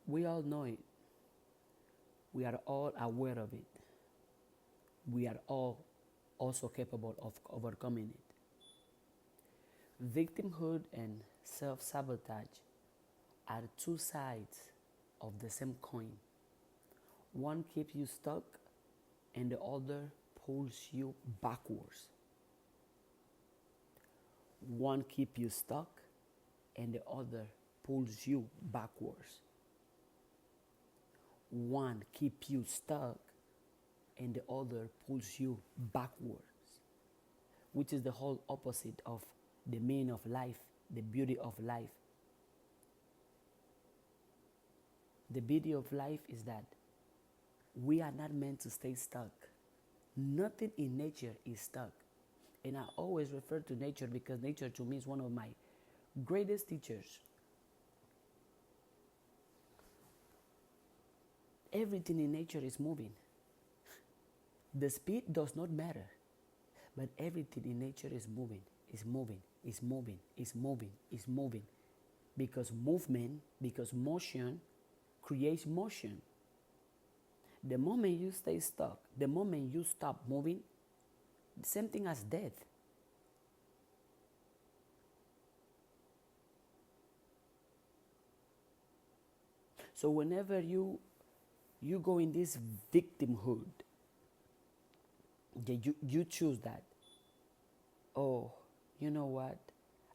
We all know it. We are all aware of it. We are all also capable of overcoming it. Victimhood and self sabotage are two sides of the same coin. One keeps you stuck, and the other pulls you backwards. One keeps you stuck, and the other pulls you backwards. One keeps you stuck, and the other pulls you backwards, which is the whole opposite of the meaning of life, the beauty of life. The beauty of life is that we are not meant to stay stuck. Nothing in nature is stuck. And I always refer to nature because nature to me is one of my greatest teachers. Everything in nature is moving. The speed does not matter, but everything in nature is moving, is moving, is moving, is moving, is moving. Because movement, because motion creates motion. The moment you stay stuck, the moment you stop moving, the same thing as death. So whenever you go in this victimhood, you choose that. Oh, you know what?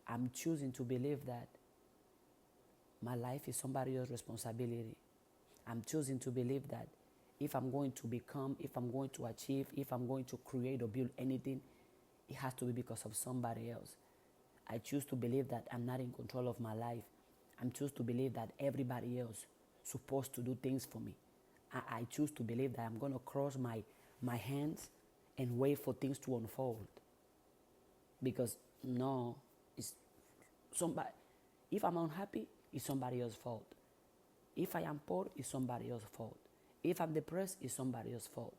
I'm choosing to believe that my life is somebody else's responsibility. I'm choosing to believe that if I'm going to become, if I'm going to achieve, if I'm going to create or build anything, it has to be because of somebody else. I choose to believe that I'm not in control of my life. I choose to believe that everybody else is supposed to do things for me. I choose to believe that I'm going to cross my hands and wait for things to unfold. Because no, it's somebody. If I'm unhappy, it's somebody else's fault. If I am poor, it's somebody else's fault. If I'm depressed, it's somebody else's fault.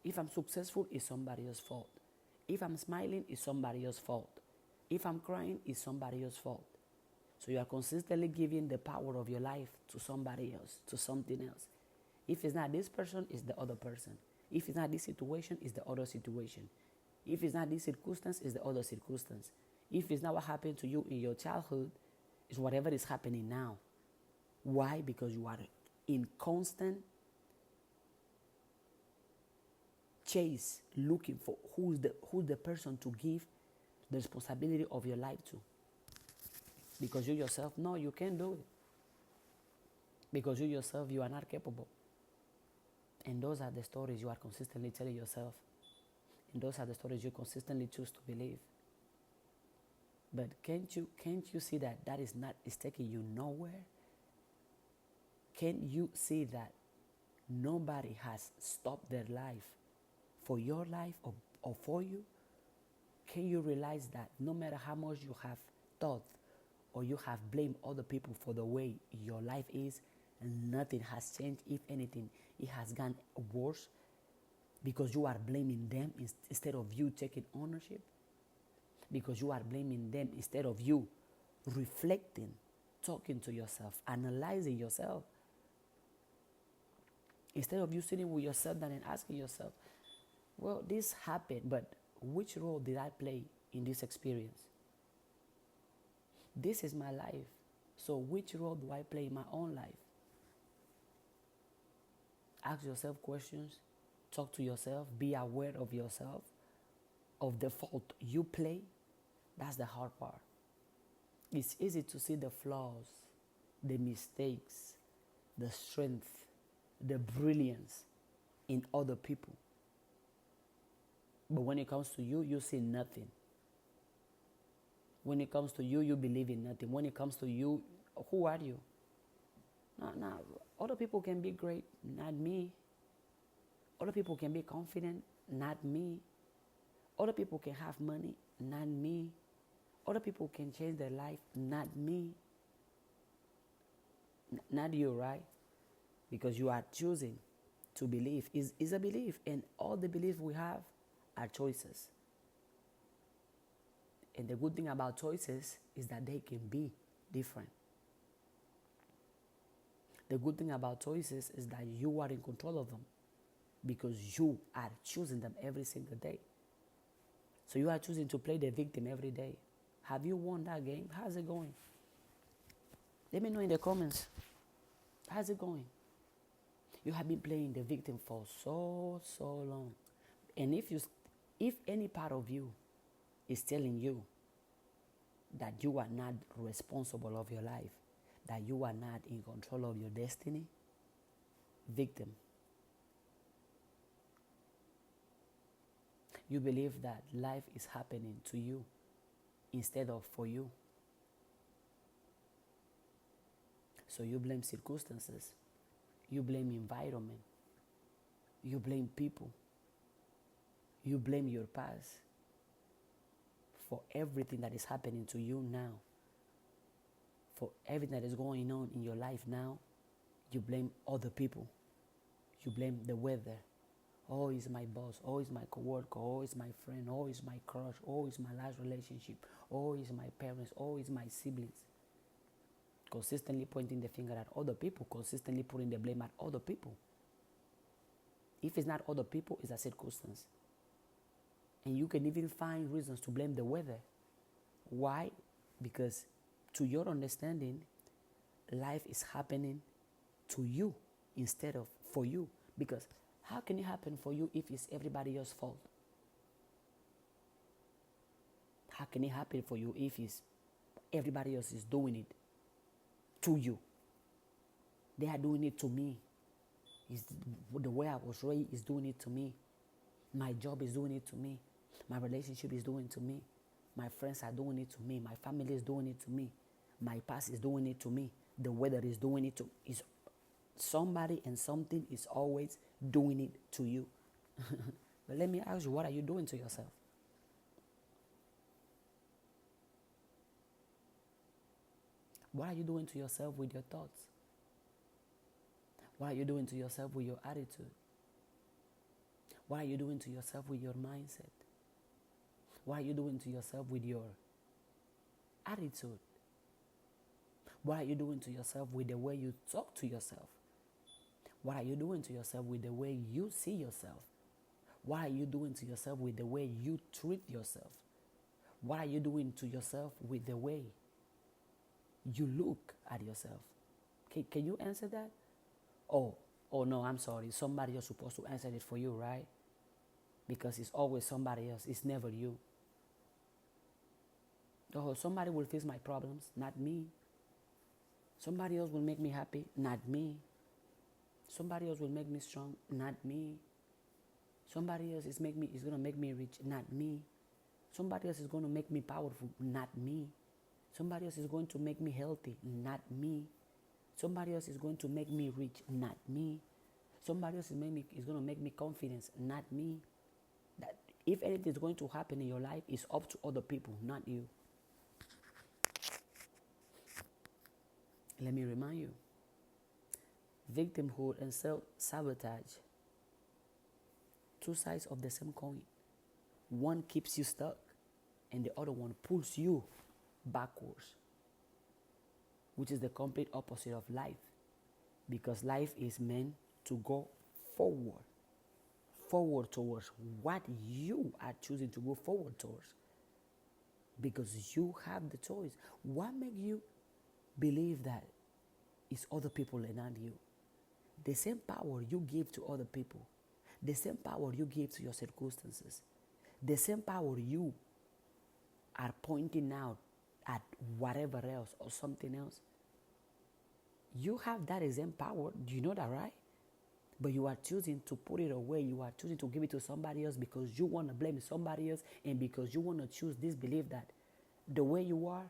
If I'm successful, it's somebody else's fault. If I'm smiling, it's somebody else's fault. If I'm crying, it's somebody else's fault. So you are consistently giving the power of your life to somebody else, to something else. If it's not this person, it's the other person. If it's not this situation, it's the other situation. If it's not this circumstance, it's the other circumstance. If it's not what happened to you in your childhood, it's whatever is happening now. Why? Because you are in constant chase, looking for who's the person to give the responsibility of your life to. Because you yourself, no, you can't do it. Because you yourself, you are not capable. And those are the stories you are consistently telling yourself. And those are the stories you consistently choose to believe. But can't you see that is taking you nowhere? Can't you see that nobody has stopped their life for your life or for you? Can you realize that no matter how much you have thought or you have blamed other people for the way your life is, nothing has changed? If anything, it has gone worse because you are blaming them instead of you taking ownership? Because you are blaming them instead of you reflecting, talking to yourself, analyzing yourself. Instead of you sitting with yourself down and asking yourself, well, this happened, but which role did I play in this experience? This is my life. So which role do I play in my own life? Ask yourself questions. Talk to yourself. Be aware of yourself, of the fault you play. That's the hard part. It's easy to see the flaws, the mistakes, the strength, the brilliance in other people. But when it comes to you, you see nothing. When it comes to you, you believe in nothing. When it comes to you, who are you? No, other people can be great, not me. Other people can be confident, not me. Other people can have money, not me. Other people can change their life, not me. Not you, right? Because you are choosing to believe. Is a belief, and all the beliefs we have are choices. And the good thing about choices is that they can be different. The good thing about choices is that you are in control of them because you are choosing them every single day. So you are choosing to play the victim every day. Have you won that game? How's it going? Let me know in the comments. How's it going? You have been playing the victim for so long. And if any part of you is telling you that you are not responsible of your life, that you are not in control of your destiny, victim. You believe that life is happening to you instead of for you. So you blame circumstances, you blame environment, you blame people, you blame your past for everything that is happening to you now. For everything that is going on in your life now, you blame other people. You blame the weather. Oh, it's my boss. Oh, it's my coworker. Oh, it's my friend. Oh, it's my crush. Oh, it's my last relationship. Oh, it's my parents. Oh, it's my siblings. Consistently pointing the finger at other people. Consistently putting the blame at other people. If it's not other people, it's a circumstance. And you can even find reasons to blame the weather. Why? Because to your understanding, life is happening to you instead of for you. Because how can it happen for you if it's everybody else's fault? How can it happen for you if it's everybody else is doing it to you? They are doing it to me. It's the way I was raised is doing it to me. My job is doing it to me. My relationship is doing it to me. My friends are doing it to me. My family is doing it to me. My past is doing it to me. The weather is doing it to me. Somebody and something is always doing it to you. But let me ask you, what are you doing to yourself? What are you doing to yourself with your thoughts? What are you doing to yourself with your attitude? What are you doing to yourself with your mindset? What are you doing to yourself with your attitude? What are you doing to yourself with the way you talk to yourself? What are you doing to yourself with the way you see yourself? What are you doing to yourself with the way you treat yourself? What are you doing to yourself with the way you look at yourself? Can you answer that? Oh no, I'm sorry. Somebody else is supposed to answer it for you, right? Because it's always somebody else. It's never you. Oh, somebody will fix my problems, not me. Somebody else will make me happy, not me. Somebody else will make me strong, not me. Somebody else is gonna make me rich, not me. Somebody else is gonna make me powerful, not me. Somebody else is going to make me healthy, not me. Somebody else is going to make me rich, not me. Somebody else is going to make me confident, not me. That if anything is going to happen in your life, it's up to other people, not you. Let me remind you, victimhood and self-sabotage, two sides of the same coin. One keeps you stuck, and the other one pulls you backwards, which is the complete opposite of life. Because life is meant to go forward towards what you are choosing to go forward towards. Because you have the choice. What makes you believe that it's other people and not you? The same power you give to other people, the same power you give to your circumstances, the same power you are pointing out at whatever else or something else, you have that same power. Do you know that, right? But you are choosing to put it away. You are choosing to give it to somebody else because you want to blame somebody else and because you want to choose this belief that the way you are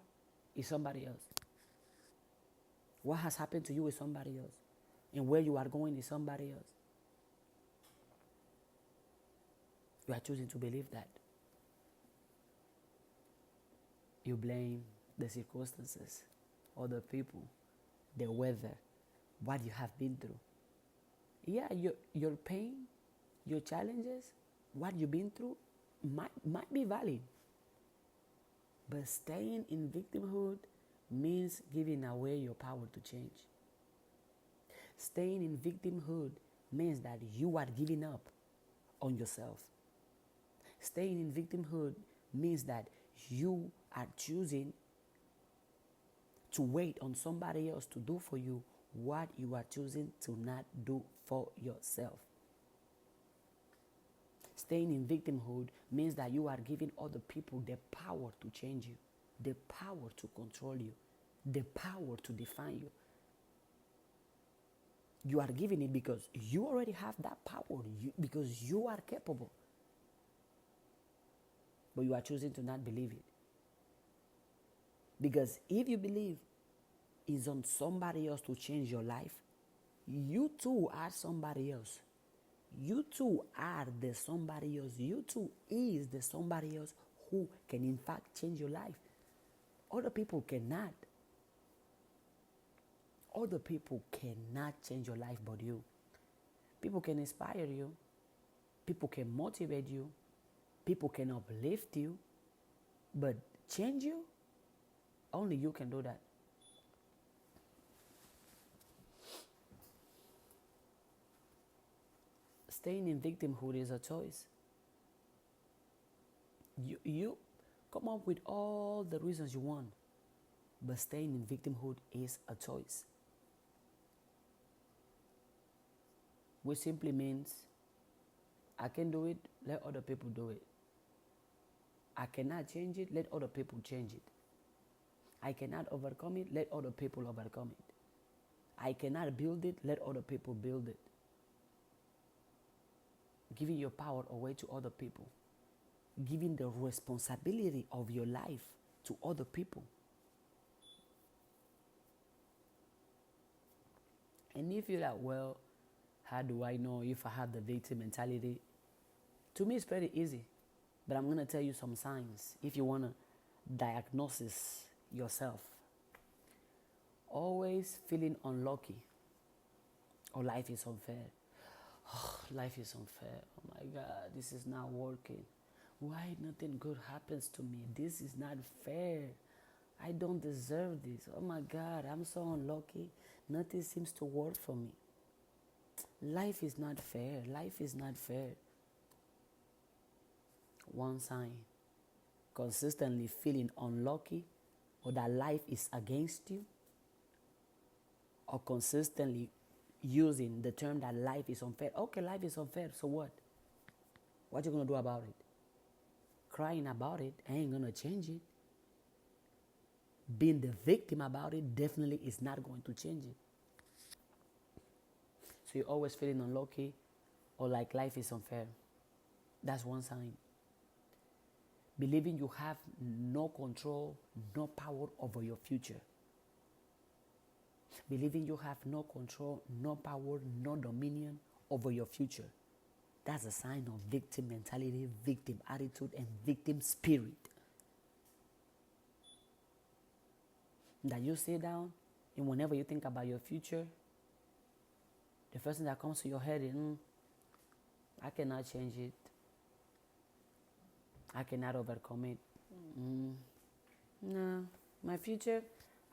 is somebody else. What has happened to you is somebody else. And where you are going is somebody else. You are choosing to believe that. You blame the circumstances, other people, the weather, what you have been through. Yeah, your pain, your challenges, what you've been through might be valid. But staying in victimhood means giving away your power to change. Staying in victimhood means that you are giving up on yourself. Staying in victimhood means that you are choosing to wait on somebody else to do for you what you are choosing to not do for yourself. Staying in victimhood means that you are giving other people the power to change you, the power to control you, the power to define you. You are giving it because you already have that power, because you are capable. But you are choosing to not believe it. Because if you believe it's on somebody else to change your life, you too are somebody else. You too are the somebody else. You too is the somebody else who can in fact change your life. Other people cannot. Other people cannot change your life but you. People can inspire you. People can motivate you. People can uplift you. But change you, only you can do that. Staying in victimhood is a choice. You come up with all the reasons you want, but staying in victimhood is a choice. Which simply means I can do it, let other people do it. I cannot change it, let other people change it. I cannot overcome it, let other people overcome it. I cannot build it, let other people build it. Giving your power away to other people. Giving the responsibility of your life to other people. And if you're like, well, how do I know if I have the victim mentality? To me, it's pretty easy. But I'm going to tell you some signs if you want to diagnose yourself. Always feeling unlucky or life is unfair. Oh, life is unfair. Oh my God, this is not working. Why nothing good happens to me? This is not fair. I don't deserve this. Oh my God, I'm so unlucky. Nothing seems to work for me. Life is not fair. Life is not fair. One sign. Consistently feeling unlucky or that life is against you, or consistently using the term that life is unfair. Okay, life is unfair, so what? What you going to do about it? Crying about it ain't going to change it. Being the victim about it definitely is not going to change it. So you're always feeling unlucky or like life is unfair. That's one sign. Believing you have no control, no power over your future. Believing you have no control, no power, no dominion over your future. That's a sign of victim mentality, victim attitude, and victim spirit. That you sit down and whenever you think about your future, the first thing that comes to your head is, I cannot change it. I cannot overcome it. No, my future,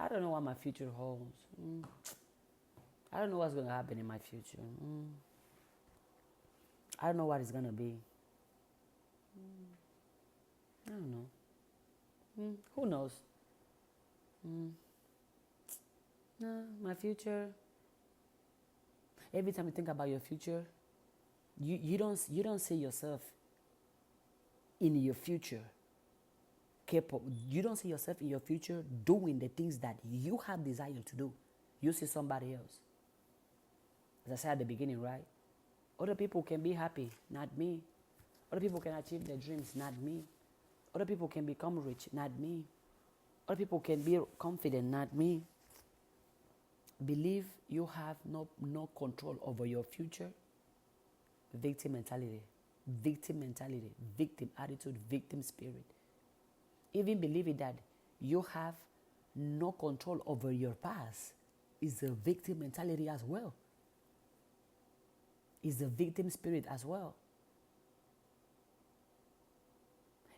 I don't know what my future holds. I don't know what's going to happen in my future. I don't know what it's going to be. I don't know. Who knows? No, my future. Every time you think about your future, you don't see yourself in your future capable. You don't see yourself in your future doing the things that you have desire to do. You see somebody else. As I said at the beginning, right? Other people can be happy, not me. Other people can achieve their dreams, not me. Other people can become rich, not me. Other people can be confident, not me. Believe you have no control over your future. Victim mentality, victim attitude, victim spirit. Even believing that you have no control over your past is a victim mentality as well. Is a victim spirit as well.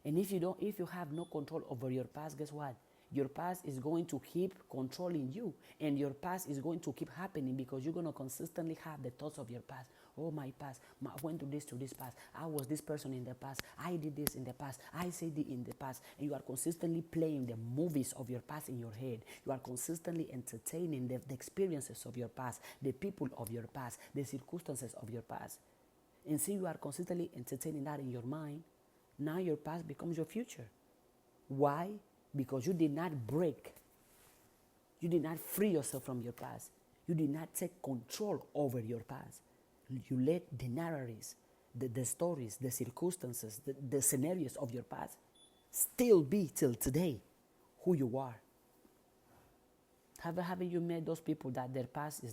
And if you have no control over your past, guess what? Your past is going to keep controlling you, and your past is going to keep happening because you're going to consistently have the thoughts of your past. Oh, my past, I went to this past, I was this person in the past, I did this in the past, I said it in the past, and you are consistently playing the movies of your past in your head. You are consistently entertaining the experiences of your past, the people of your past, the circumstances of your past. And since you are consistently entertaining that in your mind, now your past becomes your future. Why? Because you did not break. You did not free yourself from your past. You did not take control over your past. You let the narratives, the stories, the circumstances, the scenarios of your past still be till today who you are. Haven't you met those people that their past is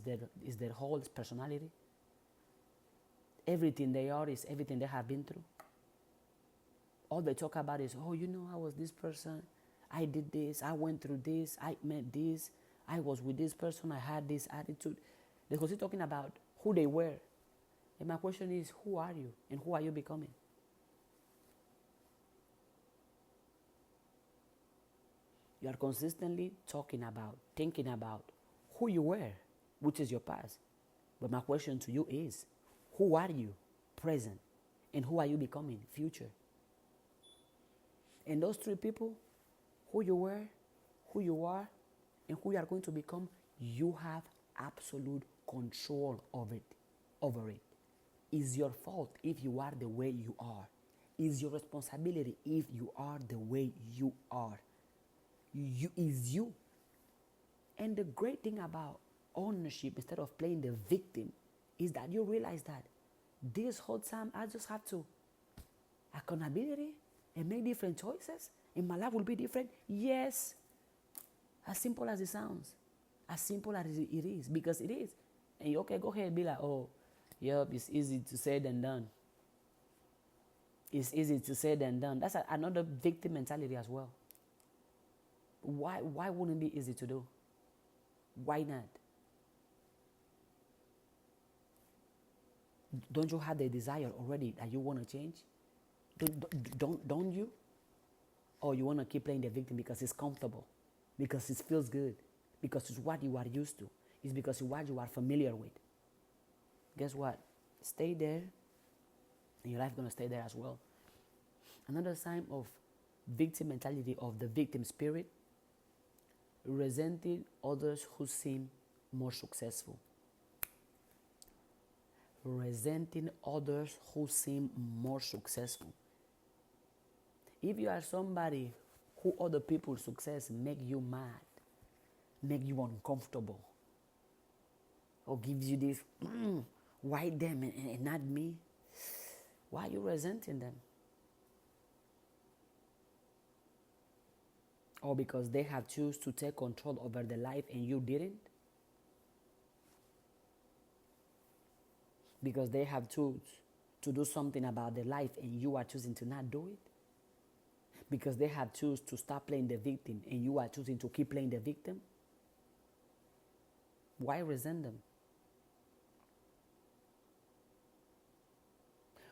their whole personality? Everything they are is everything they have been through. All they talk about is, oh, I was this person, I did this, I went through this, I met this, I was with this person, I had this attitude. They're still talking about who they were. And my question is, who are you and who are you becoming? You are consistently talking about, thinking about who you were, which is your past. But my question to you is, who are you, present, and who are you becoming, future? And those three people, who you were, who you are, and who you are going to become, you have absolute control of it, over it. It's your fault if you are the way you are. It's your responsibility if you are the way you are. Is you. And the great thing about ownership, instead of playing the victim, is that you realize that this whole time I just have to accountability and make different choices, and my life will be different. Yes, as simple as it sounds, as simple as it is, because it is. And you go ahead and be like, oh, yep, it's easy to say than done. It's easy to say than done. That's another victim mentality as well. Why wouldn't it be easy to do? Why not? Don't you have the desire already that you want to change? Don't you? Or you want to keep playing the victim because it's comfortable, because it feels good, because it's what you are used to. It's because it's what you are familiar with. Guess what? Stay there, and your life is going to stay there as well. Another sign of victim mentality, of the victim spirit, resenting others who seem more successful. Resenting others who seem more successful. If you are somebody who other people's success make you mad, make you uncomfortable, or gives you this, why them and not me? Why are you resenting them? Or because they have chosen to take control over their life and you didn't? Because they have chosen to do something about their life and you are choosing to not do it? Because they have chosen to stop playing the victim and you are choosing to keep playing the victim? Why resent them?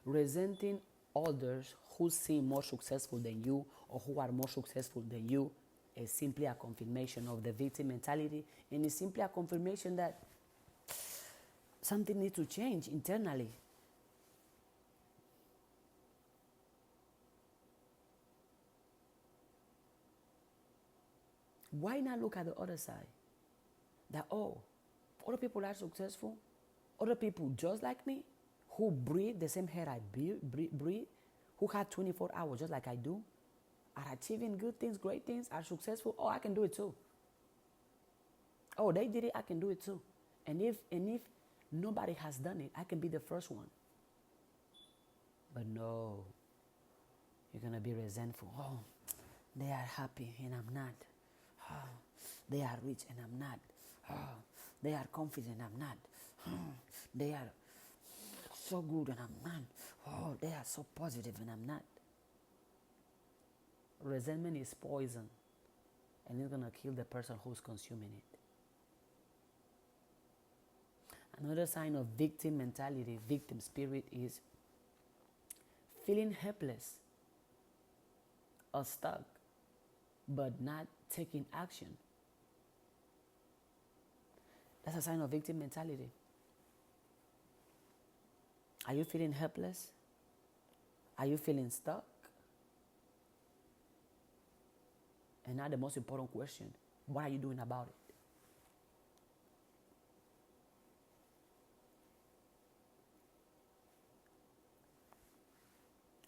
Resenting others who seem more successful than you or who are more successful than you is simply a confirmation of the victim mentality, and it's simply a confirmation that something needs to change internally. Why not look at the other side? That, oh, other people are successful, other people just like me, who breathe the same air I breathe, who have 24 hours just like I do, are achieving good things, great things, are successful. Oh, I can do it too. Oh, they did it, I can do it too. And if nobody has done it, I can be the first one. But no, you're going to be resentful. Oh, they are happy and I'm not. Oh, they are rich and I'm not. Oh, they are confident and I'm not. Oh, they are so good and I'm not. Oh, they are so positive and I'm not. Resentment is poison, and it's going to kill the person who's consuming it. Another sign of victim mentality, victim spirit, is feeling helpless or stuck, but not taking action. That's a sign of victim mentality. Are you feeling helpless? Are you feeling stuck? And now the most important question, what are you doing about it?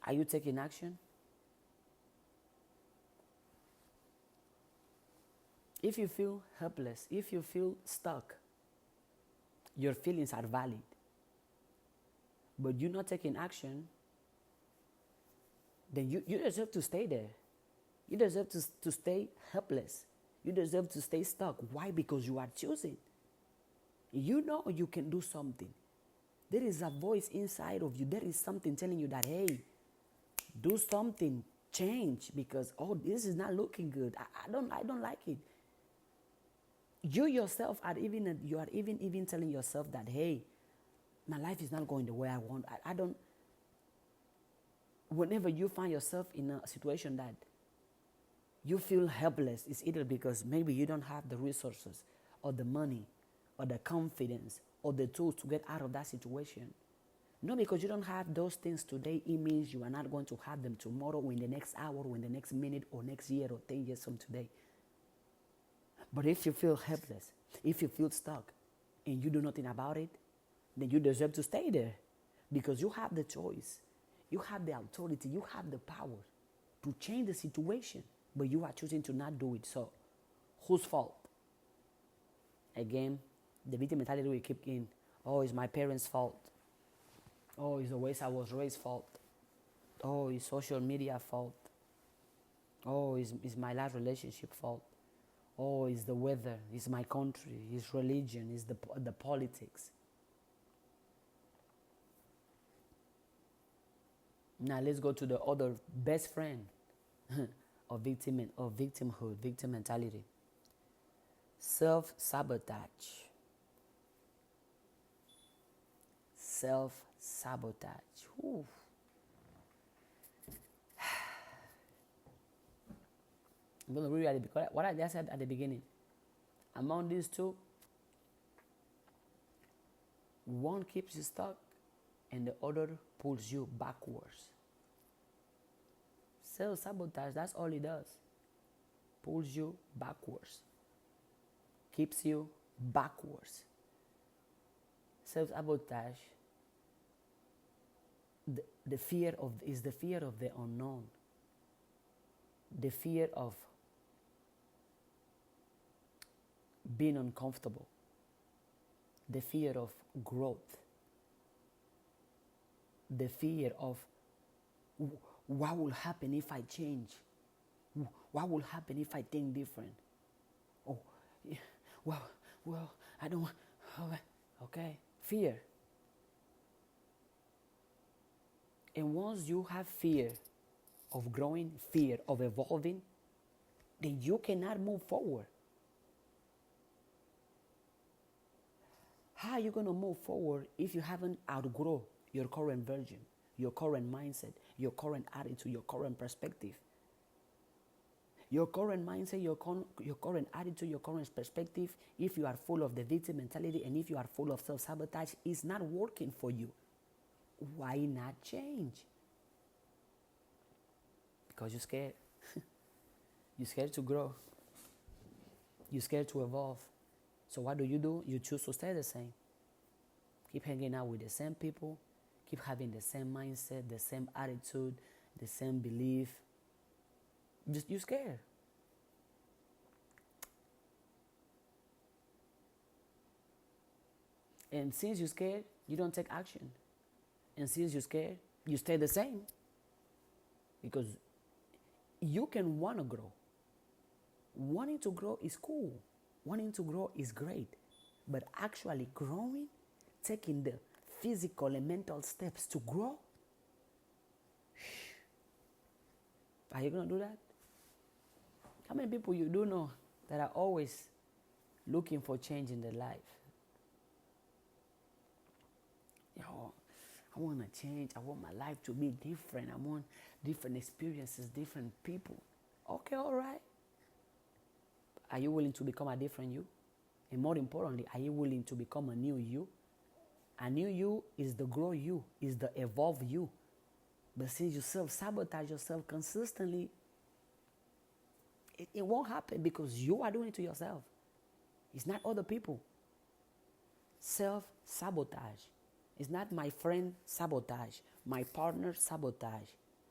Are you taking action? If you feel helpless, if you feel stuck, your feelings are valid. But you're not taking action, then you deserve to stay there. You deserve to stay helpless. You deserve to stay stuck. Why? Because you are choosing. You know you can do something. There is a voice inside of you. There is something telling you that, hey, do something, change, because this is not looking good. I don't like it. You yourself are even telling yourself that, hey, my life is not going the way I want. I don't. Whenever you find yourself in a situation that you feel helpless, it's either because maybe you don't have the resources or the money or the confidence or the tools to get out of that situation. No, because you don't have those things today, it means you are not going to have them tomorrow or in the next hour or in the next minute or next year or 10 years from today. But if you feel helpless, if you feel stuck and you do nothing about it, then you deserve to stay there because you have the choice. You have the authority. You have the power to change the situation, but you are choosing to not do it. So whose fault? Again, the victim mentality will keep in. Oh, it's my parents' fault. Oh, it's the ways I was raised fault. Oh, it's social media fault. Oh, it's my life relationship fault. Oh, it's the weather. It's my country. It's religion. It's the politics. Now let's go to the other best friend of victimhood, victim mentality. Self-sabotage. Self-sabotage. Ooh. I'm going to read it because what I just said at the beginning. Among these two, one keeps you stuck and the other pulls you backwards. Self-sabotage, that's all it does. Pulls you backwards. Keeps you backwards. Self-sabotage, the fear of the unknown. The fear of being uncomfortable. The fear of growth. The fear of what will happen if I change? What will happen if I think different? Oh, yeah, well, I don't want. Okay, fear. And once you have fear of growing, fear of evolving, then you cannot move forward. How are you going to move forward if you haven't outgrown your current version, your current mindset, your current attitude, your current perspective? Your current mindset, your current attitude, your current perspective, if you are full of the victim mentality and if you are full of self-sabotage, is not working for you. Why not change? Because you're scared. You're scared to grow. You're scared to evolve. So what do? You choose to stay the same. Keep hanging out with the same people. Keep having the same mindset, the same attitude, the same belief. You're scared. And since you're scared, you don't take action. And since you're scared, you stay the same. Because you can want to grow. Wanting to grow is cool. Wanting to grow is great. But actually growing, taking the physical and mental steps to grow, are you going to do that? How many people you do know that are always looking for change in their life? I want to change. I want my life to be different. I want different experiences, different people. Okay, all right. Are you willing to become a different you? And more importantly, are you willing to become a new you? A new you is the grow you, is the evolve you. But since you self-sabotage yourself consistently, it won't happen because you are doing it to yourself. It's not other people. Self-sabotage. It's not my friend sabotage, my partner sabotage,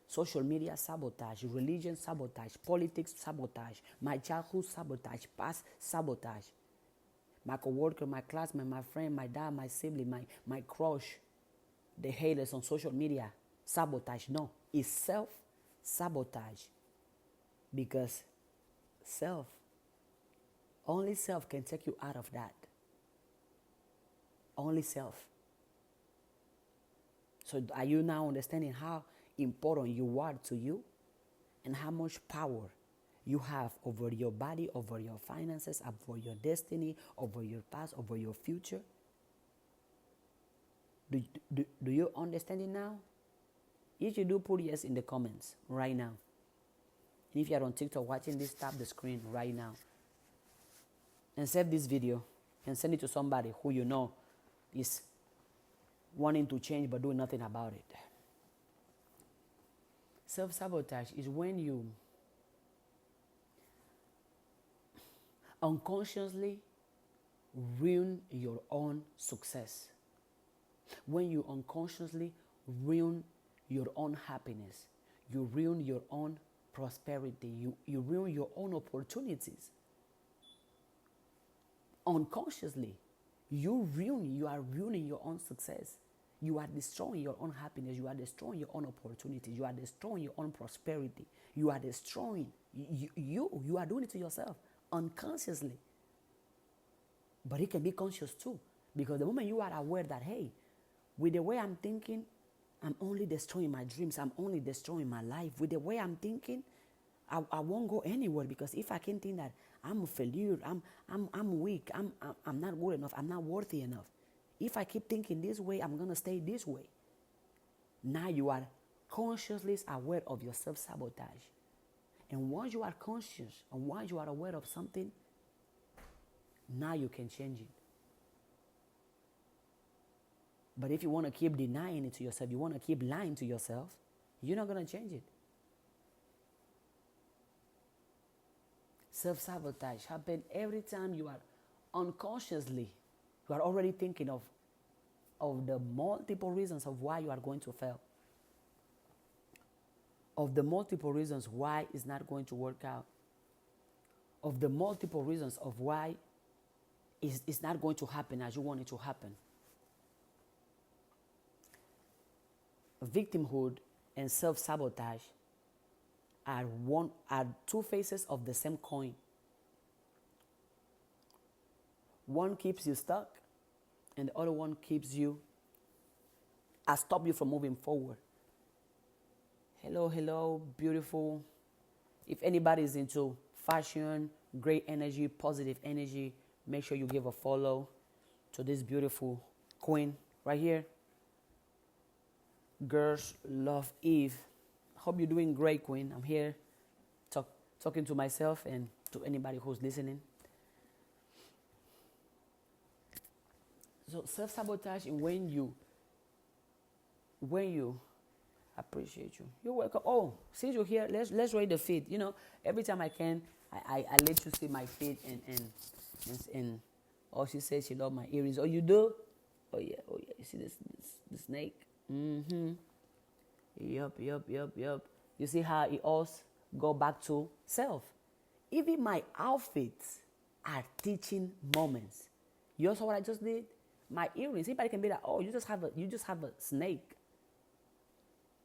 social media sabotage, religion sabotage, politics sabotage, my childhood sabotage, past sabotage. My coworker, my classmate, my friend, my dad, my sibling, my crush, the haters on social media, sabotage. No, it's self-sabotage. Because only self can take you out of that. Only self. So are you now understanding how important you are to you and how much power you have over your body, over your finances, over your destiny, over your past, over your future? Do you understand it now? If you do, put yes in the comments right now. And if you are on TikTok watching this, tap the screen right now. And save this video and send it to somebody who you know is wanting to change but doing nothing about it. Self-sabotage is when you unconsciously ruin your own success. When you unconsciously ruin your own happiness, you ruin your own prosperity, you ruin your own opportunities. Unconsciously, you are ruining your own success. You are destroying your own happiness. You are destroying your own opportunities. You are destroying your own prosperity. You are destroying, you are doing it to yourself unconsciously. But it can be conscious too. Because the moment you are aware that, hey, with the way I'm thinking, I'm only destroying my dreams. I'm only destroying my life. With the way I'm thinking, I won't go anywhere, because if I can think that I'm a failure, I'm weak, I'm not good enough, I'm not worthy enough. If I keep thinking this way, I'm going to stay this way. Now you are consciously aware of your self-sabotage. And once you are conscious and once you are aware of something, now you can change it. But if you want to keep denying it to yourself, you want to keep lying to yourself, you're not going to change it. Self-sabotage happens every time you are unconsciously, you are already thinking of the multiple reasons of why you are going to fail. Of the multiple reasons why it's not going to work out. Of the multiple reasons of why it's not going to happen as you want it to happen. Victimhood and self-sabotage are two faces of the same coin. One keeps you stuck, and the other one keeps you, stop you from moving forward. Hello, beautiful. If anybody is into fashion, great energy, positive energy, make sure you give a follow to this beautiful queen right here. Girls love Eve. Hope you're doing great, queen. I'm here talking to myself and to anybody who's listening. So self-sabotage is when you appreciate you. You're welcome. Oh, since you're here, let's rate the feed. You know, every time I can, I let you see my feed and oh, she says she loves my earrings. Oh, you do? Oh yeah. You see this the snake? Mm-hmm. Yup. You see how it all go back to self. Even my outfits are teaching moments. You saw what I just did? My earrings. Anybody can be like, oh, you just have a snake.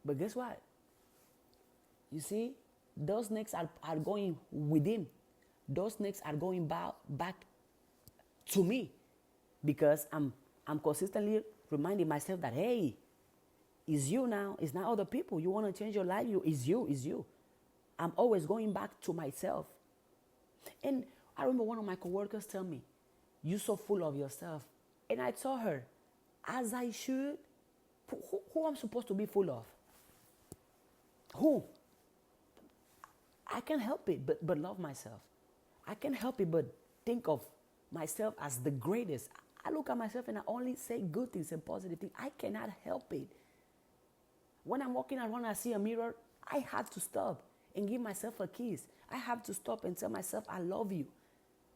But guess what? You see, those snakes are going within. Those snakes are going back to me, because I'm consistently reminding myself that, hey, it's you now. It's not other people. You want to change your life? It's you. I'm always going back to myself. And I remember one of my coworkers tell me, you're so full of yourself. And I told her, as I should, who I'm supposed to be full of? Who? I can't help it but love myself. I can't help it but think of myself as the greatest. I look at myself and I only say good things and positive things. I cannot help it. When I'm walking around and I see a mirror, I have to stop and give myself a kiss. I have to stop and tell myself I love you.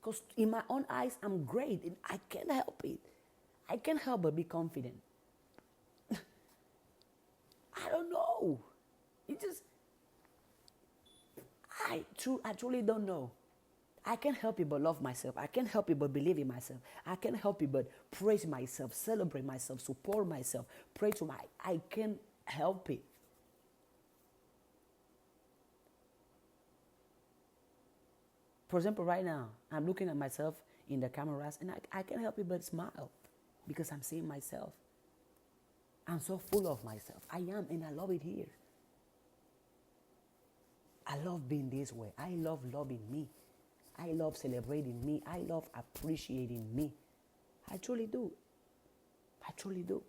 Because in my own eyes, I'm great and I can't help it. I can't help but be confident. I don't know. It just, I truly don't know. I can't help it but love myself. I can't help it but believe in myself. I can't help it but praise myself, celebrate myself, support myself, pray to I can't help it. For example, right now, I'm looking at myself in the cameras and I can't help it but smile because I'm seeing myself. I'm so full of myself. I am, and I love it here. I love being this way. I love loving me. I love celebrating me. I love appreciating me. I truly do. I truly do.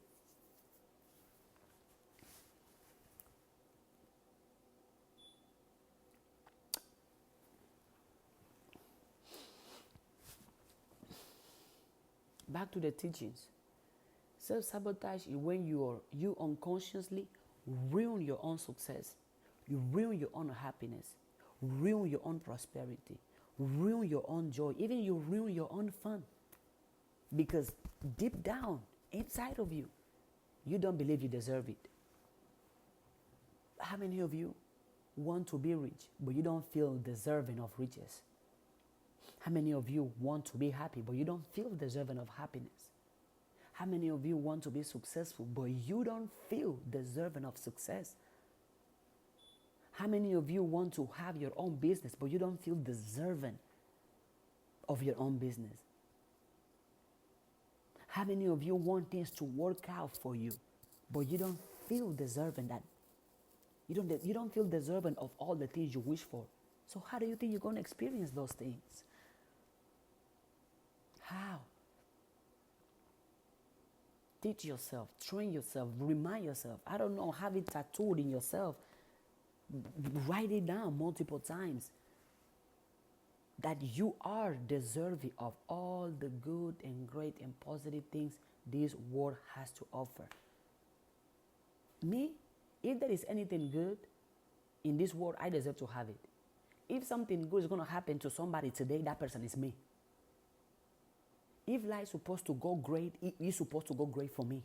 Back to the teachings. Self-sabotage is when you unconsciously ruin your own success. You ruin your own happiness. Ruin your own prosperity. Ruin your own joy. Even you ruin your own fun. Because deep down, inside of you, you don't believe you deserve it. How many of you want to be rich, but you don't feel deserving of riches? How many of you want to be happy, but you don't feel deserving of happiness? How many of you want to be successful, but you don't feel deserving of success? How many of you want to have your own business, but you don't feel deserving of your own business? How many of you want things to work out for you, but you don't feel deserving that? You don't feel deserving of all the things you wish for. So how do you think you're going to experience those things? How? Teach yourself, train yourself, remind yourself. I don't know, have it tattooed in yourself. Write it down multiple times. That you are deserving of all the good and great and positive things this world has to offer. Me, if there is anything good in this world, I deserve to have it. If something good is going to happen to somebody today, that person is me. If life is supposed to go great, it is supposed to go great for me.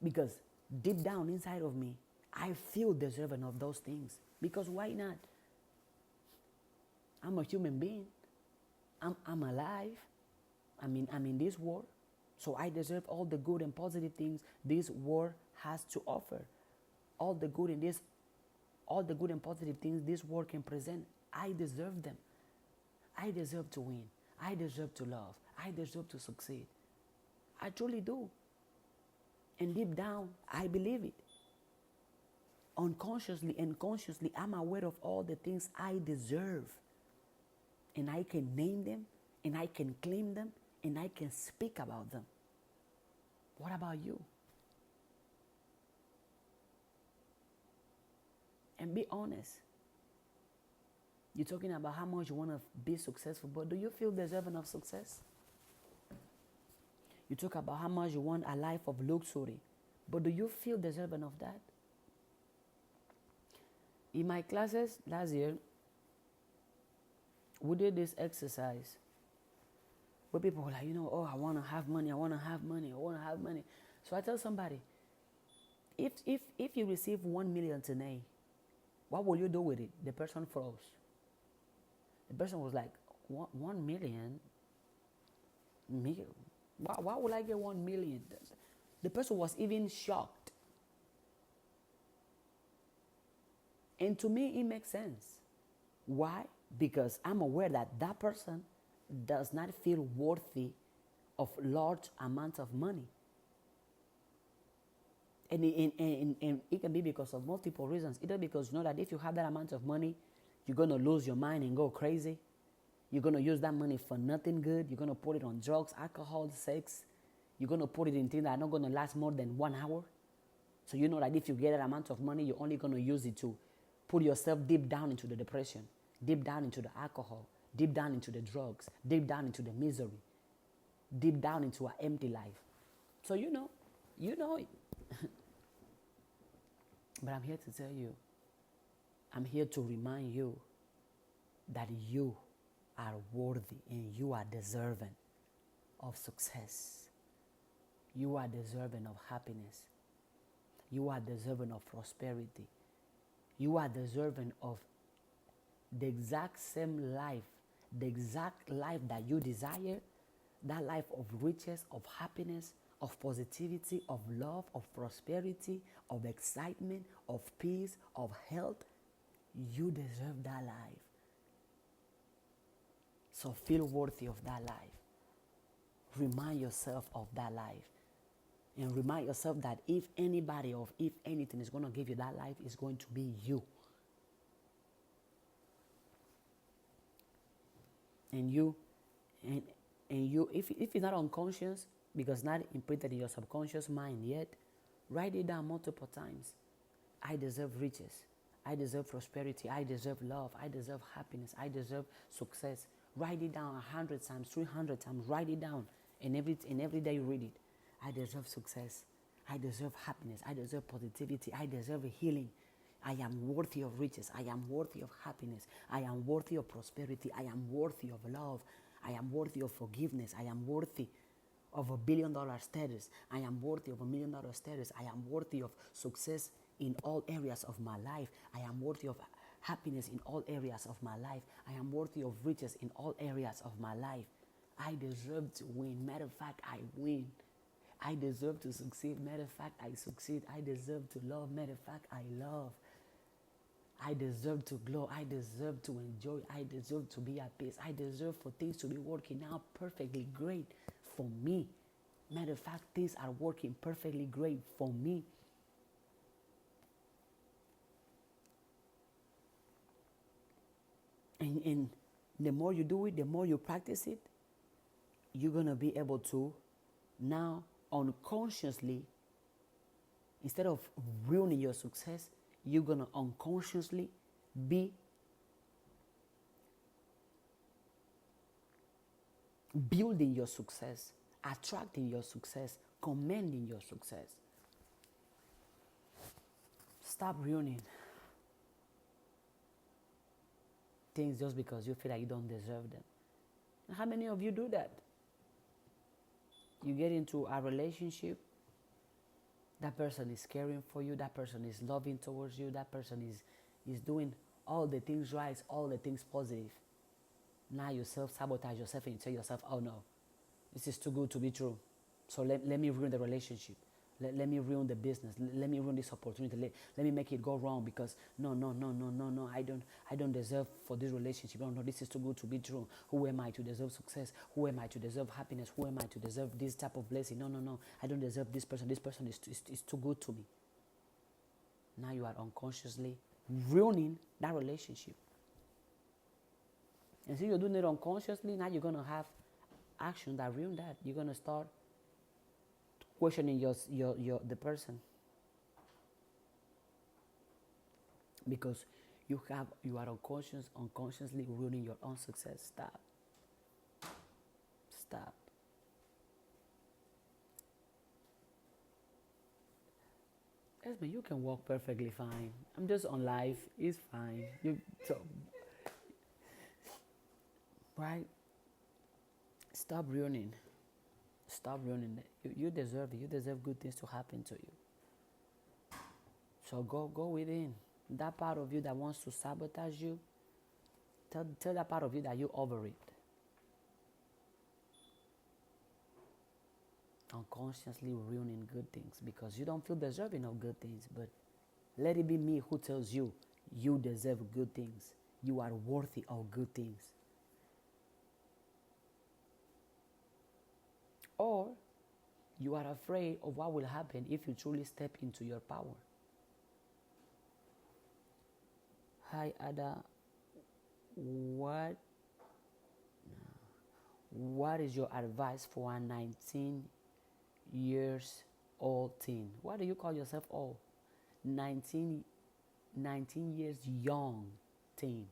Because deep down inside of me, I feel deserving of those things. Because why not? I'm a human being. I'm alive. I'm in this world. So I deserve all the good and positive things this world has to offer. All the good and positive things this world can present. I deserve them. I deserve to win. I deserve to love. I deserve to succeed. I truly do. And deep down, I believe it. Unconsciously and consciously, I'm aware of all the things I deserve. And I can name them, and I can claim them, and I can speak about them. What about you? And be honest. You're talking about how much you want to be successful, but do you feel deserving of success? You talk about how much you want a life of luxury, but do you feel deserving of that? In my classes last year, we did this exercise where people were like, oh, I want to have money, I want to have money, I want to have money. So I tell somebody, if you receive 1 million today, what will you do with it? The person froze. The person was like, 1 million? Why would I get 1 million? The person was even shocked. And to me, it makes sense. Why? Because I'm aware that that person does not feel worthy of large amounts of money. And it can be because of multiple reasons. Either because you know that if you have that amount of money, you're going to lose your mind and go crazy. You're going to use that money for nothing good. You're going to put it on drugs, alcohol, sex. You're going to put it in things that are not going to last more than 1 hour. So you know that if you get that amount of money, you're only going to use it to put yourself deep down into the depression. deep down into the alcohol, deep down into the drugs, deep down into the misery, deep down into our empty life. So you know it. But I'm here to tell you, I'm here to remind you that you are worthy and you are deserving of success. You are deserving of happiness. You are deserving of prosperity. You are deserving of the exact same life, the exact life that you desire, that life of riches, of happiness, of positivity, of love, of prosperity, of excitement, of peace, of health. You deserve that life. So feel worthy of that life. Remind yourself of that life. And remind yourself that if anybody or if anything is going to give you that life, it's going to be you. And you, if it's not unconscious, because not imprinted in your subconscious mind yet, write it down multiple times. I deserve riches. I deserve prosperity. I deserve love. I deserve happiness. I deserve success. Write it down 100 times, 300 times. Write it down. And every day you read it. I deserve success. I deserve happiness. I deserve positivity. I deserve healing. I am worthy of riches. I am worthy of happiness. I am worthy of prosperity. I am worthy of love. I am worthy of forgiveness. I am worthy of $1 billion status. I am worthy of $1 million status. I am worthy of success in all areas of my life. I am worthy of happiness in all areas of my life. I am worthy of riches in all areas of my life. I deserve to win. Matter of fact, I win. I deserve to succeed. Matter of fact, I succeed. I deserve to love. Matter of fact, I love. I deserve to glow. I deserve to enjoy. I deserve to be at peace. I deserve for things to be working out perfectly great for me. Matter of fact, things are working perfectly great for me. And the more you do it, the more you practice it, you're going to be able to now unconsciously, instead of ruining your success, you're going to unconsciously be building your success, attracting your success, commending your success. Stop ruining things just because you feel like you don't deserve them. How many of you do that? You get into a relationship, that person is caring for you, that person is loving towards you, that person is doing all the things right, all the things positive. Now you self-sabotage yourself and you tell yourself, oh no, this is too good to be true. So let me ruin the relationship. Let me ruin the business. Let me ruin this opportunity. Let me make it go wrong because no, I don't deserve for this relationship. No, this is too good to be true. Who am I to deserve success? Who am I to deserve happiness? Who am I to deserve this type of blessing? No, I don't deserve this person. This person is too good to me. Now you are unconsciously ruining that relationship. And since you're doing it unconsciously, now you're going to have action that ruin that. You're going to start questioning the person, because you are unconsciously ruining your own success. Stop. Esme, you can walk perfectly fine. I'm just on live. It's fine. Right? Stop ruining it. You deserve it. You deserve good things to happen to you. So go within. That part of you that wants to sabotage you, tell that part of you that you're over it. Unconsciously ruining good things because you don't feel deserving of good things. But let it be me who tells you you deserve good things. You are worthy of good things. Or you are afraid of what will happen if you truly step into your power. Hi, Ada. What is your advice for a 19 years old teen? Why do you call yourself old? 19 years young teen.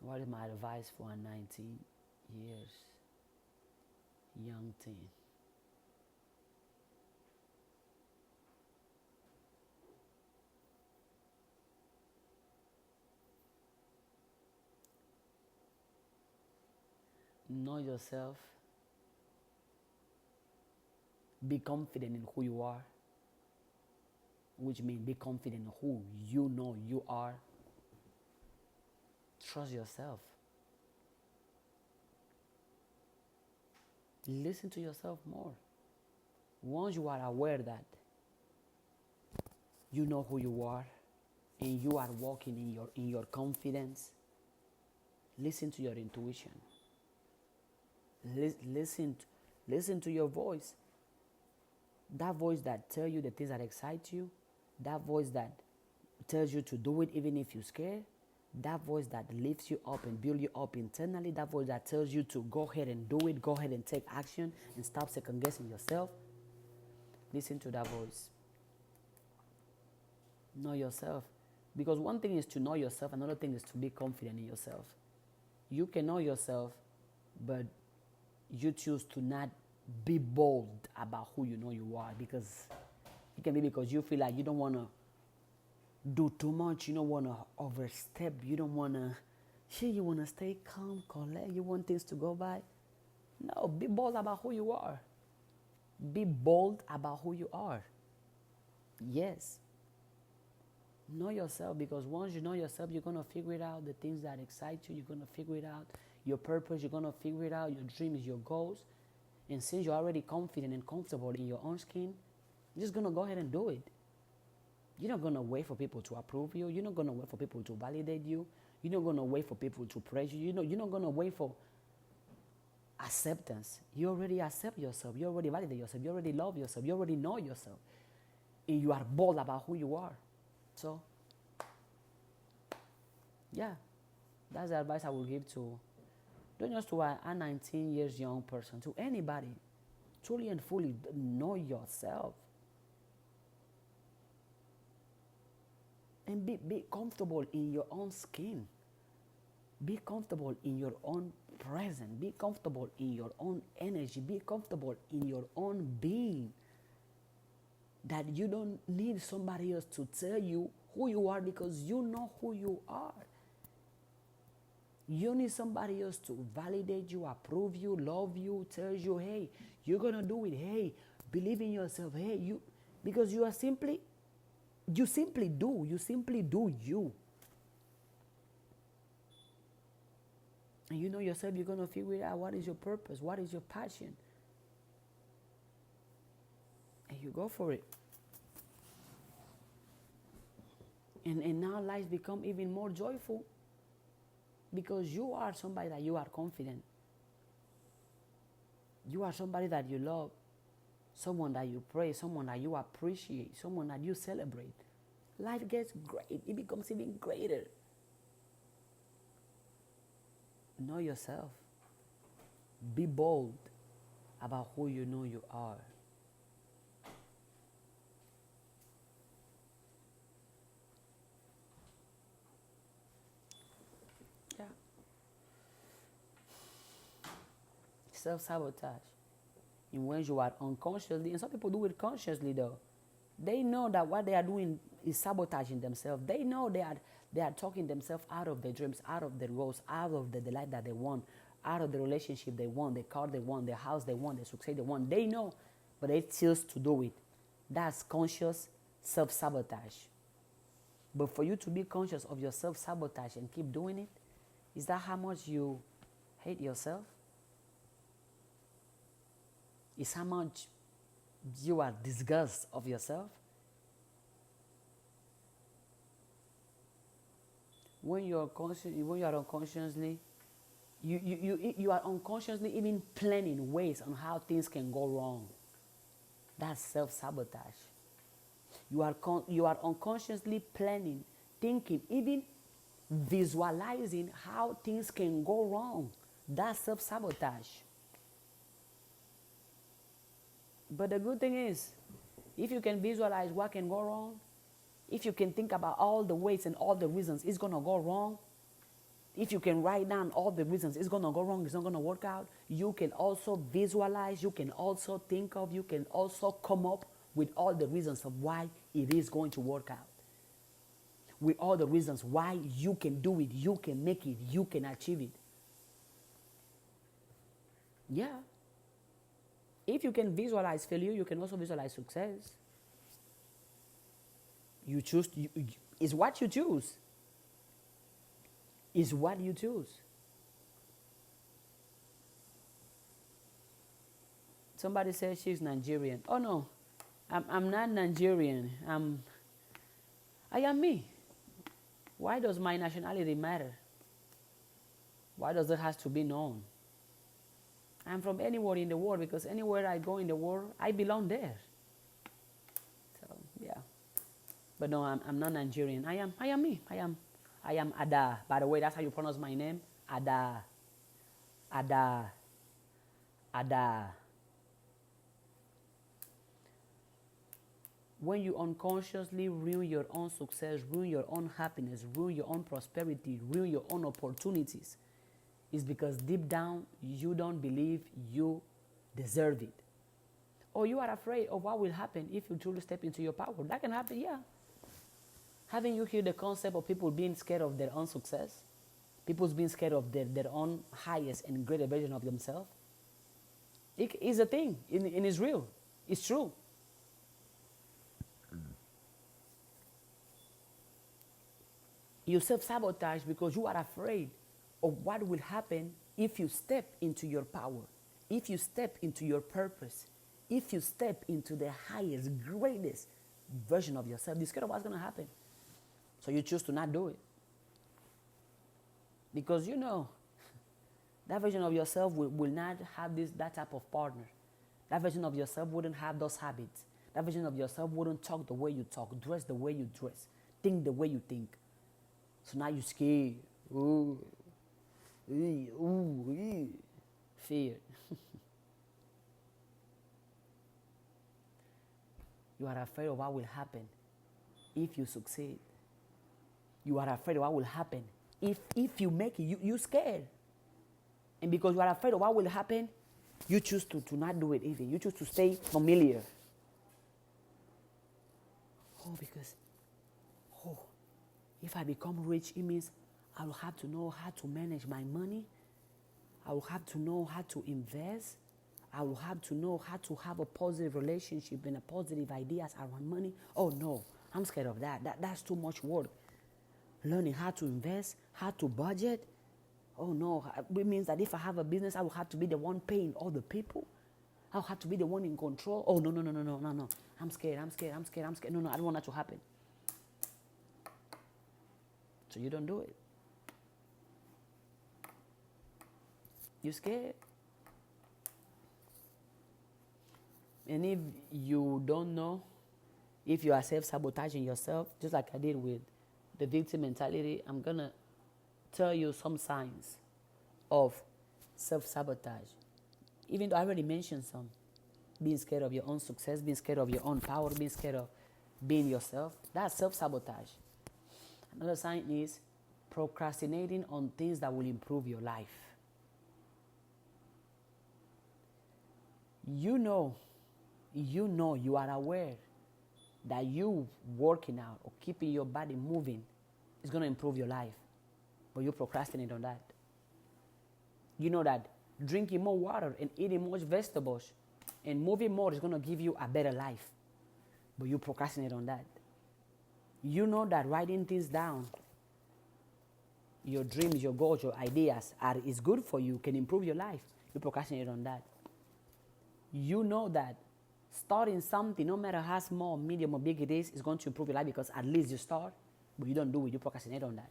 What is my advice for a 19 years young teen? Know yourself, be confident in who you are, which means be confident in who you know you are. Trust yourself. Listen to yourself more. Once you are aware that you know who you are and you are walking in your confidence, listen to your intuition. Listen, listen to your voice. That voice that tells you the things that excite you, that voice that tells you to do it even if you're scared, that voice that lifts you up and builds you up internally, that voice that tells you to go ahead and do it, go ahead and take action and stop second guessing yourself. Listen to that voice. Know yourself. Because one thing is to know yourself, another thing is to be confident in yourself. You can know yourself, but you choose to not be bold about who you know you are, because it can be because you feel like you don't want to do too much, you don't want to overstep, you don't want to, you want to stay calm, collect, you want things to go by. No, be bold about who you are. Be bold about who you are. Yes. Know yourself, because once you know yourself, you're going to figure it out, the things that excite you, you're going to figure it out, your purpose, you're going to figure it out, your dreams, your goals. And since you're already confident and comfortable in your own skin, you're just going to go ahead and do it. You're not going to wait for people to approve you. You're not going to wait for people to validate you. You're not going to wait for people to praise you. You're not going to wait for acceptance. You already accept yourself. You already validate yourself. You already love yourself. You already know yourself. And you are bold about who you are. So, yeah, that's the advice I will give to, not just to a 19 years young person, to anybody. Truly and fully know yourself. And be comfortable in your own skin. Be comfortable in your own presence. Be comfortable in your own energy. Be comfortable in your own being. That you don't need somebody else to tell you who you are, because you know who you are. You need somebody else to validate you, approve you, love you, tell you, hey, you're going to do it. Hey, believe in yourself. Hey, because you simply do you. And you know yourself, you're going to figure out what is your purpose, what is your passion. And you go for it. And now life become even more joyful, because you are somebody that you are confident. You are somebody that you love, someone that you praise, someone that you appreciate, someone that you celebrate. Life gets great. It becomes even greater. Know yourself. Be bold about who you know you are. Yeah. Self-sabotage. In when you are unconsciously, and some people do it consciously though. They know that what they are doing is sabotaging themselves. They know they are talking themselves out of their dreams, out of their goals, out of the delight that they want, out of the relationship they want, the car they want, the house they want, the success they want. They know, but they choose to do it. That's conscious self-sabotage. But for you to be conscious of your self-sabotage and keep doing it, is that how much you hate yourself? Is how much you are disgusted of yourself? When you are unconsciously, you are unconsciously even planning ways on how things can go wrong. That's self-sabotage. You are unconsciously planning, thinking, even visualizing how things can go wrong. That's self-sabotage. But the good thing is, if you can visualize what can go wrong, if you can think about all the ways and all the reasons it's going to go wrong, If you can write down all the reasons it's going to go wrong, it's not going to work out, you can also visualize, you can also think of, you can also come up with all the reasons of why it is going to work out. With all the reasons why you can do it, you can make it, you can achieve it. Yeah. If you can visualize failure, you can also visualize success. You choose, it's what you choose. It's what you choose. Somebody says she's Nigerian. Oh no, I'm not Nigerian. I am me. Why does my nationality matter? Why does it have to be known? I'm from anywhere in the world, because anywhere I go in the world, I belong there. So yeah, but no, I'm not Nigerian. I am me. I am Ada. By the way, that's how you pronounce my name, Ada. Ada. Ada. When you unconsciously ruin your own success, ruin your own happiness, ruin your own prosperity, ruin your own opportunities, it's because deep down you don't believe you deserve it. Or you are afraid of what will happen if you truly step into your power. That can happen, yeah. Haven't you heard the concept of people being scared of their own success? People being scared of their own highest and greater version of themselves? It is a thing, and it's real. It's true. You self-sabotage because you are afraid of what will happen if you step into your power, if you step into your purpose, if you step into the highest, greatest version of yourself. You're scared of what's going to happen. So you choose to not do it. Because you know, that version of yourself will not have that type of partner. That version of yourself wouldn't have those habits. That version of yourself wouldn't talk the way you talk, dress the way you dress, think the way you think. So now you're scared. Ooh. Ooh. Fear. You are afraid of what will happen if you succeed. You are afraid of what will happen if you make it. You're scared. And because you are afraid of what will happen, you choose to not do it even. You choose to stay familiar. Oh, because, if I become rich, it means I will have to know how to manage my money. I will have to know how to invest. I will have to know how to have a positive relationship and a positive ideas around money. Oh no, I'm scared of that. That's too much work. Learning how to invest, how to budget. Oh no, it means that if I have a business, I will have to be the one paying all the people. I'll have to be the one in control. Oh no. I'm scared. No, I don't want that to happen. So you don't do it. You're scared. And if you don't know, if you are self-sabotaging yourself, just like I did with the victim mentality, I'm going to tell you some signs of self-sabotage. Even though I already mentioned some. Being scared of your own success, being scared of your own power, being scared of being yourself. That's self-sabotage. Another sign is procrastinating on things that will improve your life. You know, you are aware that you working out or keeping your body moving is going to improve your life, but you procrastinate on that. You know that drinking more water and eating more vegetables and moving more is going to give you a better life, but you procrastinate on that. You know that writing things down, your dreams, your goals, your ideas is good for you, can improve your life. You procrastinate on that. You know that starting something, no matter how small, medium, or big it is going to improve your life because at least you start, but you don't do it. You procrastinate on that.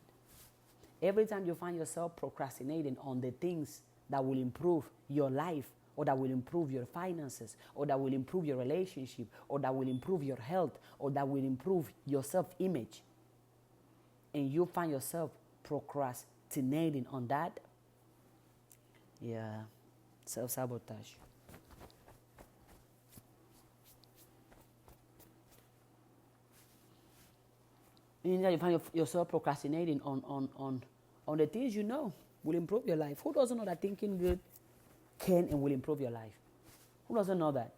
Every time you find yourself procrastinating on the things that will improve your life, or that will improve your finances, or that will improve your relationship, or that will improve your health, or that will improve your self-image, and you find yourself procrastinating on that, yeah, self-sabotage. And you find yourself procrastinating on on the things you know will improve your life. Who doesn't know that thinking good can and will improve your life? Who doesn't know that?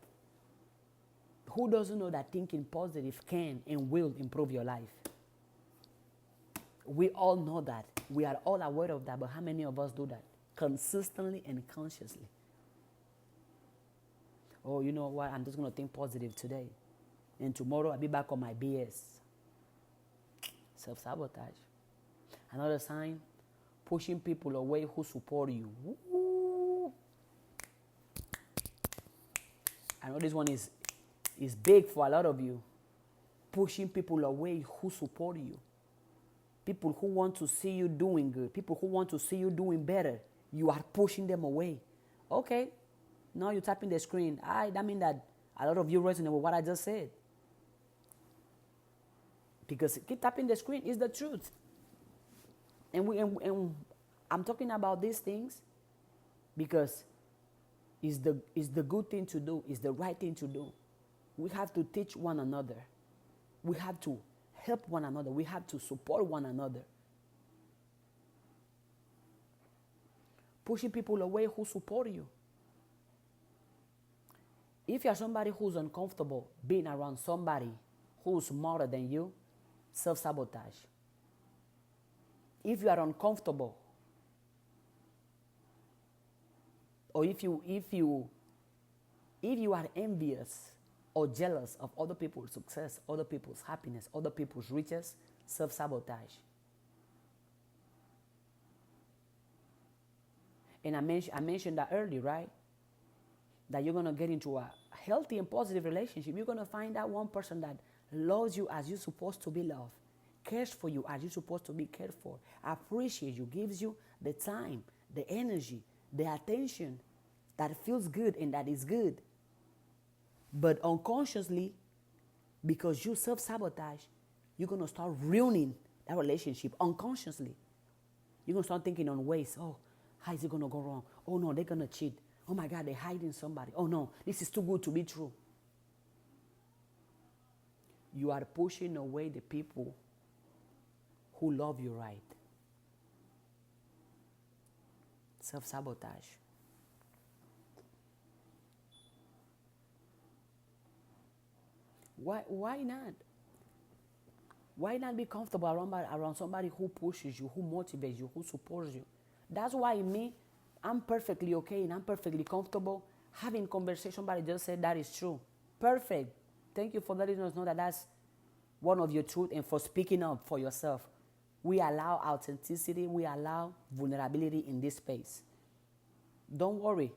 Who doesn't know that thinking positive can and will improve your life? We all know that. We are all aware of that, but how many of us do that? Consistently and consciously. Oh, you know what? I'm just going to think positive today. And tomorrow I'll be back on my BS. Self-sabotage. Another sign, pushing people away who support you. Woo. I know this one is big for a lot of you. Pushing people away who support you. People who want to see you doing good. People who want to see you doing better. You are pushing them away. Okay. Now you're tapping the screen. That means that a lot of you resonate with what I just said. Because keep tapping the screen is the truth. And I'm talking about these things because it's the good thing to do. It's the right thing to do. We have to teach one another. We have to help one another. We have to support one another. Pushing people away who support you. If you're somebody who's uncomfortable being around somebody who's smarter than you, self-sabotage. If you are uncomfortable, or if you are envious or jealous of other people's success, other people's happiness, other people's riches, self-sabotage. And I mentioned that earlier, right? That you're going to get into a healthy and positive relationship. You're going to find that one person that loves you as you're supposed to be loved, cares for you as you're supposed to be cared for, appreciates you, gives you the time, the energy, the attention that feels good and that is good. But unconsciously, because you self-sabotage, you're going to start ruining that relationship unconsciously. You're going to start thinking on ways, oh, how is it going to go wrong? Oh, no, they're going to cheat. Oh, my God, they're hiding somebody. Oh, no, this is too good to be true. You are pushing away the people who love you right. Self-sabotage. Why not? Why not be comfortable around somebody who pushes you, who motivates you, who supports you? That's why I'm perfectly okay and I'm perfectly comfortable having conversation. Somebody just said that is true. Perfect. Thank you for letting us know that that's one of your truth and for speaking up for yourself. We allow authenticity. We allow vulnerability in this space. Don't worry.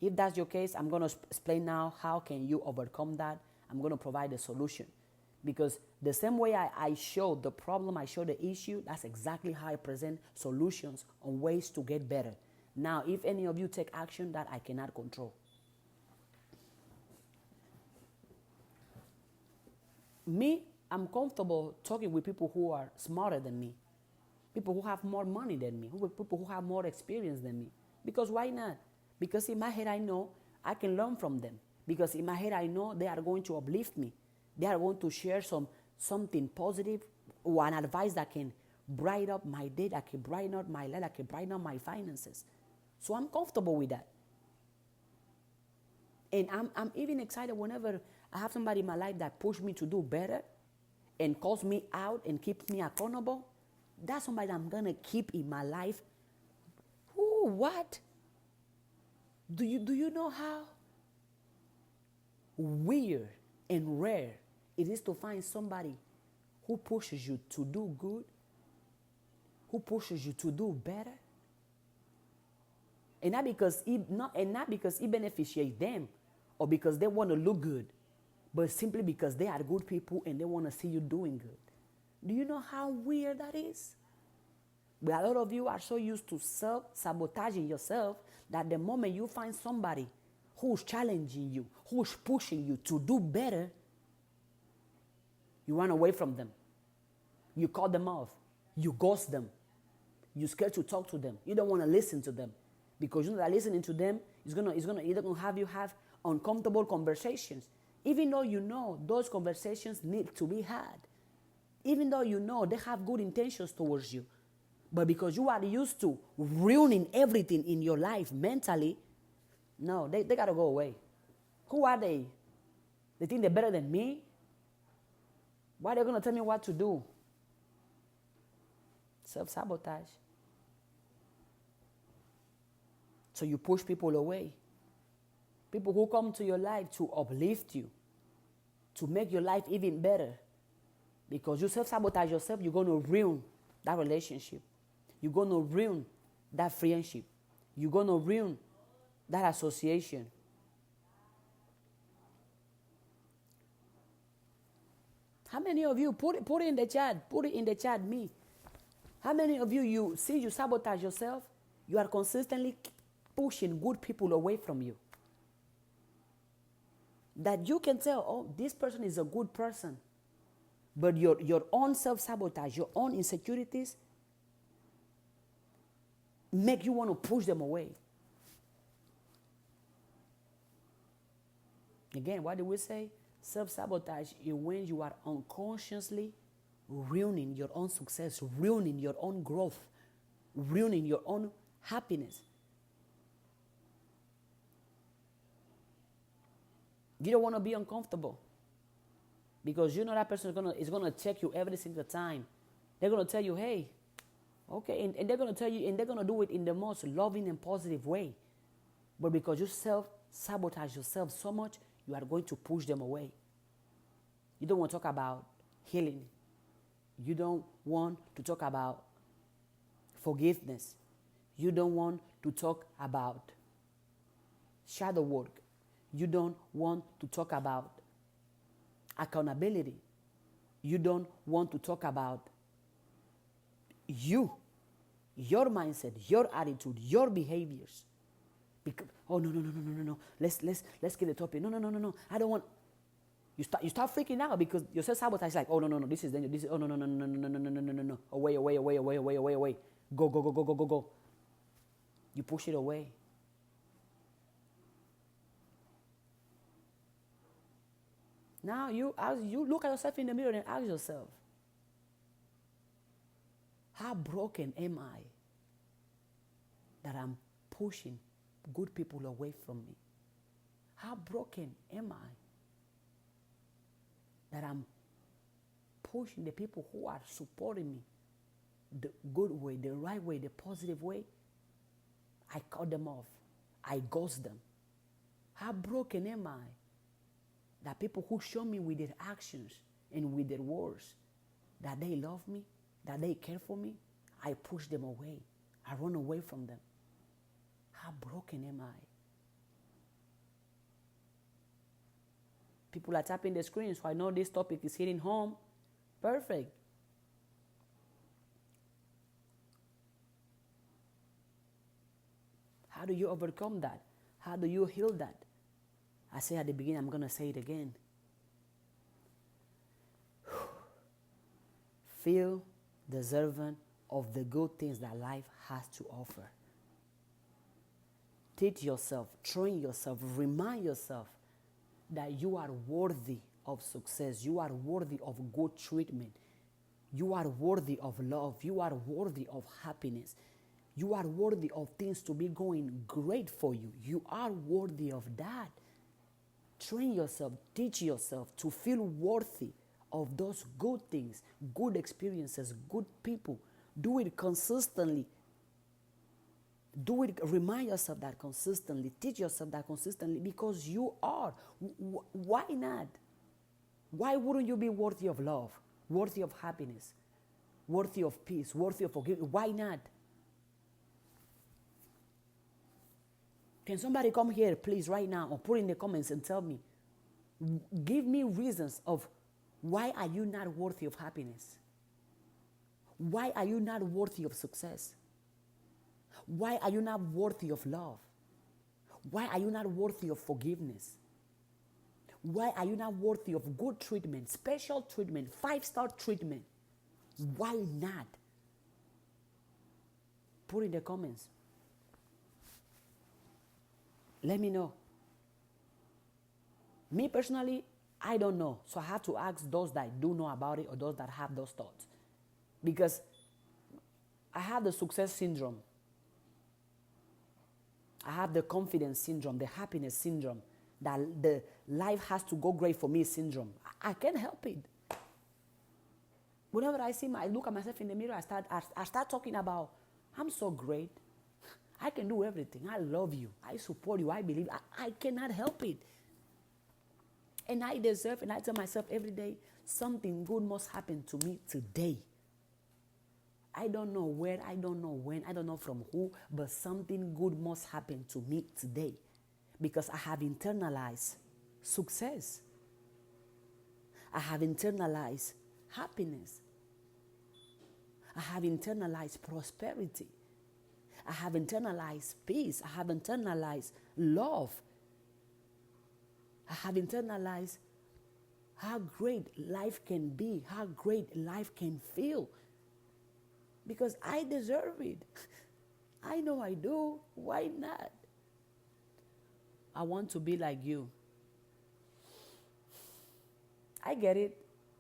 If that's your case, I'm going to explain now how can you overcome that. I'm going to provide a solution. Because the same way I show the problem, I show the issue, that's exactly how I present solutions on ways to get better. Now, if any of you take action, that I cannot control. Me, I'm comfortable talking with people who are smarter than me. People who have more money than me. People who have more experience than me. Because why not? Because in my head I know I can learn from them. Because in my head I know they are going to uplift me. They are going to share something positive or an advice that can brighten up my day, that can brighten up my life, that can brighten up my finances. So I'm comfortable with that. And I'm even excited whenever I have somebody in my life that pushes me to do better and calls me out and keeps me accountable. That's somebody I'm going to keep in my life. Ooh, what? Do you know how weird and rare it is to find somebody who pushes you to do good, who pushes you to do better? And not because it beneficiates them or because they want to look good, but simply because they are good people and they want to see you doing good. Do you know how weird that is? But a lot of you are so used to self-sabotaging yourself that the moment you find somebody who's challenging you, who's pushing you to do better, you run away from them. You cut them off. You ghost them. You're scared to talk to them. You don't want to listen to them. Because you know that listening to them is gonna either gonna have you have uncomfortable conversations. Even though you know those conversations need to be had. Even though you know they have good intentions towards you. But because you are used to ruining everything in your life mentally, no, they got to go away. Who are they? They think they're better than me? Why are they going to tell me what to do? Self-sabotage. So you push people away. People who come to your life to uplift you, to make your life even better. Because you self-sabotage yourself, you're going to ruin that relationship. You're going to ruin that friendship. You're going to ruin that association. How many of you, put it in the chat, me. How many of you, see you sabotage yourself, you are consistently pushing good people away from you? That you can tell, oh, this person is a good person. But your own self-sabotage, your own insecurities, make you want to push them away. Again, what do we say? Self-sabotage is when you are unconsciously ruining your own success, ruining your own growth, ruining your own happiness. You don't want to be uncomfortable because you know that person is gonna check you every single time. They're gonna tell you, hey, okay, and they're gonna tell you, and they're gonna do it in the most loving and positive way. But because you self-sabotage yourself so much, you are going to push them away. You don't want to talk about healing. You don't want to talk about forgiveness. You don't want to talk about shadow work. You don't want to talk about accountability. You don't want to talk about you, your mindset, your attitude, your behaviors. Because, oh, no. Let's get the topic. No. I don't want. You start freaking out because your self-sabotage is like, oh, no. This is dangerous. This is, oh, no. Away. Go. You push it away. Now you look at yourself in the mirror and ask yourself, how broken am I that I'm pushing good people away from me? How broken am I that I'm pushing the people who are supporting me the good way, the right way, the positive way? I cut them off. I ghost them. How broken am I that people who show me with their actions and with their words that they love me, that they care for me, I push them away. I run away from them. How broken am I? People are tapping the screen, so I know this topic is hitting home. Perfect. How do you overcome that? How do you heal that? I said at the beginning, I'm going to say it again. Feel deserving of the good things that life has to offer. Teach yourself, train yourself, remind yourself that you are worthy of success. You are worthy of good treatment. You are worthy of love. You are worthy of happiness. You are worthy of things to be going great for you. You are worthy of that. Train yourself, teach yourself to feel worthy of those good things, good experiences, good people. Do it consistently. Do it, remind yourself that consistently. Teach yourself that consistently because you are. Why not? Why wouldn't you be worthy of love, worthy of happiness, worthy of peace, worthy of forgiveness? Why not? Can somebody come here, please, right now, or put in the comments and tell me, give me reasons of why are you not worthy of happiness? Why are you not worthy of success? Why are you not worthy of love? Why are you not worthy of forgiveness? Why are you not worthy of good treatment, special treatment, 5-star treatment? Why not? Put in the comments. Let me know. Me personally, I don't know. So I have to ask those that do know about it or those that have those thoughts. Because I have the success syndrome. I have the confidence syndrome, the happiness syndrome, that the life has to go great for me syndrome. I can't help it. Whenever I look at myself in the mirror, I start talking about, I'm so great. I can do everything. I love you. I support you. I believe. I cannot help it. And I deserve, and I tell myself every day, something good must happen to me today. I don't know where, I don't know when, I don't know from who, but something good must happen to me today. Because I have internalized success. I have internalized happiness. I have internalized prosperity. I have internalized peace. I have internalized love. I have internalized how great life can be, how great life can feel. Because I deserve it. I know I do. Why not? I want to be like you. I get it.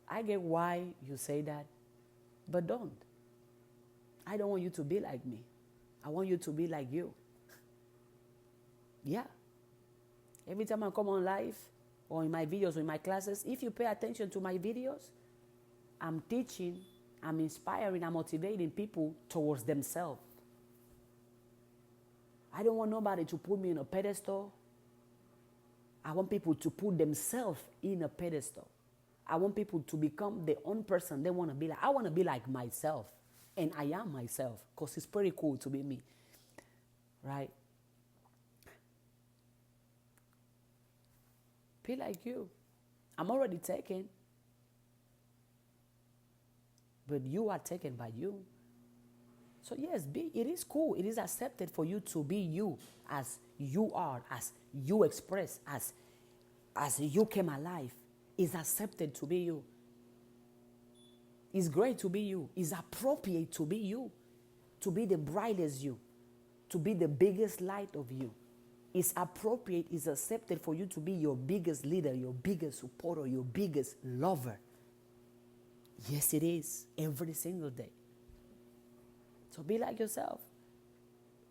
I get why you say that. But don't. I don't want you to be like me. I want you to be like you. Yeah. Every time I come on live or in my videos or in my classes, if you pay attention to my videos, I'm teaching, I'm inspiring, I'm motivating people towards themselves. I don't want nobody to put me in a pedestal. I want people to put themselves in a pedestal. I want people to become their own person they want to be like. I want to be like myself. And I am myself because it's pretty cool to be me. Right? Be like you. I'm already taken. But you are taken by you. So yes, it is cool. It is accepted for you to be you as you are, as you express, as you came alive. It's accepted to be you. It's great to be you. It's appropriate to be you. To be the brightest you. To be the biggest light of you. It's appropriate, it's accepted for you to be your biggest leader, your biggest supporter, your biggest lover. Yes, it is. Every single day. So be like yourself.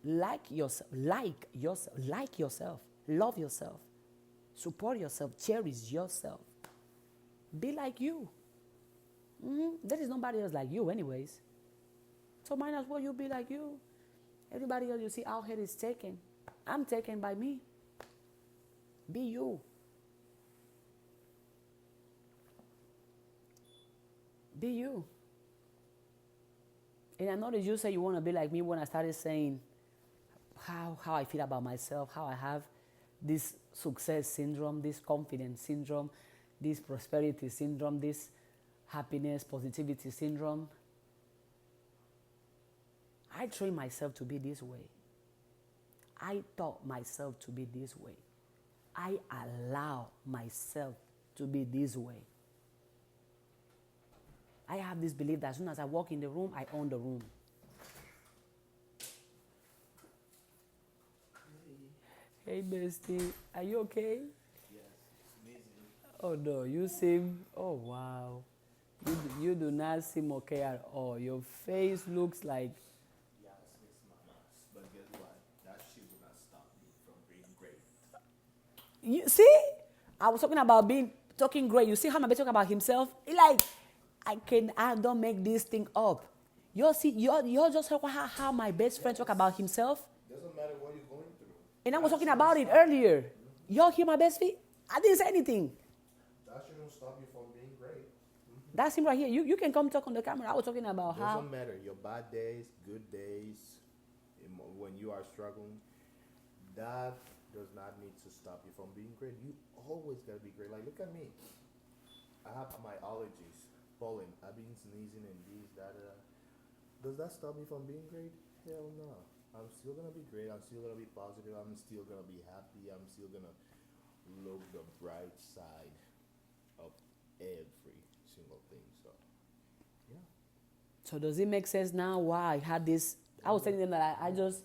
Like yourself. Like yourself. Like yourself. Love yourself. Support yourself. Cherish yourself. Be like you. There is nobody else like you anyways. So might as well you be like you. Everybody else you see out here is taken. I'm taken by me. Be you. Be you. And I noticed you say you want to be like me when I started saying how I feel about myself, how I have this success syndrome, this confidence syndrome, this prosperity syndrome, this happiness, positivity syndrome. I trained myself to be this way. I taught myself to be this way. I allow myself to be this way. I have this belief that as soon as I walk in the room, I own the room. Hey, bestie, are you okay? Yes, amazing. Oh no, you seem, oh wow. You do not seem okay at all. Your face looks like, Yes, Miss Mamas. But guess what? That shit will not stop me from being great. you see? I was talking great. You see how my best talking about himself? Like, I don't make this thing up. You just heard how my best friend talk about himself? Doesn't matter what you're going through. And I was talking about it earlier. Y'all hear my best feet? I didn't say anything. That shouldn't stop you from being great. That's him right here. You can come talk on the camera. I was talking about how. Doesn't matter. Your bad days, good days, when you are struggling, that does not need to stop you from being great. You always gotta be great. Like, look at me. I have my allergies, pollen. I've been sneezing and this, that. Does that stop me from being great? Hell no. I'm still gonna be great. I'm still gonna be positive. I'm still gonna be happy. I'm still gonna look the bright side of every single thing. So, yeah. So does it make sense now why I had this? I was telling them that I just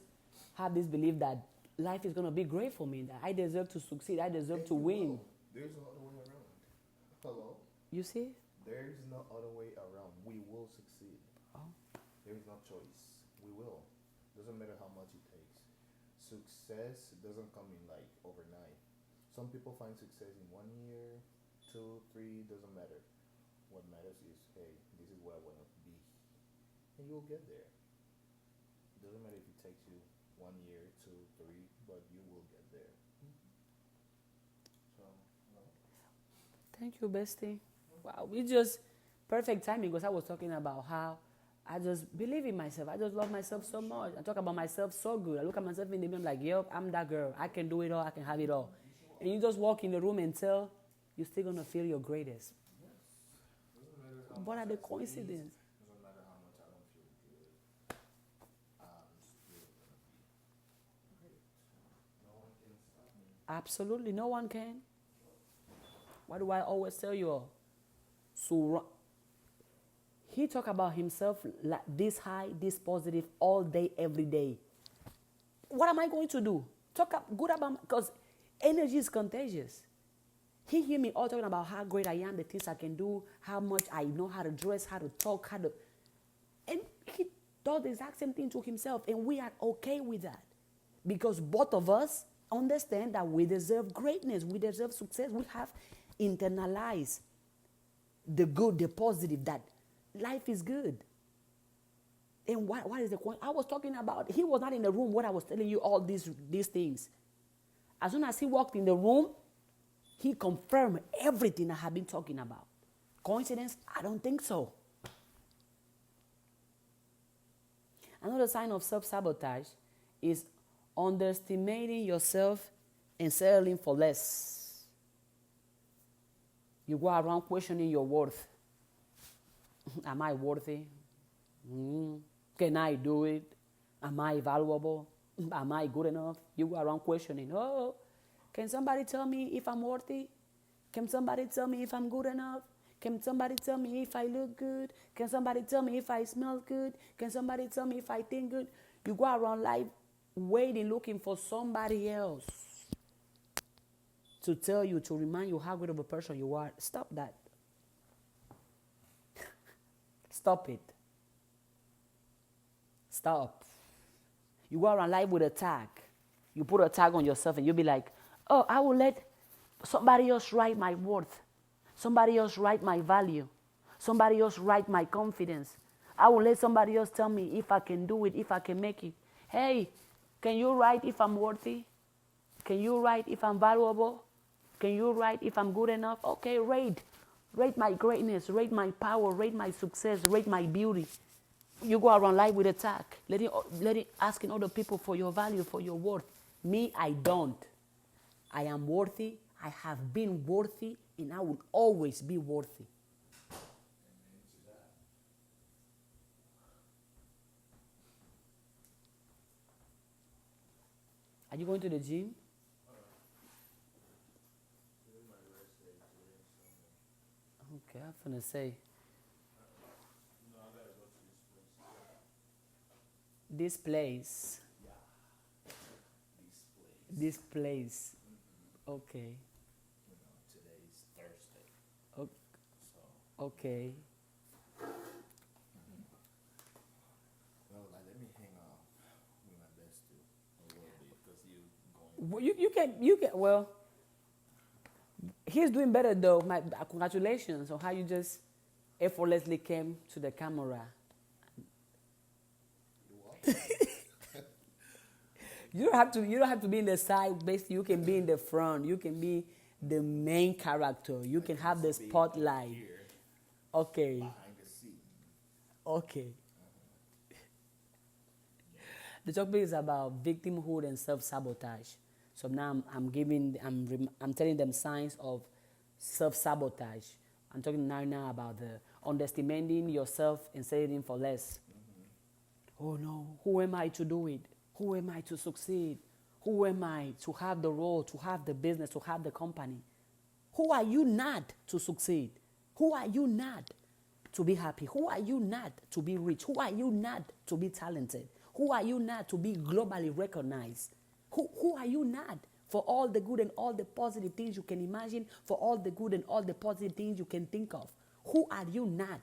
have this belief that life is going to be great for me, that I deserve to succeed, I deserve to win. There's no other way around. Hello? You see? There's no other way around. We will succeed. Oh. There is no choice. We will. Doesn't matter how much it takes. Success doesn't come in like overnight. Some people find success in 1 year, two, three, doesn't matter. What matters is, hey, this is where I want to be. And you'll get there. It doesn't matter if it takes you 1 year, two, three, but you will get there. So, no. Thank you, bestie. Wow, we just perfect timing because I was talking about how I just believe in myself. I just love myself so much. I talk about myself so good. I look at myself in the mirror, I'm like, yep, I'm that girl. I can do it all. I can have it all. And you just walk in the room and tell you're still gonna feel your greatest. Yes. Doesn't matter how What much are I the sneeze. coincidence? Doesn't matter how much I don't feel good. I'm still gonna be great. No one can stop me. Absolutely, no one can. What do I always tell you all? So he talk about himself like this high, this positive all day, every day. What am I going to do? Talk good about because energy is contagious. He hear me all talking about how great I am, the things I can do, how much I know how to dress, how to talk, and he does the exact same thing to himself, and we are okay with that because both of us understand that we deserve greatness, we deserve success, we have internalized the good, the positive, that life is good. And what is the point? I was talking about, he was not in the room when I was telling you all these things. As soon as he walked in the room, he confirmed everything I have been talking about. Coincidence? I don't think so. Another sign of self-sabotage is underestimating yourself and settling for less. You go around questioning your worth. Am I worthy? Can I do it? Am I valuable? Am I good enough? You go around questioning. Oh, can somebody tell me if I'm worthy? Can somebody tell me if I'm good enough? Can somebody tell me if I look good? Can somebody tell me if I smell good? Can somebody tell me if I think good? You go around life waiting, looking for somebody else to tell you, to remind you how good of a person you are. Stop that. Stop it. Stop. You go around life with a tag. You put a tag on yourself and you'll be like, oh, I will let somebody else write my worth. Somebody else write my value. Somebody else write my confidence. I will let somebody else tell me if I can do it, if I can make it. Hey, can you write if I'm worthy? Can you write if I'm valuable? Can you write if I'm good enough? Okay, rate. Rate my greatness, rate my power, rate my success, rate my beauty. You go around life with a tag, asking other people for your value, for your worth. Me, I don't. I am worthy. I have been worthy, and I will always be worthy. Are you going to the gym? Okay, I'm gonna say. This place. Yeah. This place. Okay. You know, today is Thursday. So. Okay. Well, let me hang out with my best too a little bit because Well, you can. Well, he's doing better though. Congratulations on how you just effortlessly came to the camera. You don't have to be in the side. Basically, you can be in the front. You can be the main character. You can have the spotlight. Okay. behind the scene. Okay. The topic is about victimhood and self-sabotage. So now I'm telling them signs of self-sabotage. I'm talking now about the underestimating yourself and settling for less. Oh no, who am I to do it? Who am I to succeed? Who am I to have the role, to have the business, to have the company? Who are you not to succeed? Who are you not to be happy? Who are you not to be rich? Who are you not to be talented? Who are you not to be globally recognized? Who are you not for all the good and all the positive things you can imagine, for all the good and all the positive things you can think of? Who are you not?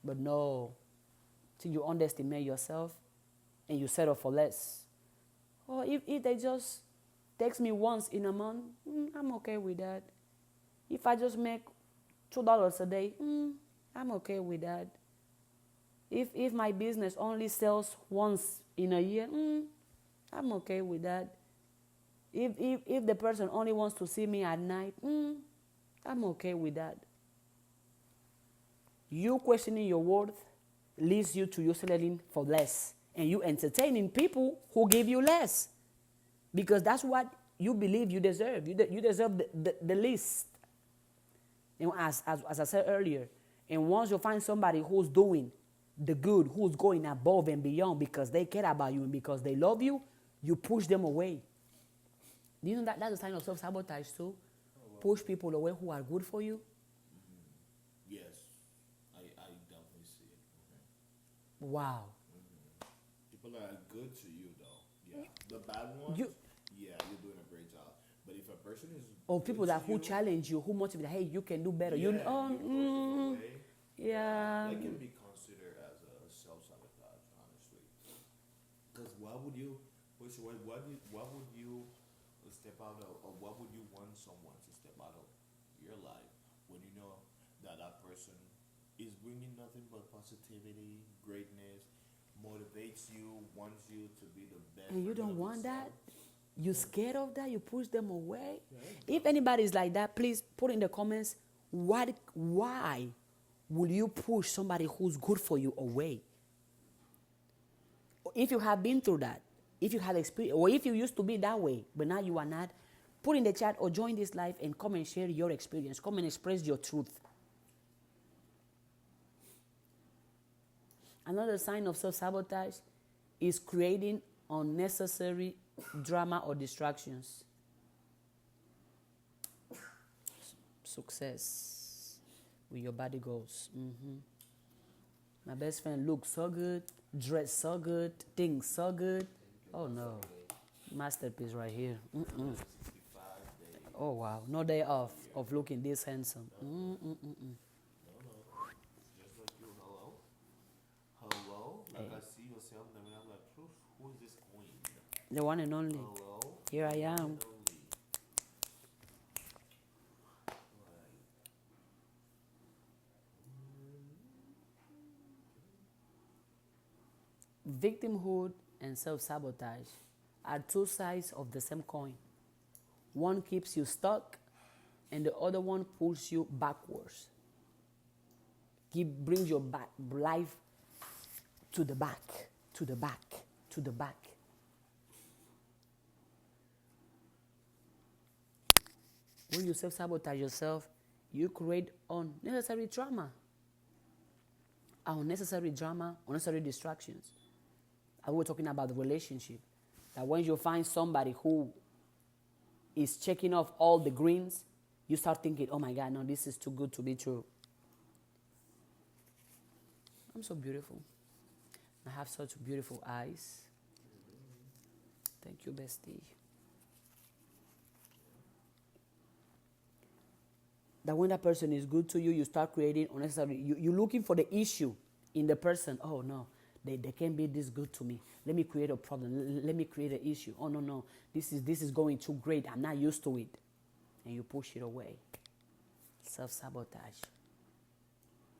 But no, till you underestimate yourself and you settle for less. Or if they just text me once in a month, I'm okay with that. If I just make $2 a day, I'm okay with that. If my business only sells once in a year, I'm okay with that. If the person only wants to see me at night, I'm okay with that. You questioning your worth leads you to you settling for less, and you entertaining people who give you less, because that's what you believe you deserve. You deserve the least. And as I said earlier, and once you find somebody who's doing the good, who's going above and beyond because they care about you and because they love you, you push them away. Do you know that that's a sign of self-sabotage too? Oh, wow. Push people away who are good for you. Yes, I definitely see it. Wow. People that are good to you, though. Yeah. The bad ones, yeah, you're doing a great job. But if a person is Or good people to that who you, challenge you, who motivate, hey, you can do better. yeah, You you push them away, yeah. that can be considered as a self-sabotage, honestly. Because why would you push away? What would you step out of, or what would you want someone to step out of your life when you know that that person is bringing nothing but positivity, greatness, motivates you, wants you to be the best. And you version don't of want that? yourself? You scared of that? You push them away? Yeah. If anybody is like that, please put in the comments why will you push somebody who's good for you away? If you have been through that, if you have experience, or if you used to be that way, but now you are not, put in the chat or join this live and come and share your experience. Come and express your truth. Another sign of self-sabotage is creating unnecessary drama or distractions. Success with your body goals. My best friend looks so good, dress so good, things so good. Oh no, masterpiece right here. 65 days. Oh wow, no day off of looking this handsome. No, just like you. Hello. Like I see yourself, and I'm like, who is this queen? The one and only. Hello. Here I The one am. and only. Victimhood and self-sabotage are two sides of the same coin. One keeps you stuck, and the other one pulls you backwards. Brings your life to the back, to the back, to the back. When you self-sabotage yourself, you create unnecessary drama. Unnecessary drama, unnecessary distractions. And we're talking about the relationship. That when you find somebody who is checking off all the greens, you start thinking, oh my God, no, this is too good to be true. I'm so beautiful. I have such beautiful eyes. Thank you, bestie. That when that person is good to you, you start creating unnecessary. You're looking for the issue in the person. Oh no, they can't be this good to me. Let me create a problem. Let me create an issue. Oh no, this is going too great. I'm not used to it, and you push it away. Self-sabotage.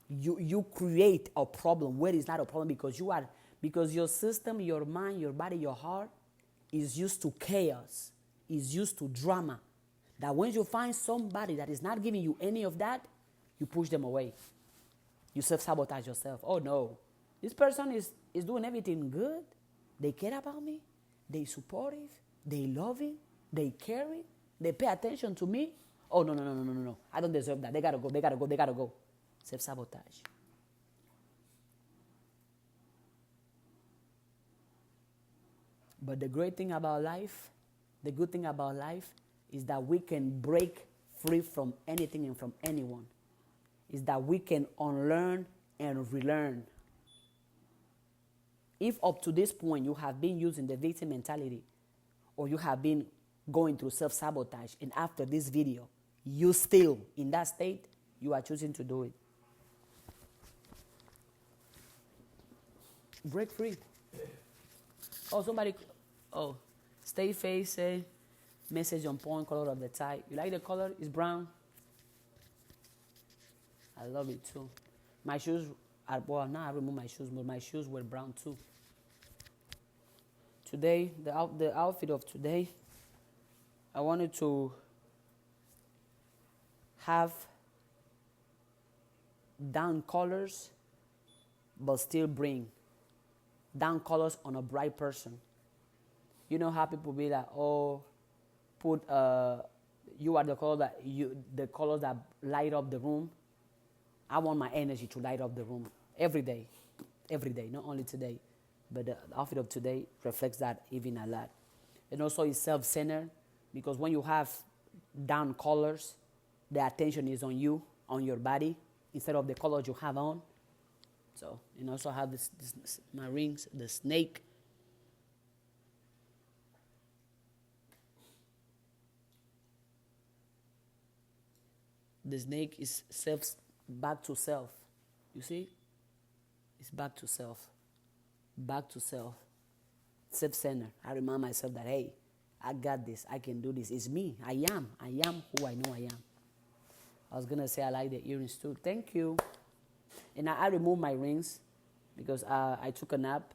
You create a problem where it's not a problem because your system, your mind, your body, your heart is used to chaos, is used to drama. That when you find somebody that is not giving you any of that, you push them away. You self-sabotage yourself. Oh no, this person is doing everything good. They care about me. They supportive. They loving. They caring. They pay attention to me. Oh no. I don't deserve that. They gotta go. Self-sabotage. But the good thing about life is that we can break free from anything and from anyone. Is that we can unlearn and relearn. If up to this point you have been using the victim mentality, or you have been going through self-sabotage, and after this video, you still in that state, you are choosing to do it. Break free. Oh, somebody. Oh, stay face say message on point, color of the tie. You like the color? It's brown. I love it too. My shoes are, well, now I remove my shoes, but my shoes were brown too. Today, the outfit of today, I wanted to have down colors, but still bring down colors on a bright person. You know how people be like, oh, put you are the colors that light up the room. I want my energy to light up the room every day, not only today, but the outfit of today reflects that even a lot. And also it's self-centered because when you have down colors, the attention is on you, on your body, instead of the colors you have on. So, and also I have this my rings, the snake. The snake is back to self. You see? It's back to self. Back to self. Self-centered. I remind myself that, hey, I got this. I can do this. It's me. I am who I know I am. I was going to say I like the earrings too. Thank you. And I remove my rings because I took a nap.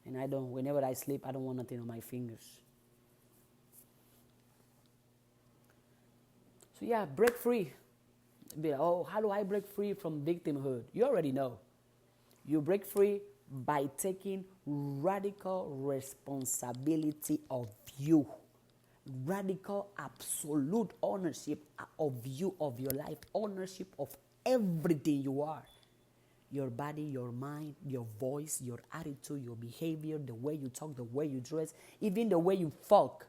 And whenever I sleep, I don't want nothing on my fingers. So yeah, break free. Be like, oh, how do I break free from victimhood? You already know. You break free by taking radical responsibility of you. Radical, absolute ownership of you, of your life. Ownership of everything you are. Your body, your mind, your voice, your attitude, your behavior, the way you talk, the way you dress, even the way you fuck.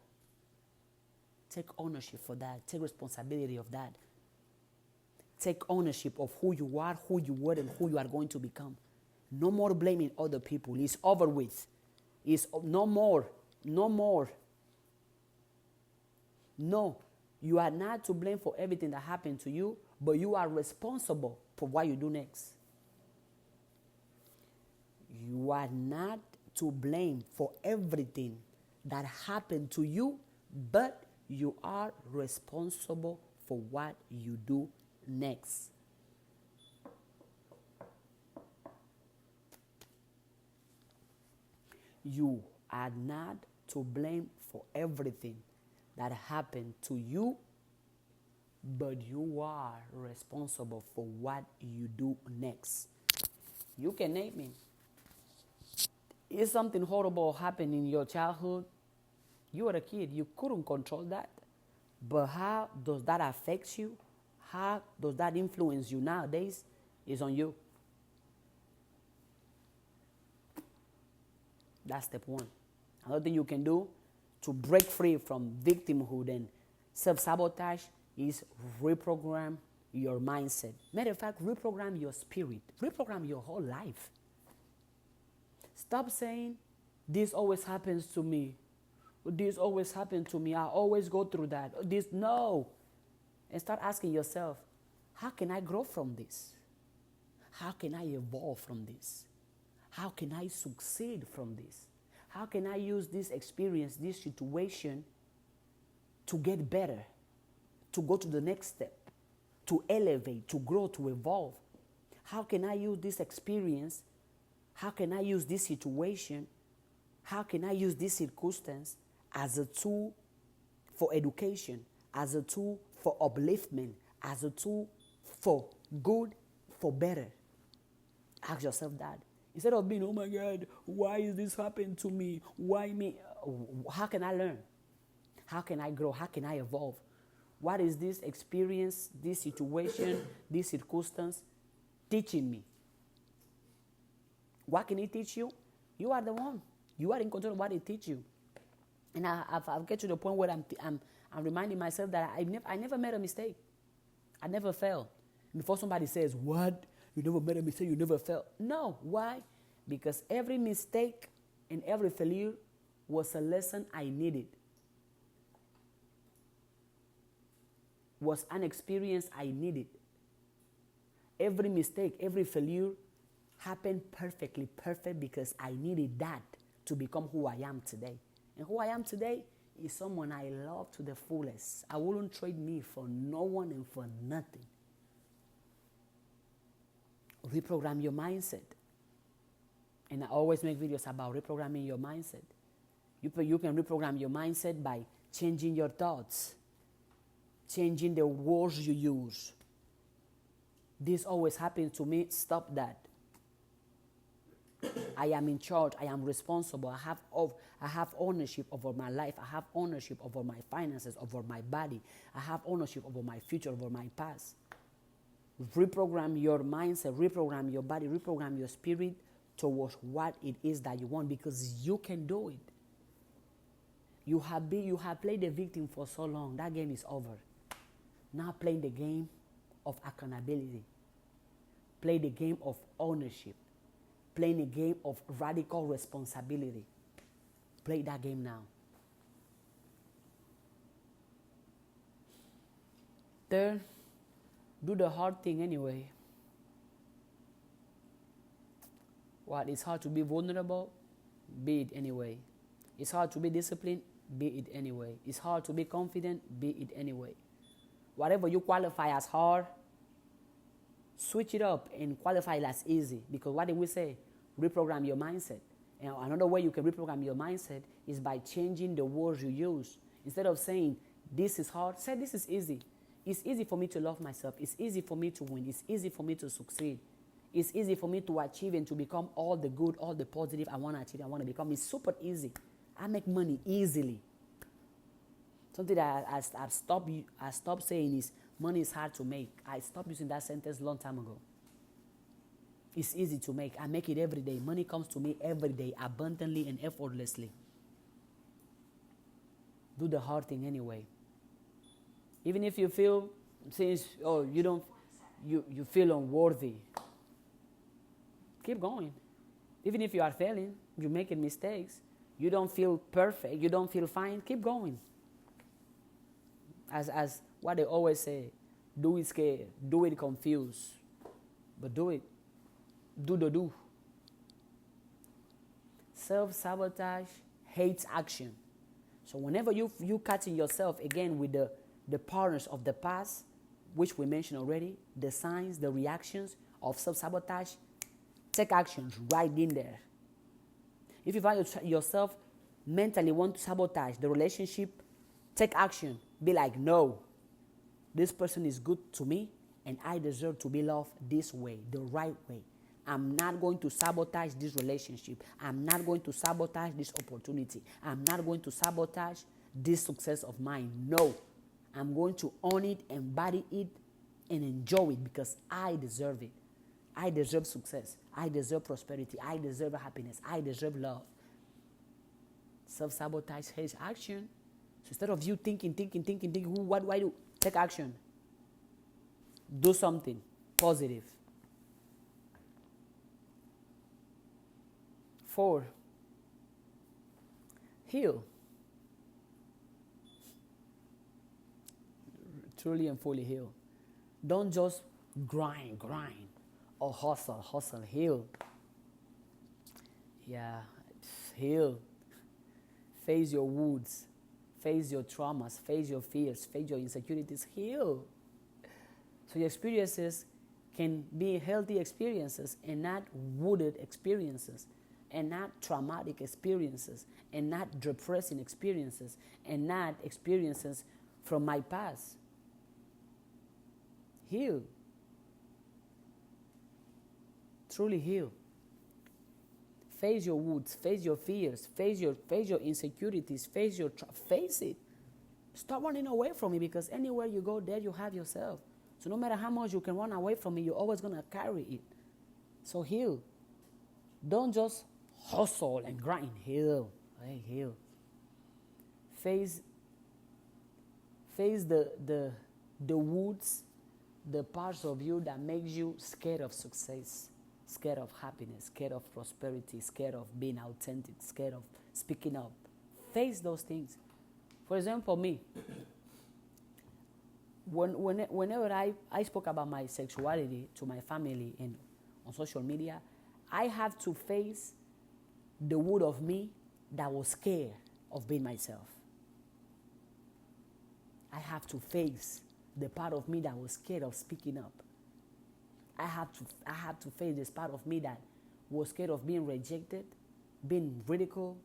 Take ownership for that. Take responsibility of that. Take ownership of who you are, who you were, and who you are going to become. No more blaming other people. It's over with. It's no more. No more. No. You are not to blame for everything that happened to you, but you are responsible for what you do next. You are not to blame for everything that happened to you, but you are responsible for what you do next. You are not to blame for everything that happened to you, but you are responsible for what you do next. You can name it. If something horrible happened in your childhood, you were a kid, you couldn't control that. But how does that affect you? How does that influence you nowadays? Is on you. That's step one. Another thing you can do to break free from victimhood and self-sabotage is reprogram your mindset. Matter of fact, reprogram your spirit. Reprogram your whole life. Stop saying, this always happens to me. This always happened to me. I always go through that. No. And start asking yourself, how can I grow from this? How can I evolve from this? How can I succeed from this? How can I use this experience, this situation, to get better, to go to the next step, to elevate, to grow, to evolve? How can I use this experience? How can I use this situation? How can I use this circumstance as a tool for education, as a tool for upliftment, as a tool for good, for better? Ask yourself that. Instead of being, oh my God, why is this happening to me? Why me? How can I learn? How can I grow? How can I evolve? What is this experience, this situation, this circumstance teaching me? What can it teach you? You are the one. You are in control of what it teaches you. And I've get to the point where I'm reminding myself that I never made a mistake. I never failed. Before somebody says, what? You never made a mistake, you never failed. No. Why? Because every mistake and every failure was a lesson I needed. Was an experience I needed. Every mistake, every failure happened perfectly perfect because I needed that to become who I am today. And who I am today is someone I love to the fullest. I wouldn't trade me for no one and for nothing. Reprogram your mindset. And I always make videos about reprogramming your mindset. You can reprogram your mindset by changing your thoughts, changing the words you use. This always happens to me. Stop that. I am in charge. I am responsible. I have ownership over my life. I have ownership over my finances, over my body. I have ownership over my future, over my past. Reprogram your mindset, reprogram your body, reprogram your spirit towards what it is that you want, because you can do it. You have played the victim for so long. That game is over. Now play the game of accountability. Play the game of ownership. Play the game of radical responsibility. Play that game now. Third, do the hard thing anyway. What? It's hard to be vulnerable? Be it anyway. It's hard to be disciplined? Be it anyway. It's hard to be confident? Be it anyway. Whatever you qualify as hard, switch it up and qualify it as easy. Because what did we say? Reprogram your mindset. And another way you can reprogram your mindset is by changing the words you use. Instead of saying, this is hard, say this is easy. It's easy for me to love myself. It's easy for me to win. It's easy for me to succeed. It's easy for me to achieve and to become all the good, all the positive I want to achieve, I want to become. It's super easy. I make money easily. Something that I've stopped saying is, money is hard to make. I stopped using that sentence a long time ago. It's easy to make. I make it every day. Money comes to me every day, abundantly and effortlessly. Do the hard thing anyway. Even if you feel, you feel unworthy, keep going. Even if you are failing, you're making mistakes, you don't feel perfect, you don't feel fine, keep going. As what they always say, do it scared, do it confused, but do it. Do the do. Self-sabotage hates action. So whenever you catching yourself again with the patterns of the past, which we mentioned already, the signs, the reactions of self-sabotage, take actions right in there. If you find yourself mentally want to sabotage the relationship, take action. Be like, no, this person is good to me and I deserve to be loved this way, the right way. I'm not going to sabotage this relationship. I'm not going to sabotage this opportunity. I'm not going to sabotage this success of mine. No, I'm going to own it, embody it, and enjoy it because I deserve it. I deserve success. I deserve prosperity. I deserve happiness. I deserve love. Self-sabotage hates action. So instead of you thinking, what do I do? Take action. Do something positive. 4, heal. Truly and fully heal. Don't just grind, or hustle, heal. Yeah, heal. Face your wounds, face your traumas, face your fears, face your insecurities, heal. So your experiences can be healthy experiences and not wounded experiences, and not traumatic experiences, and not depressing experiences, and not experiences from my past. Heal. Truly heal. Face your wounds, face your fears, face your insecurities, face it. Stop running away from it, because anywhere you go, there you have yourself. So no matter how much you can run away from it, you're always going to carry it. So heal. Don't just hustle and grind. Heal. Hey, heal. Face the woods, the parts of you that makes you scared of success, scared of happiness, scared of prosperity, scared of being authentic, scared of speaking up. Face those things. For example, me, whenever I spoke about my sexuality to my family and on social media, I have to face the wood of me that was scared of being myself. I have to face the part of me that was scared of speaking up. I have to face this part of me that was scared of being rejected, being ridiculed,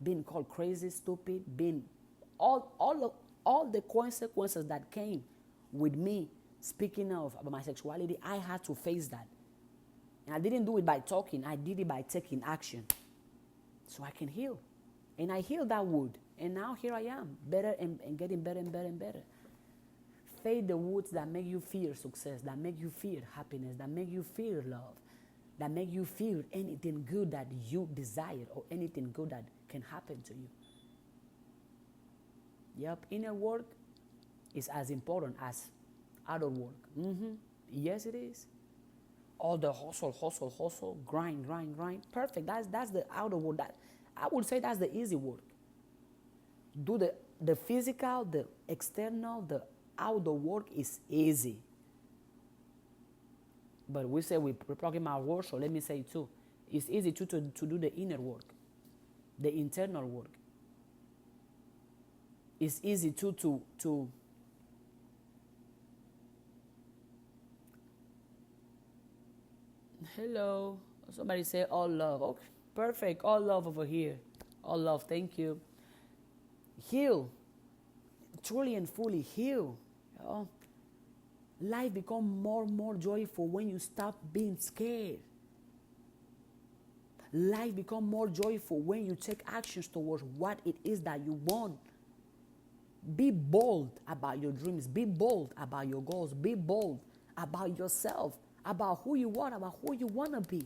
being called crazy, stupid, being all the consequences that came with me speaking of about my sexuality. I had to face that. And I didn't do it by talking, I did it by taking action. So I can heal. And I healed that wood. And now here I am, better and getting better and better and better. Fade the woods that make you fear success, that make you fear happiness, that make you fear love, that make you fear anything good that you desire or anything good that can happen to you. Yep, inner work is as important as outer work. Yes, it is. All the hustle, grind. Perfect. That's the outer work. That I would say that's the easy work. Do the physical, the external, the outdoor work is easy. But we say we're talking about work, so let me say it too. It's easy to do the inner work, the internal work. It's easy to hello. Somebody say all love. Okay, perfect. All love over here. All love. Thank you. Heal. Truly and fully heal. Life becomes more and more joyful when you stop being scared. Life becomes more joyful when you take actions towards what it is that you want. Be bold about your dreams. Be bold about your goals. Be bold about yourself, about who you are, about who you want to be.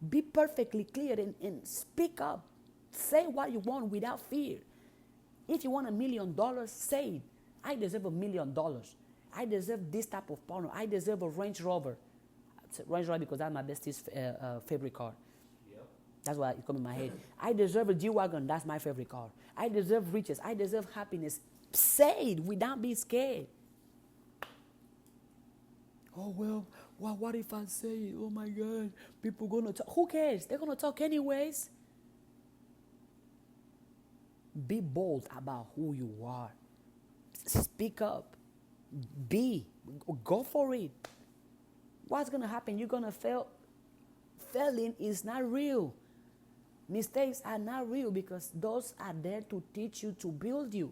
Be perfectly clear and speak up. Say what you want without fear. If you want $1 million, say it. I deserve $1 million. I deserve this type of partner. I deserve a Range Rover. It's a Range Rover because that's my bestie's favorite car. Yep. That's why it comes in my head. I deserve a G-Wagon. That's my favorite car. I deserve riches. I deserve happiness. Say it without being scared. Oh, well, what if I say it? Oh, my God. People going to talk. Who cares? They're going to talk anyways. Be bold about who you are. Speak up. Go for it. What's going to happen? You're going to fail. Failing is not real. Mistakes are not real because those are there to teach you, to build you.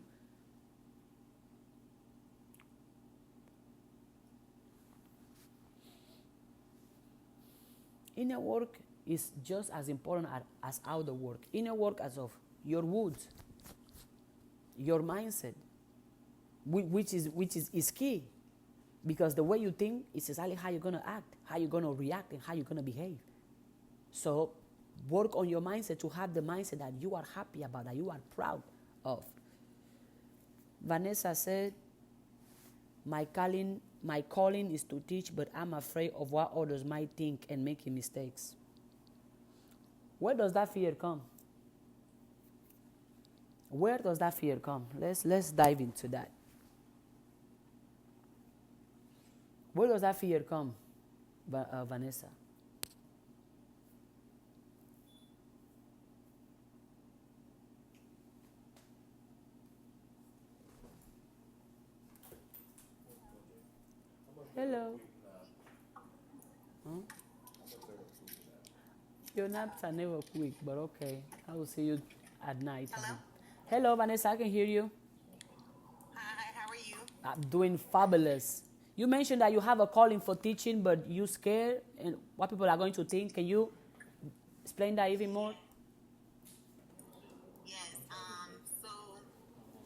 Inner work is just as important as outer work. Inner work as of your woods, your mindset, which is key. Because the way you think is exactly how you're going to act, how you're going to react, and how you're going to behave. So work on your mindset to have the mindset that you are happy about, that you are proud of. Vanessa said, my calling is to teach, but I'm afraid of what others might think and making mistakes. Where does that fear come? Where does that fear come? Let's dive into that. Where does that fear come, Vanessa? Hello. Huh? Your naps are never quick, but okay. I will see you at night. Hello? Hello, Vanessa. I can hear you. Hi, how are you? I'm doing fabulous. You mentioned that you have a calling for teaching, but you're scared and what people are going to think. Can you explain that even more? Yes, so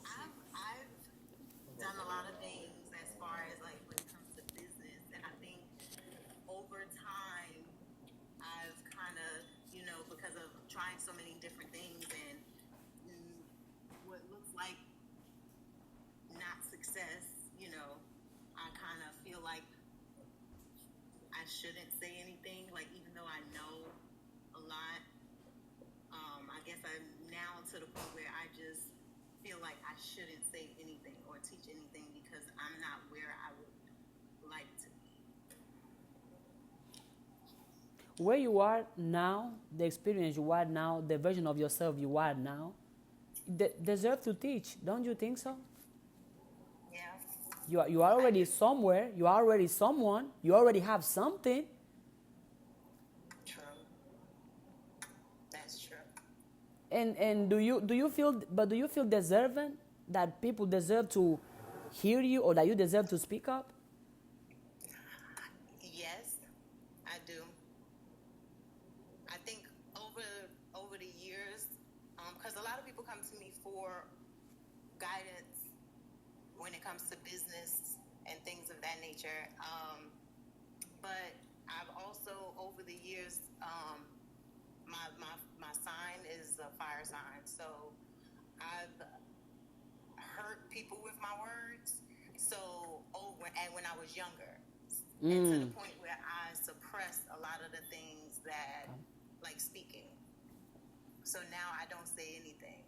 I've done a lot of things as far as like when it comes to business, and I think over time I've kind of, because of trying so many different things and what looks like not success, I kind of feel like I shouldn't say anything, like even though I know a lot. I guess I'm now to the point where I just feel like I shouldn't say anything or teach anything because I'm not where I would like to be. where you are now, the experience you are now, the version of yourself you are now, deserve to teach. Don't you think so? Yeah. You are already somewhere. You are already someone. You already have something. True. That's true. And do you feel deserving that people deserve to hear you or that you deserve to speak up? Yes, I do. I think over the years, because a lot of people come to me for guidance when it comes to business and things of that nature. But I've also over the years, my sign is a fire sign, so I've hurt people with my words. So and when I was younger, and to the point where I suppressed a lot of the things that, like speaking. So now I don't say anything,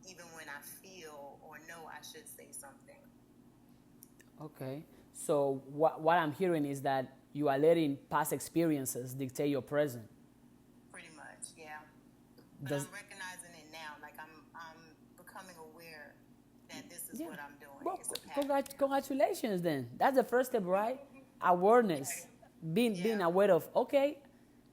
even when I feel or know I should say something. Okay. So what I'm hearing is that you are letting past experiences dictate your present. Pretty much, yeah. But Does I'm recognizing it now. Like I'm becoming aware that this is yeah. what I'm doing. Well, It's a pattern. congratulations then. That's the first step, right? Awareness. Being aware of, okay,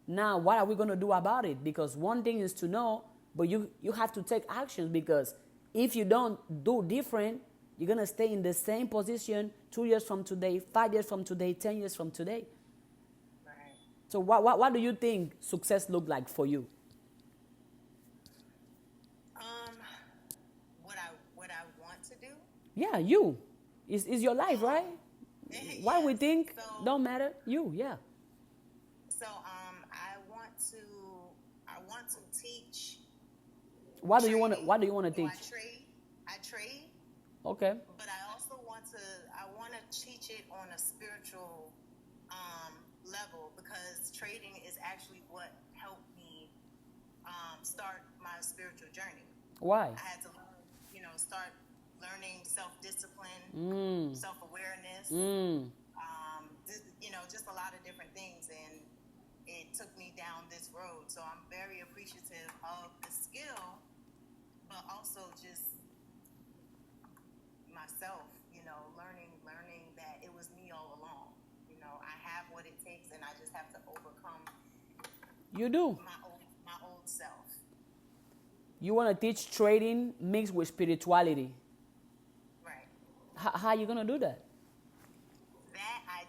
now what are we going to do about it? Because one thing is to know, but you have to take actions, because if you don't do different, you're going to stay in the same position 2 years from today, 5 years from today, 10 years from today. Right. So what do you think success look like for you? What I want to do. Yeah, you. Is your life, right? What we Yes. think So- don't matter. You, yeah. So I want to teach. What do you want to trading. teach? So I trade, Okay. but I also want to teach it on a spiritual level, because trading is actually what helped me start my spiritual journey. Why? I had to start learning self-discipline, self-awareness, just a lot of different things, and it took me down this road. So I'm very appreciative of the skill, but also just myself, learning that it was me all along. I have what it takes, and I just have to overcome You do. my old self. You want to teach trading mixed with spirituality. Right. How are you going to do that? That I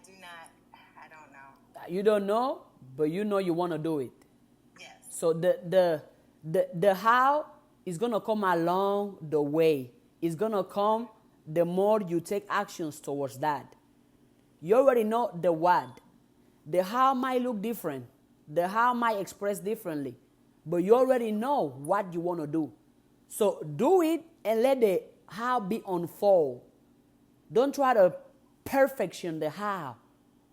don't know. You don't know, but you know you want to do it. Yes. So the how is going to come along the way. It's going to come the more you take actions towards that. You already know the what. The how might look different. The how might express differently. But you already know what you want to do. So do it and let the how be unfold. Don't try to perfection the how,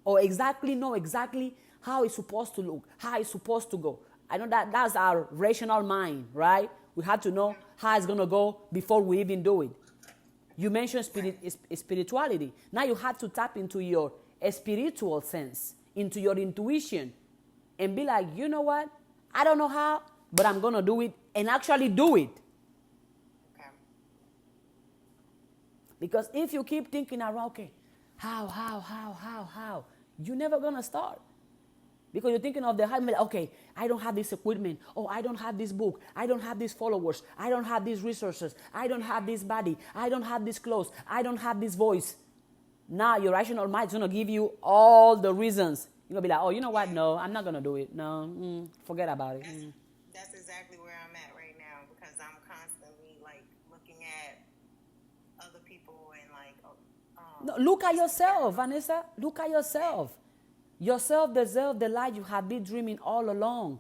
or know exactly how it's supposed to look, how it's supposed to go. I know that's our rational mind, right? We have to know how it's going to go before we even do it. You mentioned spirituality. Now you have to tap into your spiritual sense, into your intuition, and be like, you know what? I don't know how, but I'm going to do it, and actually do it. Okay. Because if you keep thinking around, okay, how, you're never going to start. Because you're thinking of the how, okay, I don't have this equipment. Oh, I don't have this book. I don't have these followers. I don't have these resources. I don't have this body. I don't have this clothes. I don't have this voice. Now your rational mind is going to give you all the reasons. You're going to be like, oh, you know what? No, I'm not going to do it. No, forget about it. That's exactly where I'm at right now, because I'm constantly looking at other people and No, look at yourself, Vanessa. Look at yourself. Yourself deserves the life you have been dreaming all along.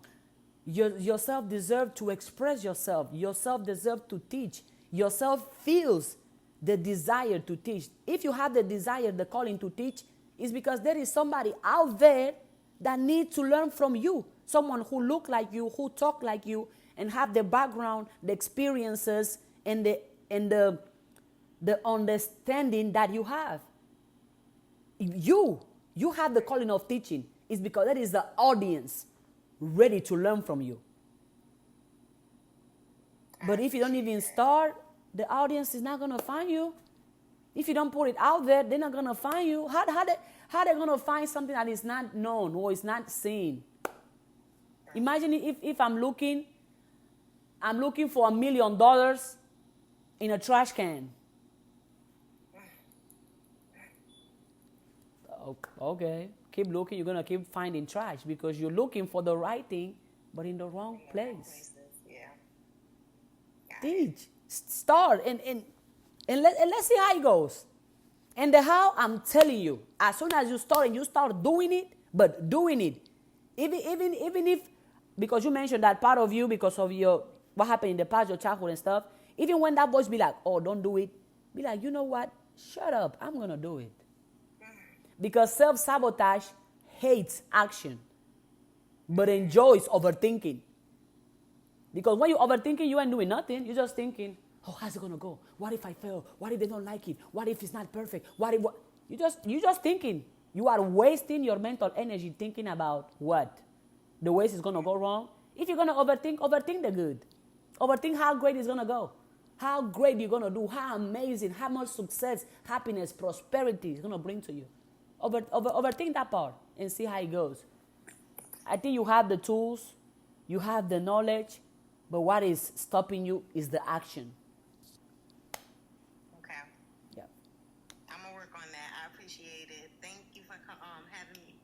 Yourself deserves to express yourself. Yourself deserves to teach. Yourself feels the desire to teach. If you have the desire, the calling to teach, it's because there is somebody out there that needs to learn from you. Someone who look like you, who talk like you, and have the background, the experiences, and the understanding that you have. You have the calling of teaching. is because that is the audience ready to learn from you. But if you don't even start, the audience is not going to find you. If you don't put it out there, they're not going to find you. How they going to find something that is not known or is not seen? Imagine if I'm looking for $1 million in a trash can. Okay, keep looking. You're going to keep finding trash because you're looking for the right thing, but in the wrong place. Teach, start, and let's see how it goes. And the how, I'm telling you, as soon as you start and you start doing it, but doing it, even if, because you mentioned that part of you, because of your, what happened in the past, your childhood and stuff, even when that voice be like, oh, don't do it, be like, you know what, shut up, I'm going to do it. Because self-sabotage hates action, but enjoys overthinking. Because when you're overthinking, you ain't doing nothing. You're just thinking, oh, how's it going to go? What if I fail? What if they don't like it? What if it's not perfect? What? You're just thinking. You are wasting your mental energy thinking about what? The ways it's going to go wrong. If you're going to overthink the good. Overthink how great it's going to go. How great you're going to do. How amazing. How much success, happiness, prosperity is going to bring to you. Overthink that part and see how it goes. I think you have the tools. You have the knowledge. But what is stopping you is the action. Okay. Yeah. I'm going to work on that. I appreciate it. Thank you for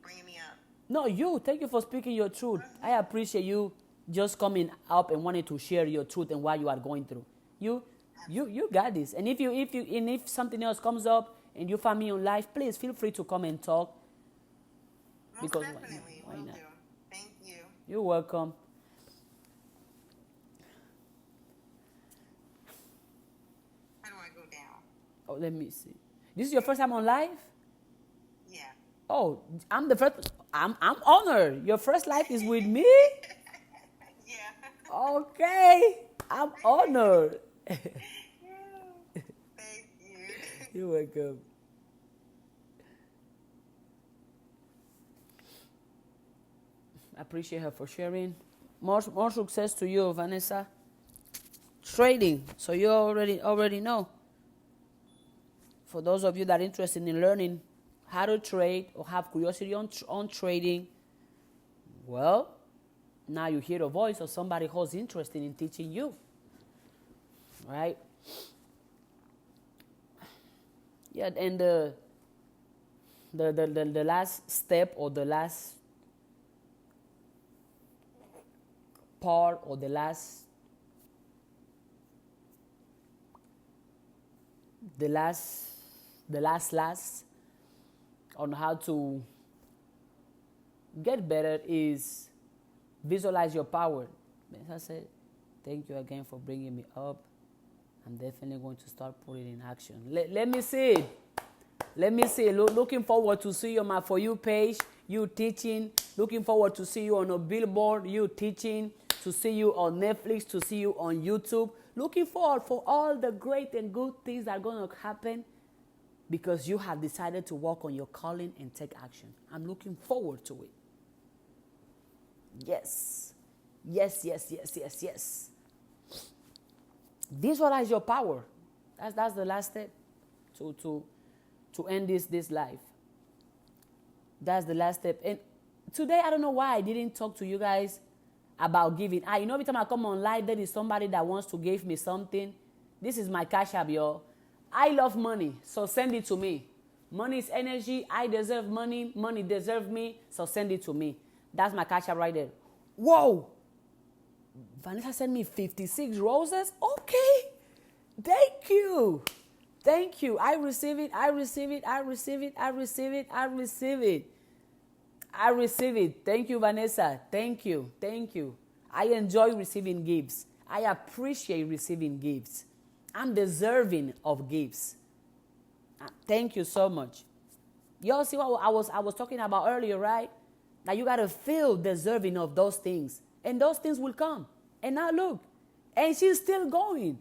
bringing me up. No, you. Thank you for speaking your truth. I appreciate you just coming up and wanting to share your truth and what you are going through. You got this. And if something else comes up and you find me on live, please feel free to come and talk. Most because definitely. why not? Do. Thank you. You're welcome. Oh, let me see. This is your first time on live? Yeah. Oh, I'm the first. I'm honored. Your first live is with me? Yeah. Okay. I'm honored. Thank you. You're welcome. I appreciate her for sharing. More success to you, Vanessa. Trading. So you already know. For those of you that are interested in learning how to trade or have curiosity on trading, well, now you hear a voice of somebody who's interested in teaching you, right? Yeah, and the last step or the last part or the last on how to get better is visualize your power. As I said, thank you again for bringing me up. I'm definitely going to start putting it in action. Let me see it. Let me see. Looking forward to see you on my For You page, you teaching. Looking forward to see you on a billboard, you teaching. To see you on Netflix, to see you on YouTube. Looking forward for all the great and good things that are going to happen because you have decided to walk on your calling and take action. I'm looking forward to it. Yes. Yes, yes, yes, yes, yes. Visualize your power. That's the last step to end this life. That's the last step. And today, I don't know why I didn't talk to you guys about giving. You know, every time I come on live, there is somebody that wants to give me something. This is my cash app, y'all. I love money, so send it to me. Money is energy. I deserve money. Money deserves me, so send it to me. That's my cash app right there. Whoa! Vanessa sent me 56 roses? Okay. Thank you. Thank you. I receive it. I receive it. I receive it. I receive it. I receive it. I receive it. Thank you, Vanessa. Thank you. Thank you. I enjoy receiving gifts. I appreciate receiving gifts. I'm deserving of gifts. Thank you so much. Y'all see what I was talking about earlier, right? That you got to feel deserving of those things. And those things will come. And now look. And she's still going.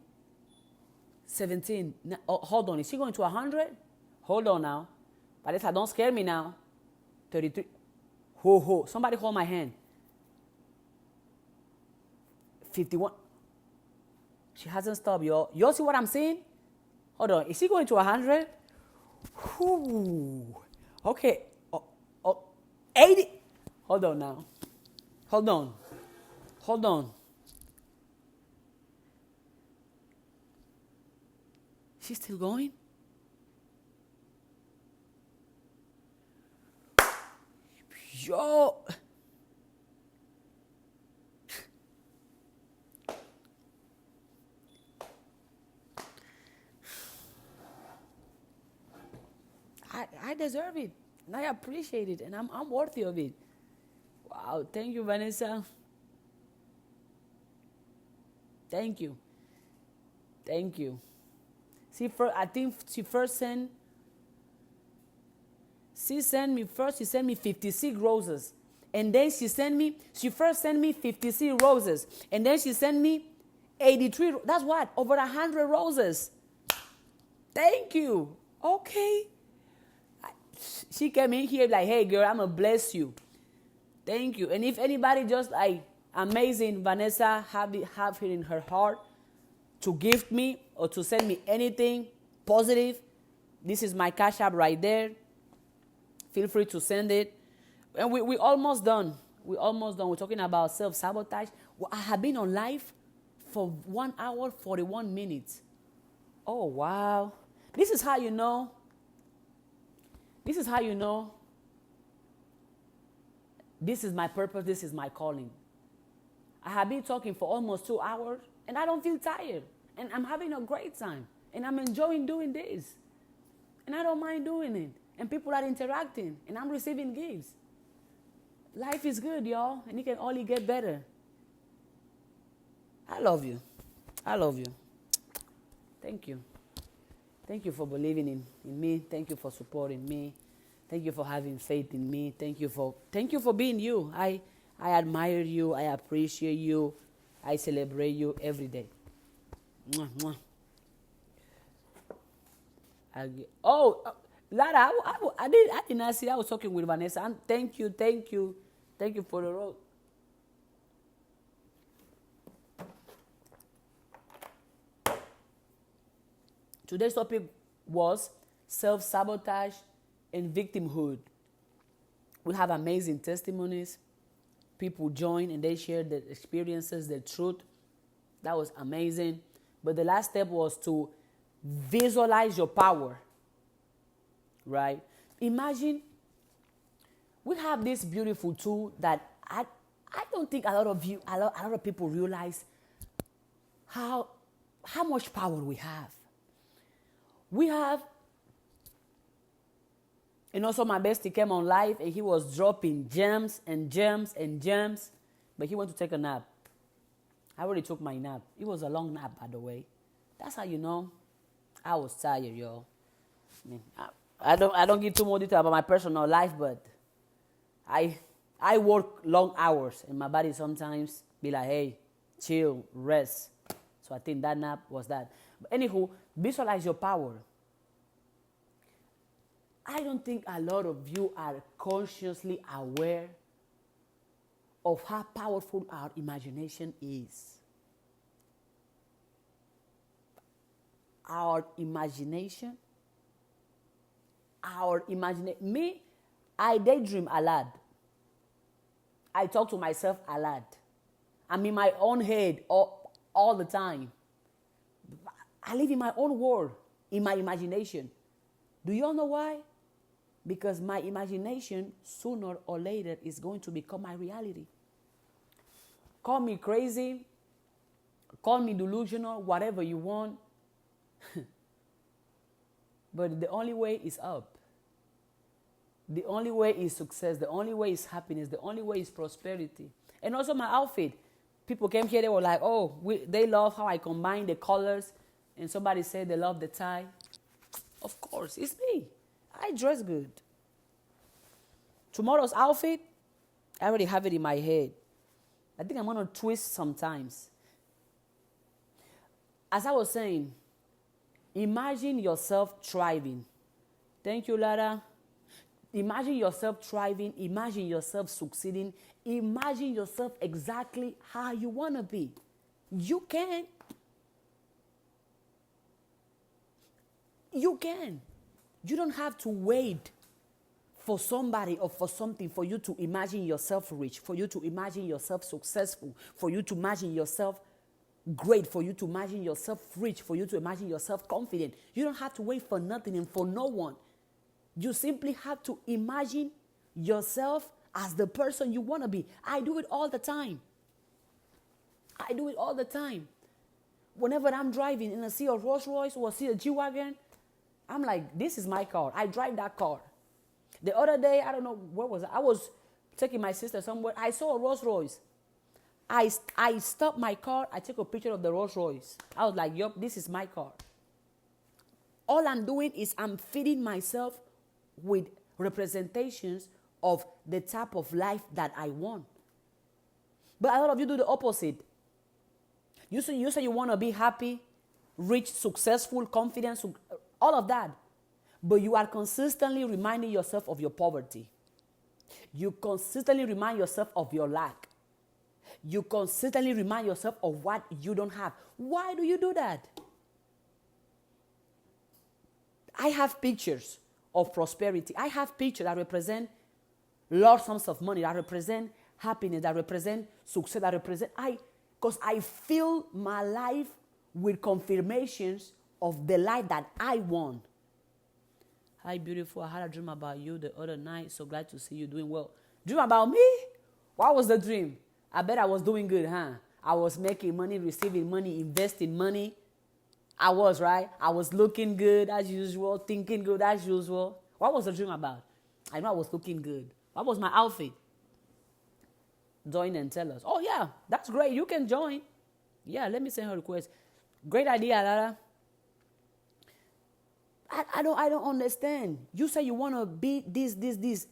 17. Oh, hold on. Is she going to 100? Hold on now. Vanessa, don't scare me now. 33. Ho, ho. Somebody hold my hand. 51. She hasn't stopped, y'all. Y'all see what I'm saying? Hold on. Is she going to 100? Whew. Okay. 80. Hold on now. Hold on. Hold on. She's still going? Yo. I deserve it. And I appreciate it. And I'm worthy of it. Wow. Thank you, Vanessa. Thank you. Thank you. See, I think she sent me 56 roses. And then she first sent me 56 roses. And then she sent me 83. That's what? Over 100 roses. Thank you. Okay. She came in here like, hey, girl, I'm going to bless you. Thank you. And if anybody just like, amazing, Vanessa, have it in her heart to gift me or to send me anything positive, this is my Cash App right there. Feel free to send it. And we almost done. We're almost done. We're talking about self-sabotage. Well, I have been on live for 1 hour, 41 minutes. Oh, wow. This is how you know. This is how you know. This is my purpose. This is my calling. I have been talking for almost 2 hours, and I don't feel tired. And I'm having a great time. And I'm enjoying doing this. And I don't mind doing it. And people are interacting, and I'm receiving gifts. Life is good, y'all, and it can only get better. I love you. I love you. Thank you. Thank you for believing in me. Thank you for supporting me. Thank you for having faith in me. Thank you for being you. I admire you. I appreciate you. I celebrate you every day. Mwah, mwah. Lara, I did not see. I was talking with Vanessa. And thank you for the road. Today's topic was self-sabotage and victimhood. We have amazing testimonies. People join and they share their experiences, their truth. That was amazing. But the last step was to visualize your power. Right? Imagine we have this beautiful tool that I don't think a lot of people realize how much power we have. We have, and also my bestie came on live and he was dropping gems and gems and gems, but he went to take a nap. I already took my nap. It was a long nap, by the way. That's how you know I was tired, y'all. I mean, I don't give too much detail about my personal life, but I work long hours, and my body sometimes be like, hey, chill, rest. So I think that nap was that. But anywho, visualize your power. I don't think a lot of you are consciously aware of how powerful our imagination is. Our imagination. Me, I daydream a lot. I talk to myself a lot. I'm in my own head all the time. I live in my own world, in my imagination. Do you all know why? Because my imagination, sooner or later, is going to become my reality. Call me crazy, call me delusional, whatever you want. But the only way is up. The only way is success. The only way is happiness. The only way is prosperity. And also my outfit. People came here, they were like, oh, they love how I combine the colors. And somebody said they love the tie. Of course, it's me. I dress good. Tomorrow's outfit, I already have it in my head. I think I'm going to twist sometimes. As I was saying, imagine yourself thriving. Thank you, Lara. Imagine yourself thriving. Imagine yourself succeeding. Imagine yourself exactly how you want to be. You can. You can. You don't have to wait for somebody or for something for you to imagine yourself rich, for you to imagine yourself successful, for you to imagine yourself great, for you to imagine yourself rich, for you to imagine yourself confident. You don't have to wait for nothing and for no one. You simply have to imagine yourself as the person you want to be. I do it all the time. I do it all the time. Whenever I'm driving and I see a Rolls Royce or I see a G-Wagon, I'm like, this is my car. I drive that car. The other day, I don't know, where was I? I was taking my sister somewhere. I saw a Rolls Royce. I stopped my car. I took a picture of the Rolls Royce. I was like, yup, this is my car. All I'm doing is I'm feeding myself with representations of the type of life that I want. But a lot of you do the opposite. You say you want to be happy, rich, successful, confident, all of that. But you are consistently reminding yourself of your poverty. You consistently remind yourself of your lack. You consistently remind yourself of what you don't have. Why do you do that? I have pictures of prosperity. I have pictures that represent large sums of money, that represent happiness, that represent success, that represent... Because I fill my life with confirmations of the life that I want. Hi, beautiful. I had a dream about you the other night. So glad to see you doing well. Dream about me? What was the dream? I bet I was doing good, huh? I was making money, receiving money, investing money. I was, right? I was looking good as usual, thinking good as usual. What was the dream about? I know I was looking good. What was my outfit? Join and tell us. Oh, yeah, that's great. You can join. Yeah, let me send her a request. Great idea, Lara. I don't understand. You say you want to be this.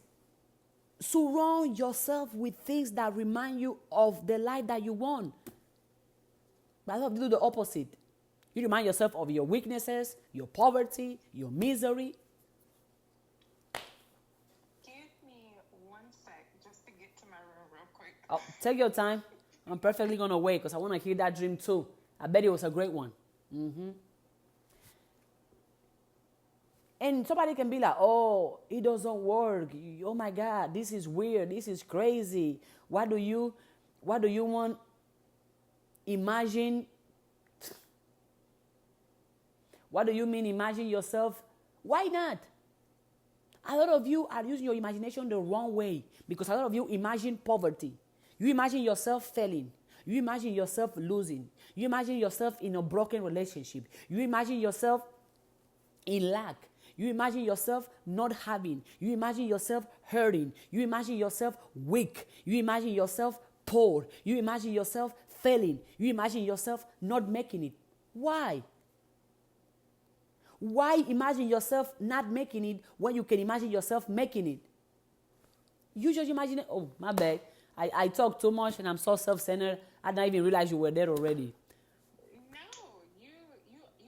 Surround yourself with things that remind you of the life that you want. But I love to do the opposite. You remind yourself of your weaknesses, your poverty, your misery. Give me 1 sec just to get to my room real quick. Oh, take your time. I'm perfectly going to wait because I want to hear that dream too. I bet it was a great one. And somebody can be like, oh, it doesn't work. Oh my God, this is weird. This is crazy. What do you want? Imagine. What do you mean imagine yourself? Why not? A lot of you are using your imagination the wrong way because a lot of you imagine poverty. You imagine yourself failing. You imagine yourself losing. You imagine yourself in a broken relationship. You imagine yourself in lack. You imagine yourself not having. You imagine yourself hurting. You imagine yourself weak. You imagine yourself poor. You imagine yourself failing. You imagine yourself not making it. Why? Why imagine yourself not making it when you can imagine yourself making it? You just imagine it. Oh, my bad. I talk too much and I'm so self-centered. I didn't even realize you were there already. No, you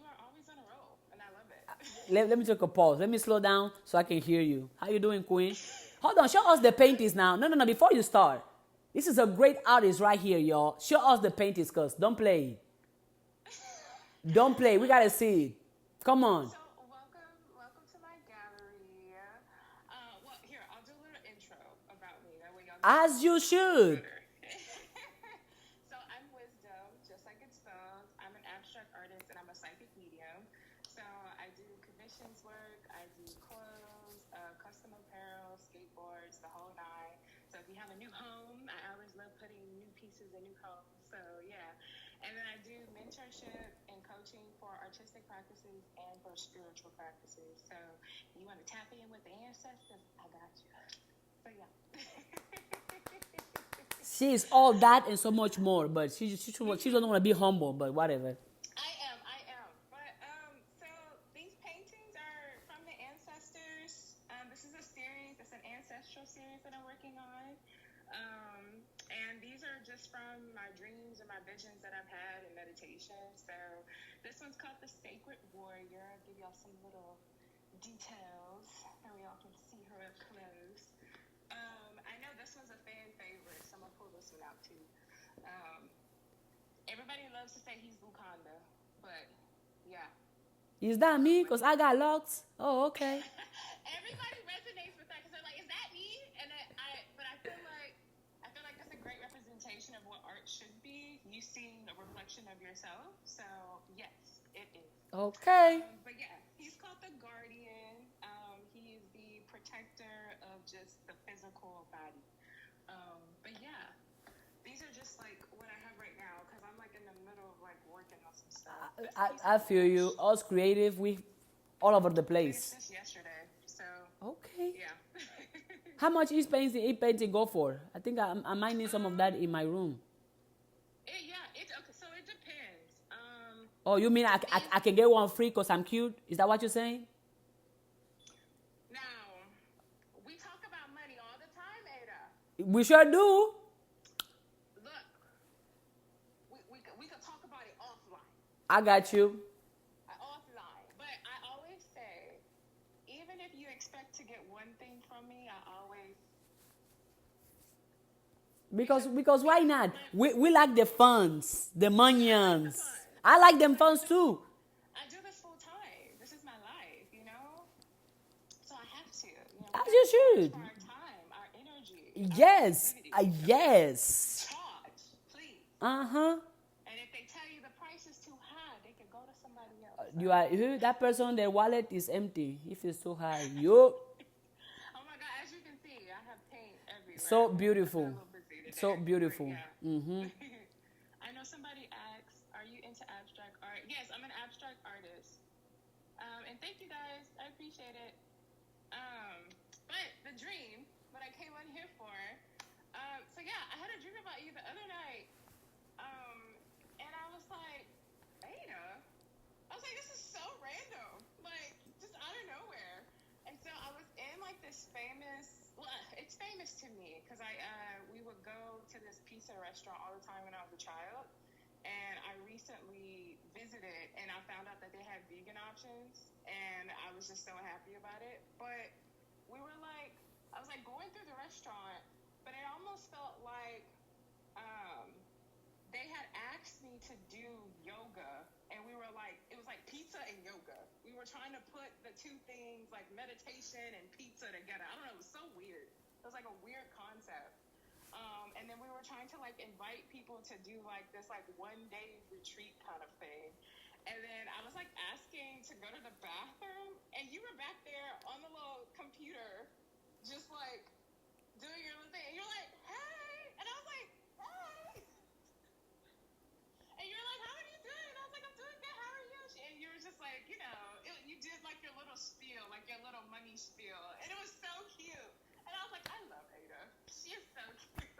are always on a roll, and I love it. Let me take a pause. Let me slow down so I can hear you. How you doing, Queen? Hold on. Show us the paintings now. No. Before you start. This is a great artist right here, y'all. Show us the paintings, cuz. Don't play. Don't play. We got to see it. Come on. So welcome to my gallery. Well, here, I'll do a little intro about me. That way y'all As you should. So I'm Wisdom, just like it spells. I'm an abstract artist and I'm a psychic medium. So I do commissions work, I do clothes, custom apparel, skateboards, the whole nine. So if you have a new home, I always love putting new pieces in new homes. So yeah. And then I do mentorship and coaching for artistic practices and for spiritual practices. So you want to tap in with the ancestors? I got you. So yeah. She is all that and so much more, but she doesn't want to be humble, but whatever. I am. But so these paintings are from the ancestors. This is a series. It's an ancestral series that I'm working on. And these are just from my dreams and my visions that I've had in meditation. So this one's called the Sacred Warrior. I'll give y'all some little details so y'all can see Victimhood clothes. I know this one's a fan favorite, so I'm gonna pull this one out too. Um, Everybody loves to say he's Wakanda, but yeah. Is that me? Because I got locks. Oh, okay. Everybody resonates with that because they're like, "Is that me?" And but I feel like that's a great representation of what art should be. You seeing a reflection of yourself. So yes, it is. Okay. But yeah, he's called the Guardian. He is the protector of just the physical body. But yeah, these are just like what I have right now because I'm like in the middle of like working on some stuff. I feel you. Us creative, we all over the Finished place. this yesterday, so Okay. yeah. How much each painting go for? I think I might need some of that in my room. It's okay. So it depends. Oh, you mean I can get one free because I'm cute? Is that what you're saying? Now we talk about money all the time, Ada. We sure do. Look, we could talk about it offline. I got you. Offline, but I always say, even if you expect to get one thing from me, I always Because why not? We like the funds, the monions. I like them funds too. I do this full time. This is my life, you know. So I have to, you know. As you should. For our time, our energy. Yes. Our creativity. Yes. Charge, please. Uh-huh. And if they tell you the price is too high, they can go to somebody else. You are that person, their wallet is empty. If it's too high. Yo. Oh my God! As you can see, I have paint everywhere. So beautiful. I'm a little busy today, So beautiful. but yeah. Mm-hmm. I know somebody asked, "Are you into abstract art?" Yes, I'm an abstract artist. And thank you guys. I appreciate it. But the dream, what I came on here for. So yeah, I had a dream about you the other night. And I was like, Ada. I was like, this is so random, like just out of nowhere. And so I was in like this famous. Well, it's famous to me because we would go to this pizza restaurant all the time when I was a child. And I recently visited and I found out that they had vegan options and I was just so happy about it. But I was like going through the restaurant, but it almost felt like they had asked me to do yoga and we were like, it was like pizza and yoga. We were trying to put the two things like meditation and pizza together. I don't know, it was so weird. It was like a weird concept. And then we were trying to like invite people to do like this like 1-day retreat kind of thing. And then I was like asking to go to the bathroom and you were back there on the little computer just like doing your little thing. And you're like, hey! And I was like, hey! And you're like, how are you doing? And I was like, I'm doing good. How are you? And you were just like, you know, you did like your little spiel, like your little money spiel. And it was so cute. And I was like, I love Ada. She is so cute.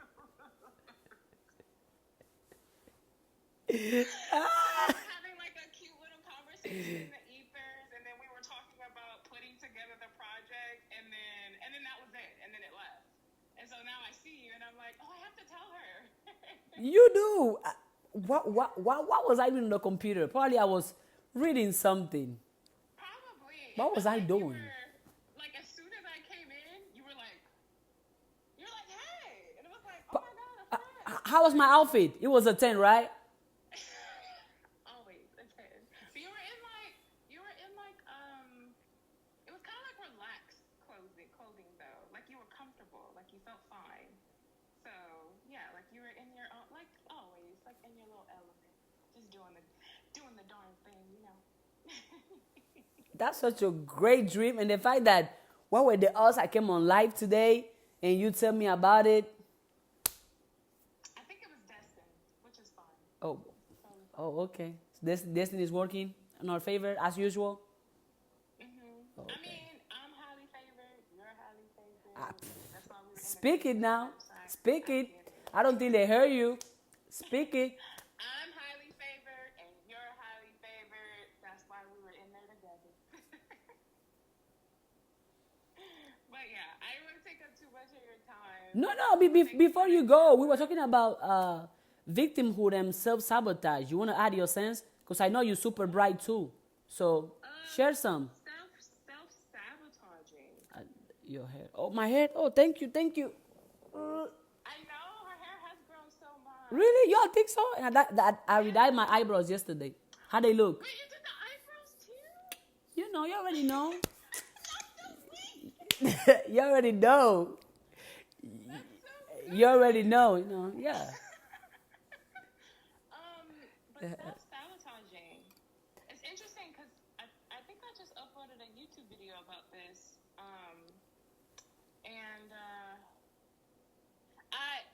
Having like a cute little conversation in the ethers, and then we were talking about putting together the project, and then that was it, and then it left. And so now I see you, and I'm like, oh, I have to tell her. You do. What was I doing on the computer? Probably I was reading something. Probably. What was I doing? Like as soon as I came in, you're like, hey, and it was like, oh my God, a friend. How was my outfit? It was a 10, right? Always a 10. But you were in like, it was kind of like relaxed clothing though. Like you were comfortable, like you felt fine. So yeah, like you were in your own, like always, like in your little element, just doing the darn thing, you know. That's such a great dream. And the fact that when were the odds I came on live today and you tell me about it? I think it was destined, which is fine. Oh, okay. So destiny is working in our favor as usual. Mm-hmm. Okay. I mean, I'm highly favored. You're highly favored. That's why we were in the Speak it now. side. Speak I it. get it. I don't think they heard you. Speak it. I'm highly favored, and you're highly favored. That's why we were in there together. But yeah, I didn't want to take up too much of your time. No. Before you go, we were talking about victimhood and self-sabotage. You want to add your sense? Because I know you're super bright too. So share some. Self-sabotaging. Your hair. Oh, my hair. Oh, thank you, thank you. I know her hair has grown so much. Really? Y'all think so? And I redyed my eyebrows yesterday. How they look? Wait, you did the eyebrows too? You know, you already know. That's so sweet. You already know. That's so You already good. know. You know. Yeah. But self-sabotaging. It's interesting because I think I just uploaded a YouTube video about this. And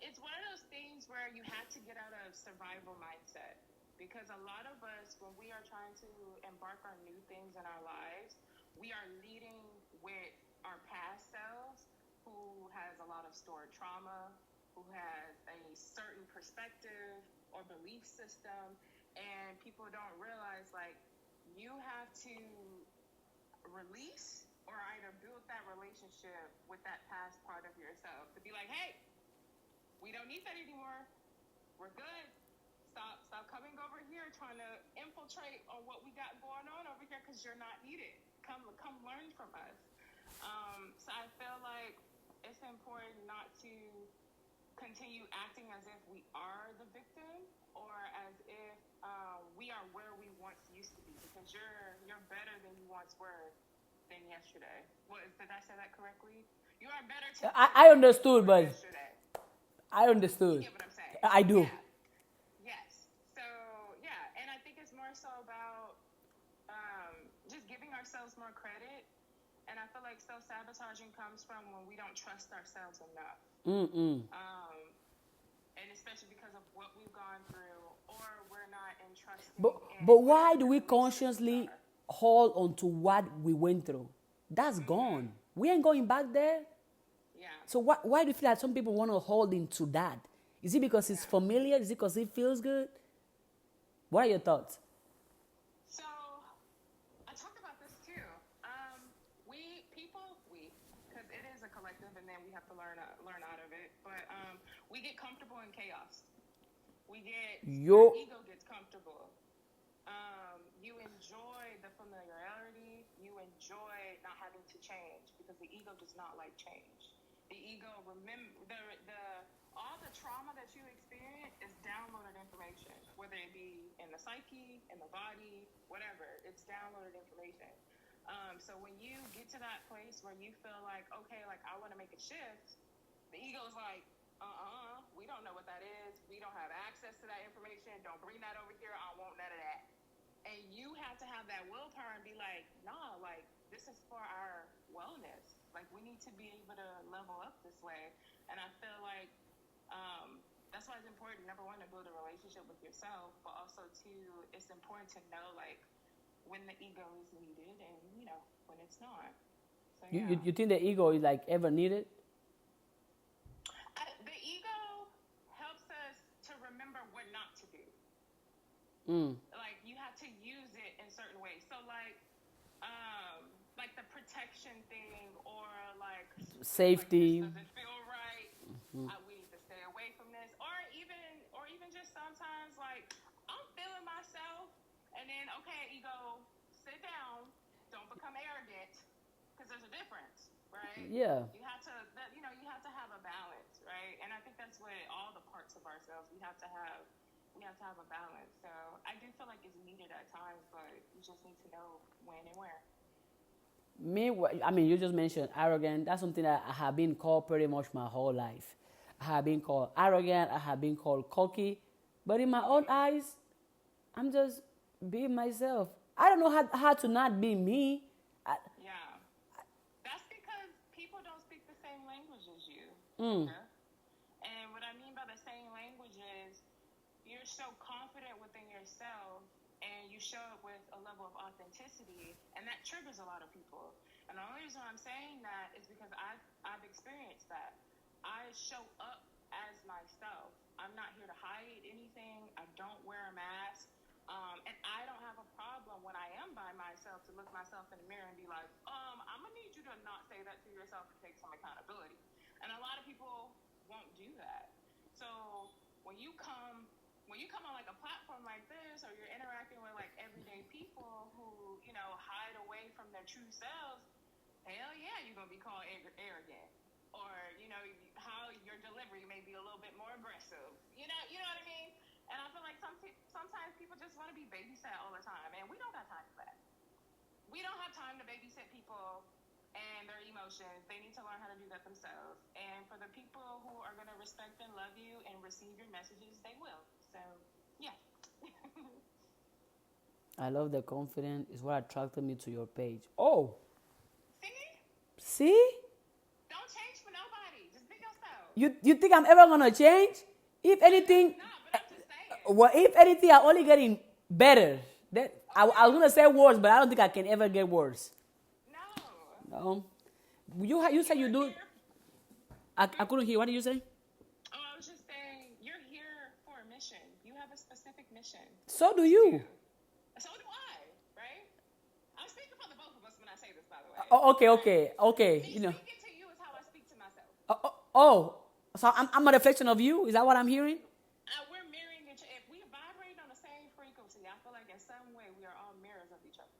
it's one of those things where you have to get out of survival mindset. Because a lot of us, when we are trying to embark on new things in our lives, we are leading with our past selves who has a lot of stored trauma, who has a certain perspective or belief system, and people don't realize, like, you have to release or either build that relationship with that past part of yourself to be like, hey, we don't need that anymore. We're good. Stop coming over here trying to infiltrate on what we got going on over here because you're not needed. Come learn from us. So I feel like it's important not to continue acting as if we are the victim or as if we are where we once used to be, because you're better than you once were than yesterday. Did I say that correctly? You are better today. I understood, but yesterday. I understood. You get what I'm saying? I do. Yeah. Yes. So yeah, and I think it's more so about just giving ourselves more credit. And I feel like self-sabotaging comes from when we don't trust ourselves enough. And especially because of what we've gone through, or we're not entrusting. But why do we consciously hold on to what we went through? That's gone. We ain't going back there. Yeah. So why do you feel like some people want to hold into that? Is it because it's familiar? Is it because it feels good? What are your thoughts? So I talked about this too. Because it is a collective, and then we have to learn out of it. But we get comfortable in chaos. Your ego gets comfortable. You enjoy the familiarity. You enjoy not having to change because the ego does not like change. The ego all the trauma that you experience is downloaded information, whether it be in the psyche, in the body, whatever. It's downloaded information. So when you get to that place where you feel like, okay, like I want to make a shift, the ego's like, we don't know what that is. We don't have access to that information. Don't bring that over here. I want none of that. And you have to have that willpower and be like, nah, like this is for our wellness. Like we need to be able to level up this way. And I feel like that's why it's important, number one, to build a relationship with yourself, but also two, it's important to know like when the ego is needed and when it's not. So, yeah. You think the ego is like ever needed? The ego helps us to remember what not to do. Like you have to use it in certain ways. So like the protection thing, or like safety. Like, this doesn't feel right. We need to stay away from this, or even just sometimes like I'm feeling myself, and then okay, ego, sit down, don't become arrogant, because there's a difference, right? Yeah. You have to have a balance, right? And I think that's what all the parts of ourselves we have to have a balance. So I do feel like it's needed at times, but you just need to know when and where. You just mentioned arrogant. That's something that I have been called pretty much my whole life. I have been called arrogant. I have been called cocky. But in my own eyes, I'm just being myself. I don't know how to not be me. Yeah. That's because people don't speak the same language as you. Okay? And what I mean by the same language is you're so confident within yourself, and you show up with a level of authenticity, and that triggers a lot of people. And the only reason I'm saying that is because I've experienced that. I show up as myself. I'm not here to hide anything. I don't wear a mask. And I don't have a problem when I am by myself to look myself in the mirror and be like, I'm going to need you to not say that to yourself and take some accountability. And a lot of people won't do that. So when you come on like a platform like this, or you're interacting with like everyday people who, hide away from their true selves, hell yeah, you're gonna be called arrogant, or how your delivery may be a little bit more aggressive. You know what I mean. And I feel like sometimes people just want to be babysat all the time, and we don't got time for that. We don't have time to babysit people and their emotions. They need to learn how to do that themselves. And for the people who are going to respect and love you and receive your messages, they will. So, yeah. I love the confidence. It's what attracted me to your page. Oh, See? see? Don't change for nobody. Just be yourself. You think I'm ever gonna change? If anything, No, but I'm just saying. well, if anything, I'm only getting better. That I was gonna say worse, but I don't think I can ever get worse. No. No. You said you do. I couldn't hear. What did you say? Oh, I was just saying, you're here for a mission. You have a specific mission. So do you. So do I, right? I'm speaking for the both of us when I say this, by the way. Oh, okay. Me You know. speaking to you is how I speak to myself. So I'm a reflection of you. Is that what I'm hearing? We're mirroring each other. If we vibrate on the same frequency, I feel like in some way we are all mirrors of each other.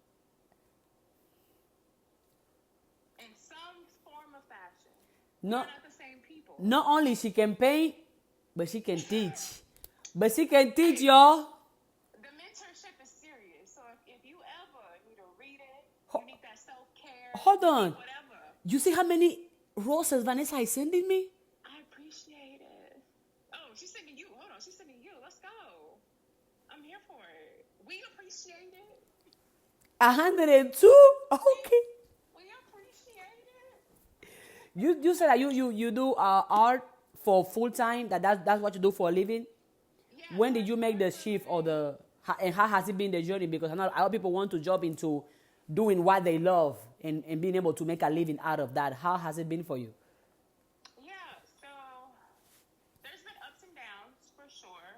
In some form of fashion. No. We're not the same people. Not only she can paint, but she can teach. But she can teach, y'all. The mentorship is serious. So if you ever need a reading, Ho- you need that self-care, Hold you need on. whatever. You see how many roses Vanessa is sending me? I appreciate it. Oh, she's sending you. Hold on, she's sending you. Let's go. I'm here for it. We appreciate it. 102? Okay. We appreciate it. You said that you do art for full time. That's what you do for a living. Yeah, When did you make the shift and how has it been the journey? Because I know a lot of people want to jump into doing what they love and being able to make a living out of that. How has it been for you? Yeah, so there's been ups and downs for sure,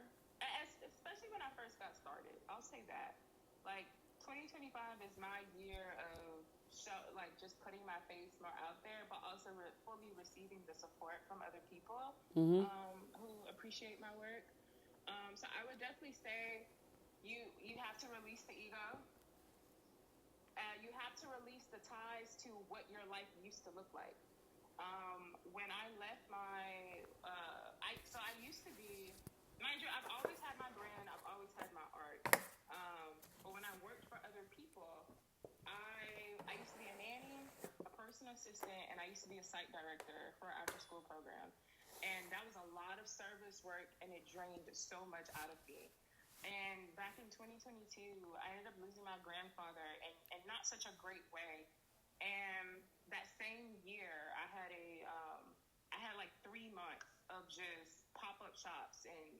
especially when I first got started. I'll say that. Like 2025 is my year of just putting my face more out there, but also fully receiving the support from other people who appreciate my work. So I would definitely say you have to release the ego. You have to release the ties to what your life used to look like. When I left I used to be, mind you, I've always had my brand, I've always had my art. But when I worked for other people, I used to be a nanny, a personal assistant, and I used to be a site director for an after-school program. And that was a lot of service work, and it drained so much out of me. And back in 2022, I ended up losing my grandfather, and not such a great way. And that same year, I had like 3 months of just pop-up shops and,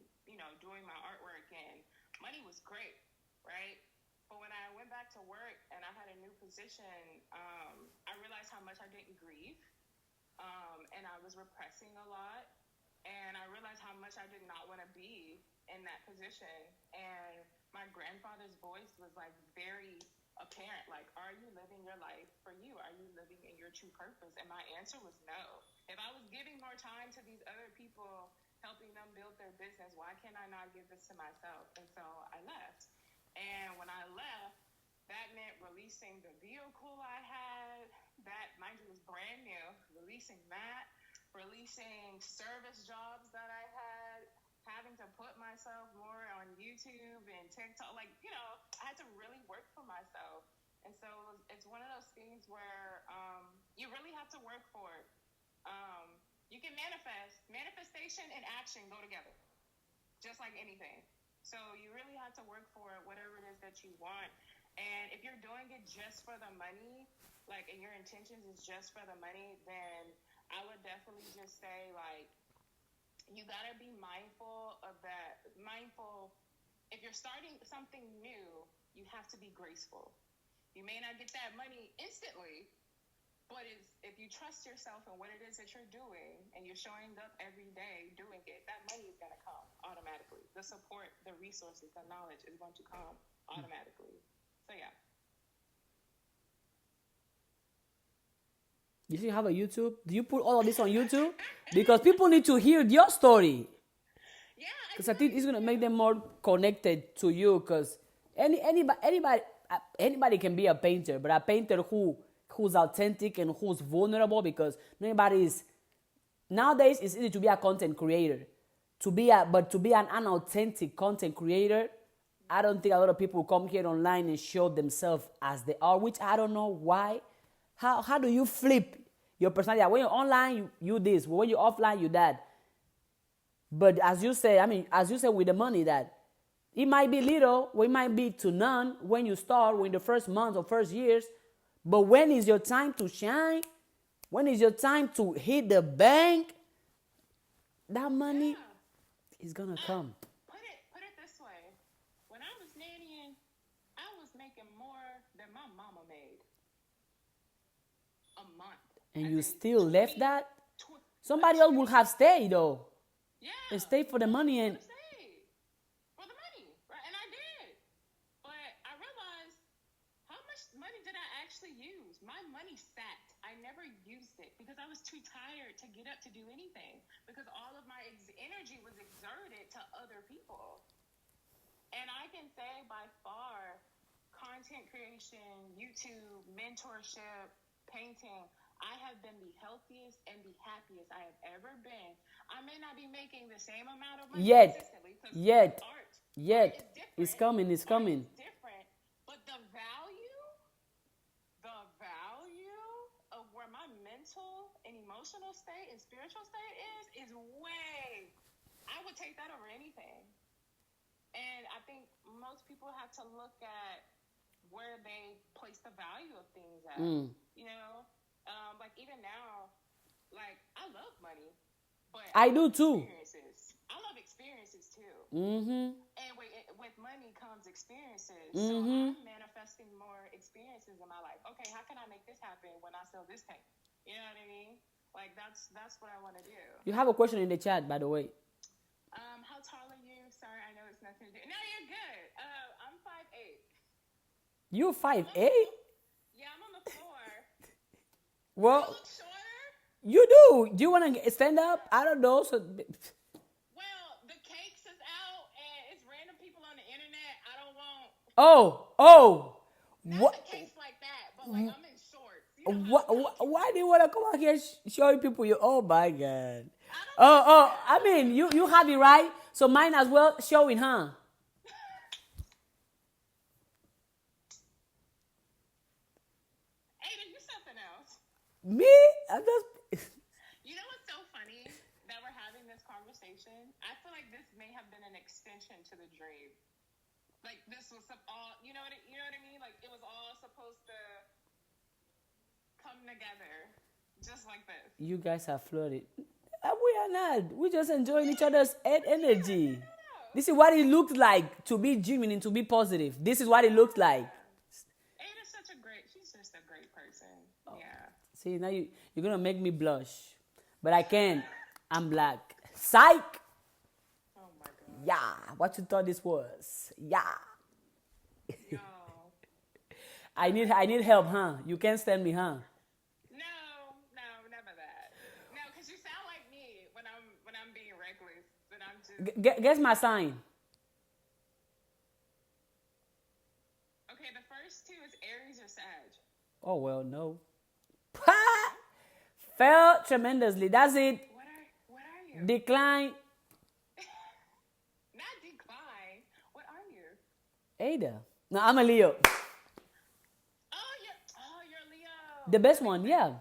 doing my artwork, and money was great, right? But when I went back to work and I had a new position, I realized how much I didn't grieve. And I was repressing a lot. And I realized how much I did not want to be in that position. And my grandfather's voice was like very apparent. Like, are you living your life for you? Are you living in your true purpose? And my answer was no. If I was giving more time to these other people, helping them build their business, why can't I not give this to myself? And so I left. And when I left, that meant releasing the vehicle I had. That, mind you, was brand new. Releasing that. Releasing service jobs that I had, having to put myself more on YouTube and TikTok. I had to really work for myself. And so it's one of those things where you really have to work for it. You can manifest. Manifestation and action go together, just like anything. So you really have to work for it, whatever it is that you want. And if you're doing it just for the money, and your intentions is just for the money, then I would definitely just say, you gotta be mindful of that. Mindful, if you're starting something new, you have to be graceful. You may not get that money instantly, but if you trust yourself in what it is that you're doing and you're showing up every day doing it, that money is gonna come automatically. The support, the resources, the knowledge is going to come automatically. So yeah. You should have a YouTube. Do you put all of this on YouTube? Because people need to hear your story. Yeah. Because I think it's gonna make them more connected to you. Because anybody can be a painter, but a painter who who's authentic and who's vulnerable, because nobody is. Nowadays, it's easy to be a content creator, but to be an unauthentic content creator, I don't think a lot of people come here online and show themselves as they are, which I don't know why. How do you flip your personality? When you're online, you this. When you're offline, you that. But as you say, with the money, that it might be little, or it might be to none when you start, when the first month or first years. But when is your time to shine? When is your time to hit the bank? That money is gonna come. Put it this way. When I was nannying, I was making more than my mama made a month. And you still left that? Somebody else would have stayed though. Yeah. And stayed for the money and Stayed for the money, right? And I did. But I realized, how much money did I actually use? My money sat. I never used it because I was too tired to get up to do anything, because all of my energy was exerted to other people. And I can say by far, content creation, YouTube, mentorship, painting, I have been the healthiest and the happiest I have ever been. I may not be making the same amount of money consistently, because art is different. It's coming. It's different, but the value of where my mental and emotional state and spiritual state is way. I would take that over anything. And I think most people have to look at where they place the value of things at. You know, like even now, like I love money, but I do too. I love experiences too. Mm-hmm. And with money comes experiences. So I'm manifesting more experiences in my life. Okay, how can I make this happen when I sell this paint? You know what I mean? Like that's what I want to do. You have a question in the chat, by the way. How tall are you? Sorry, I know it's nothing to do. No, you're good. I'm 5'8". You're 5'8"? Yeah, I'm on the floor. Well, I look shorter? you do. Do you want to stand up? I don't know. So, Well, the cakes is out, and it's random people on the internet. I don't want. What? Not the cakes like that, but like I'm in shorts. You know Why do you want to come out here showing people you? Oh my God. I mean, you have it right. So mine as well showing, huh? Ada, you something else. Me? I'm just. You know what's so funny that we're having this conversation? I feel like this may have been an extension to the dream. Like this was all, you know what I mean? Like it was all supposed to come together, just like this. You guys are flooded. We are not. We're just enjoying each other's energy. This is what it looks like to be genuine, to be positive. This is what it looks like. Ada's she's just a great person. Yeah. See, now you're going to make me blush. But I can't. I'm black. Psych! Oh my God. Yeah. What you thought this was? Yeah. Yo. I need help, huh? You can't stand me, huh? No, never that. No, because you sound like me when I'm being reckless. But I'm just Guess my sign. okay. The first two is Aries or Sag. Oh, well, no. Fell tremendously. That's it. What are you? Decline. Not decline. What are you? Ada. No, I'm a Leo. You're Leo. The best one, yeah.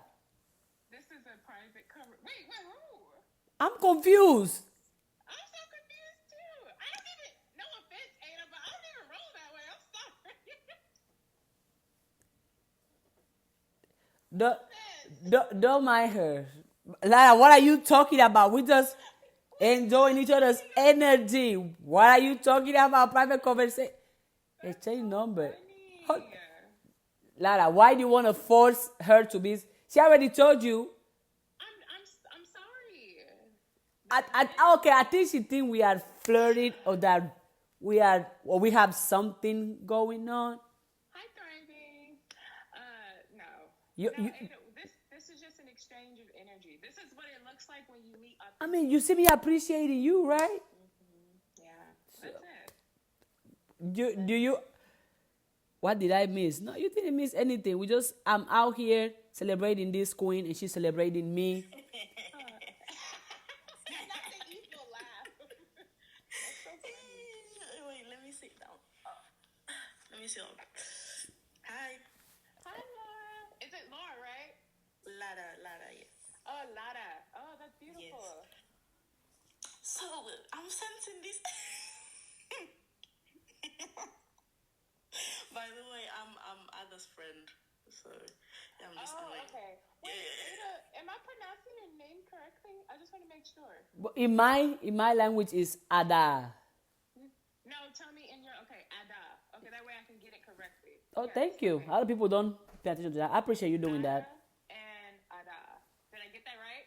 This is a private cover. Wait, who? I'm confused. I'm so confused too. I don't even. No offense, Ada, but I don't even roll that way. I'm sorry. Don't mind her. Lara, what are you talking about? We just enjoying each other's energy. What are you talking about? Private conversation. Exchange number. Lara, why do you want to force her to be? She already told you. I'm sorry. Okay, I think she think we are flirting or that we have something going on. Hi, Thriving. No. You, Ada, this is just an exchange of energy. This is what it looks like when you meet up. I mean, you see me appreciating you, right? Yeah, that's it. Do you? What did I miss? No, you didn't miss anything. I'm out here celebrating this queen and she's celebrating me. Not the evil laugh. That's so funny. Wait, let me sit down. Let me sit down. Hi. Hi, Laura. Is it Laura, right? Lara, yes. Oh, Lara. Oh, that's beautiful. Yes. So, I'm sensing this. By the way, I'm Ada's friend. So, yeah, I'm just annoying. Okay. Wait, Ada, am I pronouncing your name correctly? I just want to make sure. But in my language is Ada. No, tell me in your, okay, Ada. Okay, that way I can get it correctly. Oh, Yes, thank you. okay. A lot of people don't pay attention to that. I appreciate you doing that. And Ada. Did I get that right?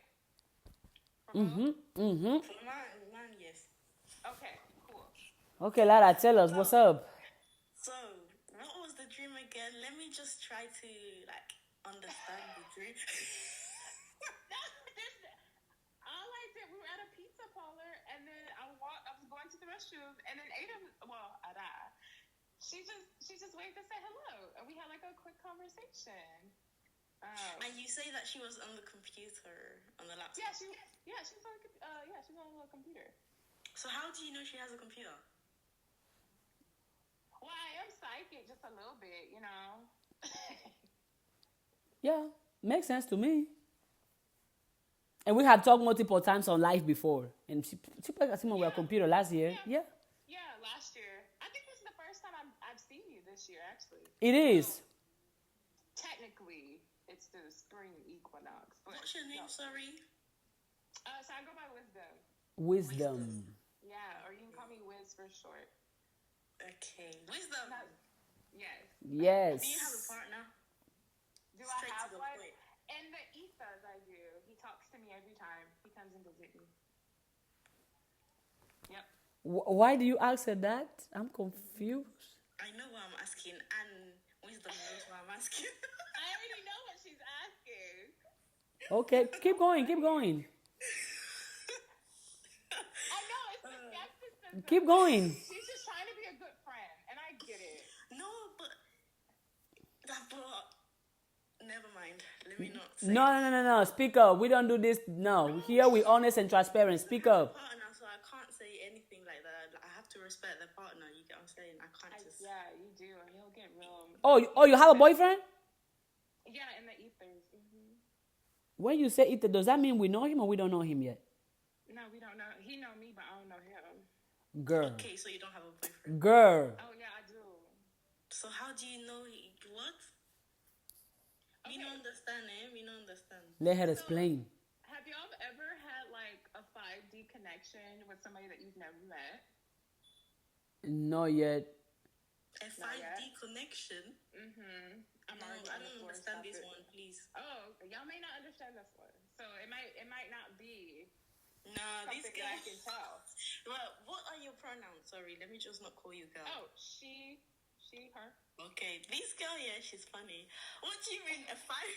For man, yes. Okay, cool. Okay, Lara, tell us what's up. So, what was the dream again? Let me just try to, like, understand the dream. All I did, we were at a pizza parlor, and then I was going to the restroom, and then Ada, she just waved and said hello, and we had like a quick conversation. And you say that she was on the computer, on the laptop. She's on a little computer. So how do you know she has a computer? Well, I am psychic just a little bit, you know. Yeah, makes sense to me. And we had talked multiple times on live before. And she played with a computer last year. Yeah. Yeah, last year. I think this is the first time I've seen you this year, actually. It is. Technically, it's the spring equinox. But What's your name, sorry? So I go by Wisdom. Wisdom. Yeah, or you can call me Wiz for short. Okay. Wisdom. Yes. Yes. Do you have a partner? Do Straight I have to the one? point. In the ethos, I do. He talks to me every time he comes and visits me. Yep. Why do you ask her that? I'm confused. I know what I'm asking, and Wisdom knows what I'm asking. I already know what she's asking. Okay, keep going. I know, it's the skepticism. Keep going. She's just trying to be a good friend, and I get it. No, but never mind. Let me not say. No. Speak up. We don't do this. No. Here we honest and transparent. Speak up. Partner, so I can't say anything like that. I have to respect the partner. You get what I'm saying? I can't just. Yeah, you do, or he'll get real. Oh, you have a boyfriend? Yeah, in the ethers. When you say it, does that mean we know him or we don't know him yet? No, we don't know. He know me, but I don't know him. Girl. Okay, so you don't have a boyfriend. Girl. Oh yeah, I do. So how do you know what? Okay. Me don't understand, Me don't understand. Let her explain. Have y'all ever had like a 5D connection with somebody that you've never met? Not yet. A 5D connection? I'm No, already I on the don't floor. understand Stop this it. one, please. Oh, y'all may not understand this one. So it might not be Nah, this something girl. that I can tell. Well, what are your pronouns? Sorry, let me just not call you girl. Oh, she, her. Okay, this girl, yeah, she's funny. What do you mean, a 5D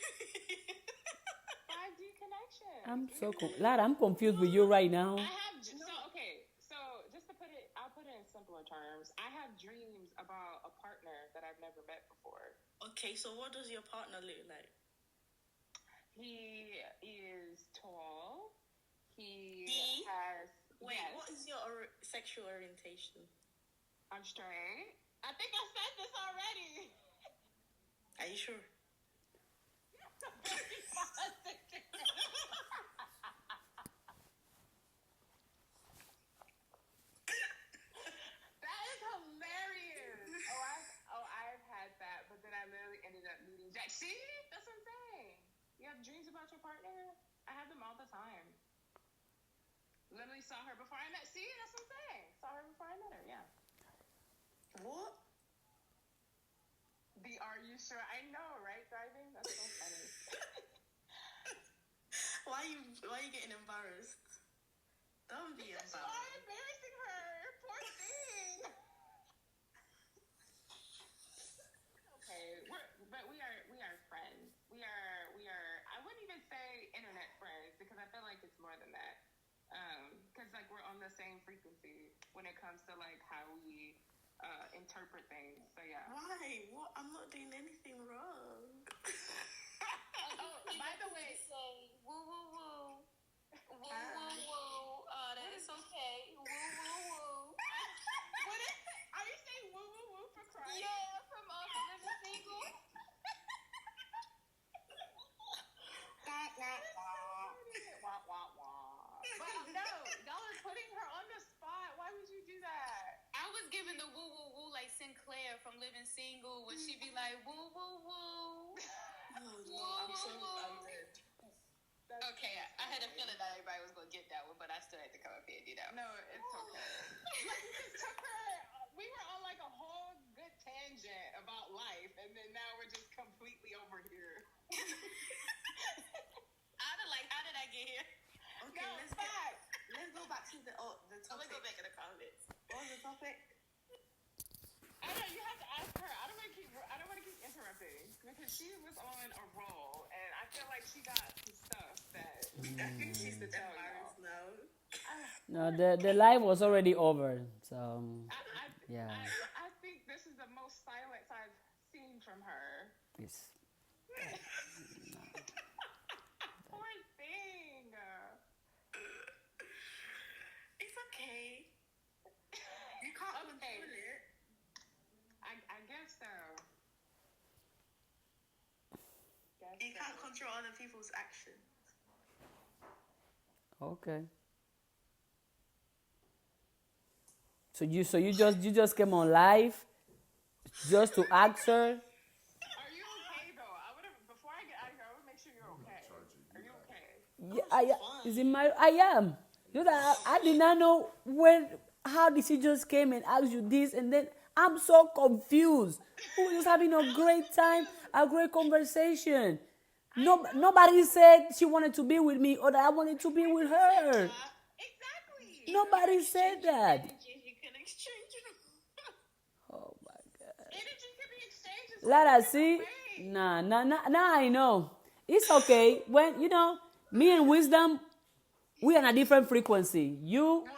connection. I'm so Lara, I'm confused with you right now. I have So just to put it, I'll put it in simpler terms. I have dreams about a partner that I've never met before. Okay, so what does your partner look like? He is tall. He D? has. Wait, yes, what is your sexual orientation? I'm straight. I think I said this already. Are you sure? Very positive. That is hilarious. I've had that, but then I literally ended up meeting Jack. See, that's what I'm saying. You have dreams about your partner? I have them all the time. Literally saw her before I met. See, that's what I'm saying. Saw her before I met her. Yeah. What? Are you sure? I know, right? Driving? That's so funny. Why are you getting embarrassed? Don't be Because you embarrassed. are embarrassing her. Poor thing. Okay, but we are friends. We are. I wouldn't even say internet friends because I feel like it's more than that. Because like we're on the same frequency when it comes to like how we interpret things. So yeah. Why? What? I'm not doing anything wrong. Oh, by the way, say woo woo woo. Woo woo woo. That is okay. Woo woo woo. what is? Are you saying woo woo woo for Christ? Yeah, from Living Single. Wah, wah, wah. But no, y'all are putting her on the spot. Why would you do that? I was giving the woo woo woo like Sinclair from Living Single, where she be like woo woo woo. Oh, no, I'm dead. Okay, I had a feeling that everybody was gonna get that one, but I still had to come up here and do that. No, it's okay. Like, we just took her. We were on like a whole good tangent about life, and then now we're just completely over here. How did I get here? Okay, No, let's go back to the I'm topic. gonna go back in the comments. What was the topic? I know you have to ask her. I don't want to keep interrupting because she was on a roll, and I feel like she got some stuff that I think she's to tell y'all. No, the live was already over. So yeah. I think this is the most silence I've seen from her. Yes. Poor thing. It's okay. You can't control it. I guess so. You can't control other people's actions. Okay. So you just came on live just to ask her. Are you okay though? Before I get out of here, I would make sure you're okay. Are you okay? Yeah, is it my? I am. You know, I did not know how did she just came and asked you this, and then I'm so confused. We were just having a great time, a great conversation. No, nobody said she wanted to be with me or that I wanted to be with her. Exactly. Nobody said that. You can exchange it. Oh my God. Energy can be exchanged. Let us see. Nah, I know. It's okay. When, me and Wisdom, we are on a different frequency. You, Whatever.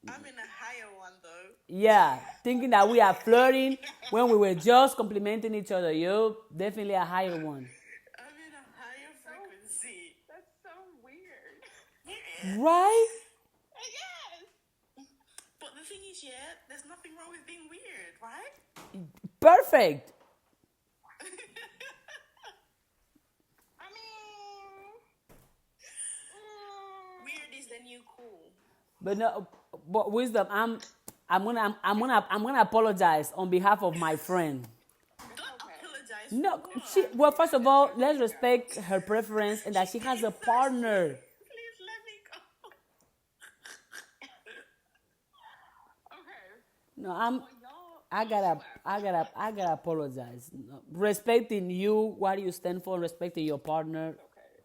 I'm in a higher one though. yeah, thinking that we are flirting when we were just complimenting each other. You, definitely a higher one. I'm in a higher frequency. That's so weird. Right? Yes. But the thing is, yeah, there's nothing wrong with being weird, right? Perfect. I mean, Weird is the new cool. But no, but Wisdom, I'm gonna apologize on behalf of my friend. Don't apologize. No, for what? well, first of all, let's respect her preference and that she has a partner. Please let me go. okay. No, Well, y'all. I gotta apologize. No, respecting you, what you stand for, respecting your partner. Okay.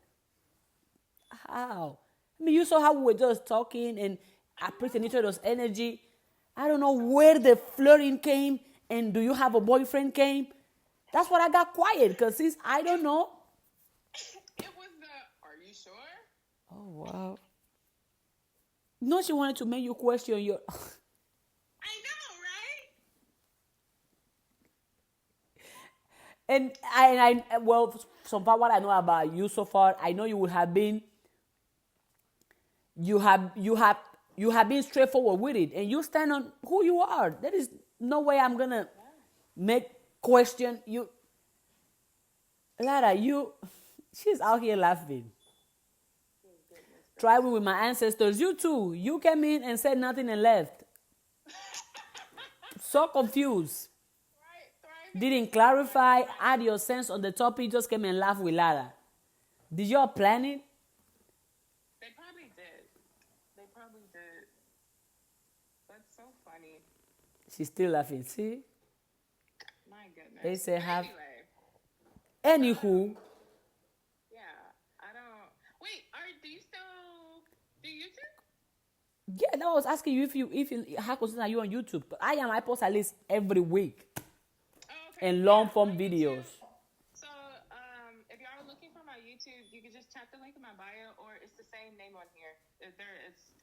How? I mean, you saw how we were just talking and appreciating each other's energy. I don't know where the flirting came and do you have a boyfriend came. That's what I got quiet because I don't know. It was are you sure? Oh, wow. No, she wanted to make you question your... I know, right? And well, so far what I know about you so far, I know you would have been, you have been straightforward with it, and you stand on who you are. There is no way I'm gonna make question you. Lara, she's out here laughing. Try with my ancestors. You too. You came in and said nothing and left. So confused. Didn't clarify, add your sense on the topic, just came and laughed with Lara. Did y'all plan it? They probably did. That's so funny. She's still laughing. See? My goodness. They say have. Anyway, Anywho, yeah. I don't. Wait. Do you still do YouTube? yeah, no, I was asking you if you how consistent are you on YouTube? But I post at least every week Oh, okay. and long form my videos. YouTube. So, if y'all are looking for my YouTube, you can just tap the link link in my bio, or it's the same name on here.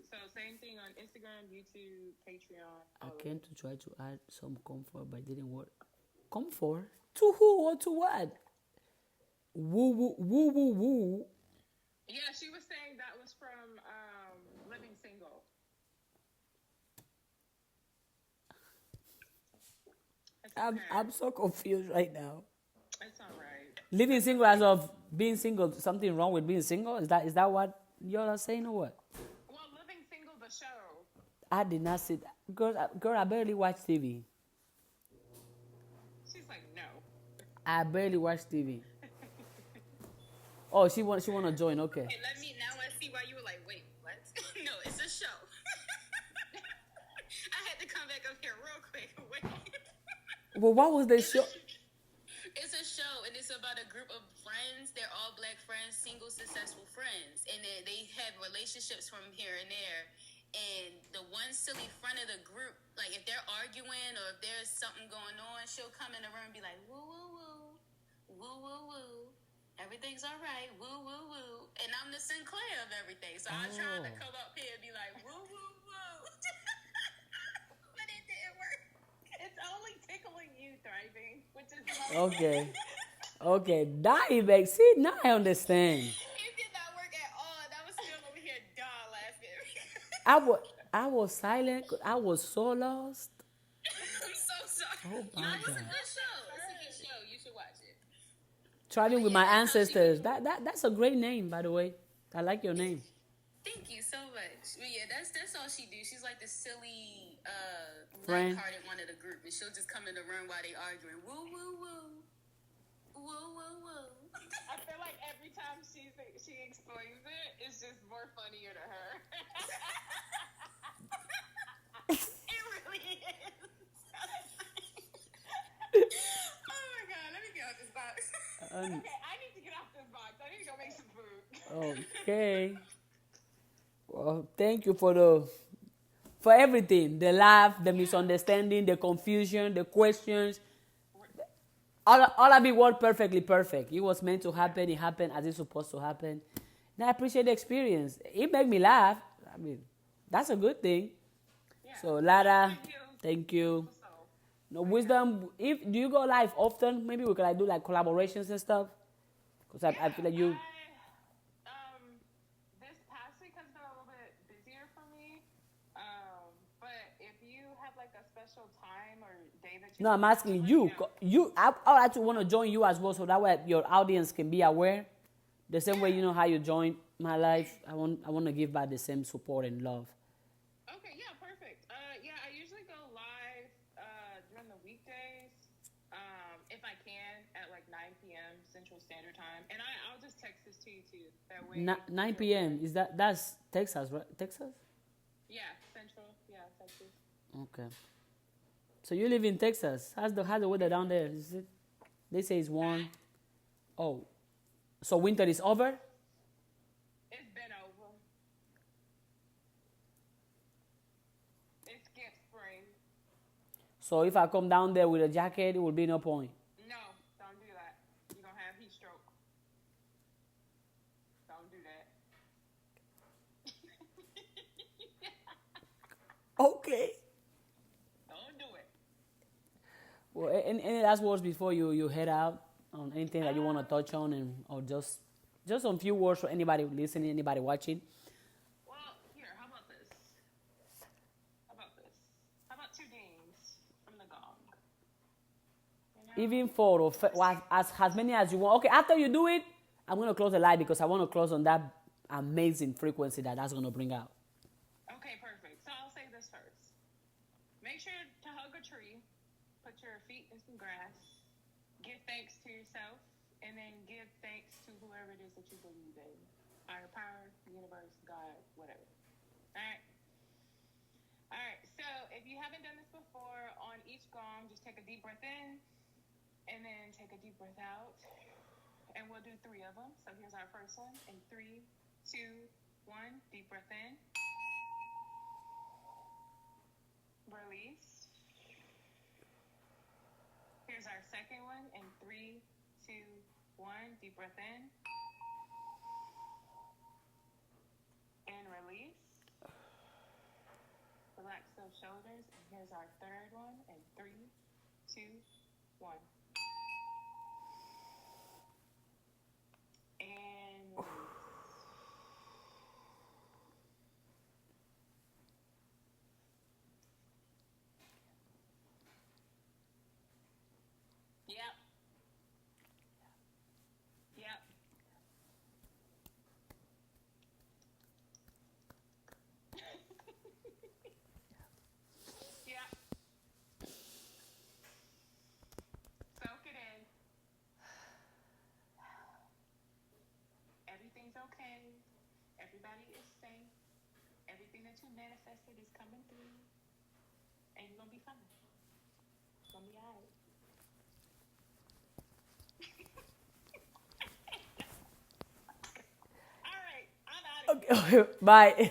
So same thing on Instagram, YouTube, Patreon. I came to try to add some comfort, but it didn't work. Comfort? To who or to what? Woo, woo, woo, woo, woo. Yeah, she was saying that was from Living Single. I'm so confused right now. It's all right. Living single as of being single, something wrong with being single? Is that what y'all are saying or what? Well, Living Single, the show. I did not see that. Girl, I barely watch TV. She's like, no. I barely watch TV. Oh, she want to join. Okay. Okay, I see why you were like, wait, what? No, it's a show. I had to come back up here real quick. Wait. Well, what was the show? It's a show, and it's about a group of friends. They're all black friends, single, successful friends. And they have relationships from here and there. And the one silly friend of the group, like if they're arguing or if there's something going on, she'll come in the room and be like, woo, woo, woo, woo, woo, woo. Everything's all right, woo, woo, woo. And I'm the Sinclair of everything. So I'm trying to come up here and be like, woo, woo, woo. But it didn't work. It's only tickling you, Thriving, which is Okay. Okay. Back. See, now I understand. It did not work at all. And I was still over here laughing. I was silent. I was so lost. I'm so sorry. Oh my It's a God. good show. It's a good show. You should watch it. Trying with my ancestors. That's a great name, by the way. I like your name. Thank you so much. But yeah, that's all she do. She's like the silly, Friend. lighthearted one of the group, and she'll just come in the room while they arguing. Woo, woo, woo. Woo, woo, woo. I feel like every time she explains it, it's just more funnier to her. It really is. Oh my God, let me get out this box. Okay, I need to get off this box. I need to go make some food. Okay. Well, thank you for everything. The laugh, the misunderstanding, the confusion, the questions. All of it worked perfectly perfect. It was meant to happen. It happened as it's supposed to happen. And I appreciate the experience. It made me laugh. I mean, that's a good thing. Yeah. So, Lara, Thank you. thank you. So, No, Wisdom, do you go live often? Maybe we could do like collaborations and stuff. Because I feel like you. This past week has been a little bit busier for me. But if you have like a special time or day that you No, I'm asking you. I actually want to join you as well, so that way your audience can be aware. The same way you know how you joined my life. I want to give back the same support and love. Okay, yeah, perfect. Yeah, I usually go live during the weekdays, if I can, at like 9 p.m. Central Standard Time. And I'll just text this to you too. That way. 9 p.m. That's Texas, right? Texas? Yeah, Central. Yeah, Texas. Okay. So you live in Texas. How's the weather down there? Is it? They say it's warm. Oh, so winter is over? It's been over. It's get spring. So if I come down there with a jacket, it will be no point. No, don't do that. You're gonna have heat stroke. Don't do that. Okay. Don't do it. Well, any last words before you head out on anything that you want to touch on, or just some few words for anybody listening, anybody watching? Well, here, how about this? How about 2 dings from the gong? You know? Even 4 or as many as you want. Okay, after you do it, I'm going to close the live because I want to close on that amazing frequency that's going to bring out. Okay, perfect. So I'll say this first. Make sure to hug a tree. Put your feet in some grass. Give thanks to yourself. And then give thanks to whoever it is that you believe in. Higher power, universe, God, whatever. Alright? Alright, so if you haven't done this before, on each gong, just take a deep breath in. And then take a deep breath out. And we'll do 3 of them. So here's our first one. In 3, 2, 1. Deep breath in. Release. Here's our second one. In 3, 2, 1. Deep breath in. those shoulders. And here's our third one. And 3, 2, 1. And release. Yep. Yep. Yep. Soak it in. Everything's okay. Everybody is safe. Everything that you manifested is coming through. And you're going to be fine. It's going to be all right. All right. I'm out of here. Okay, bye.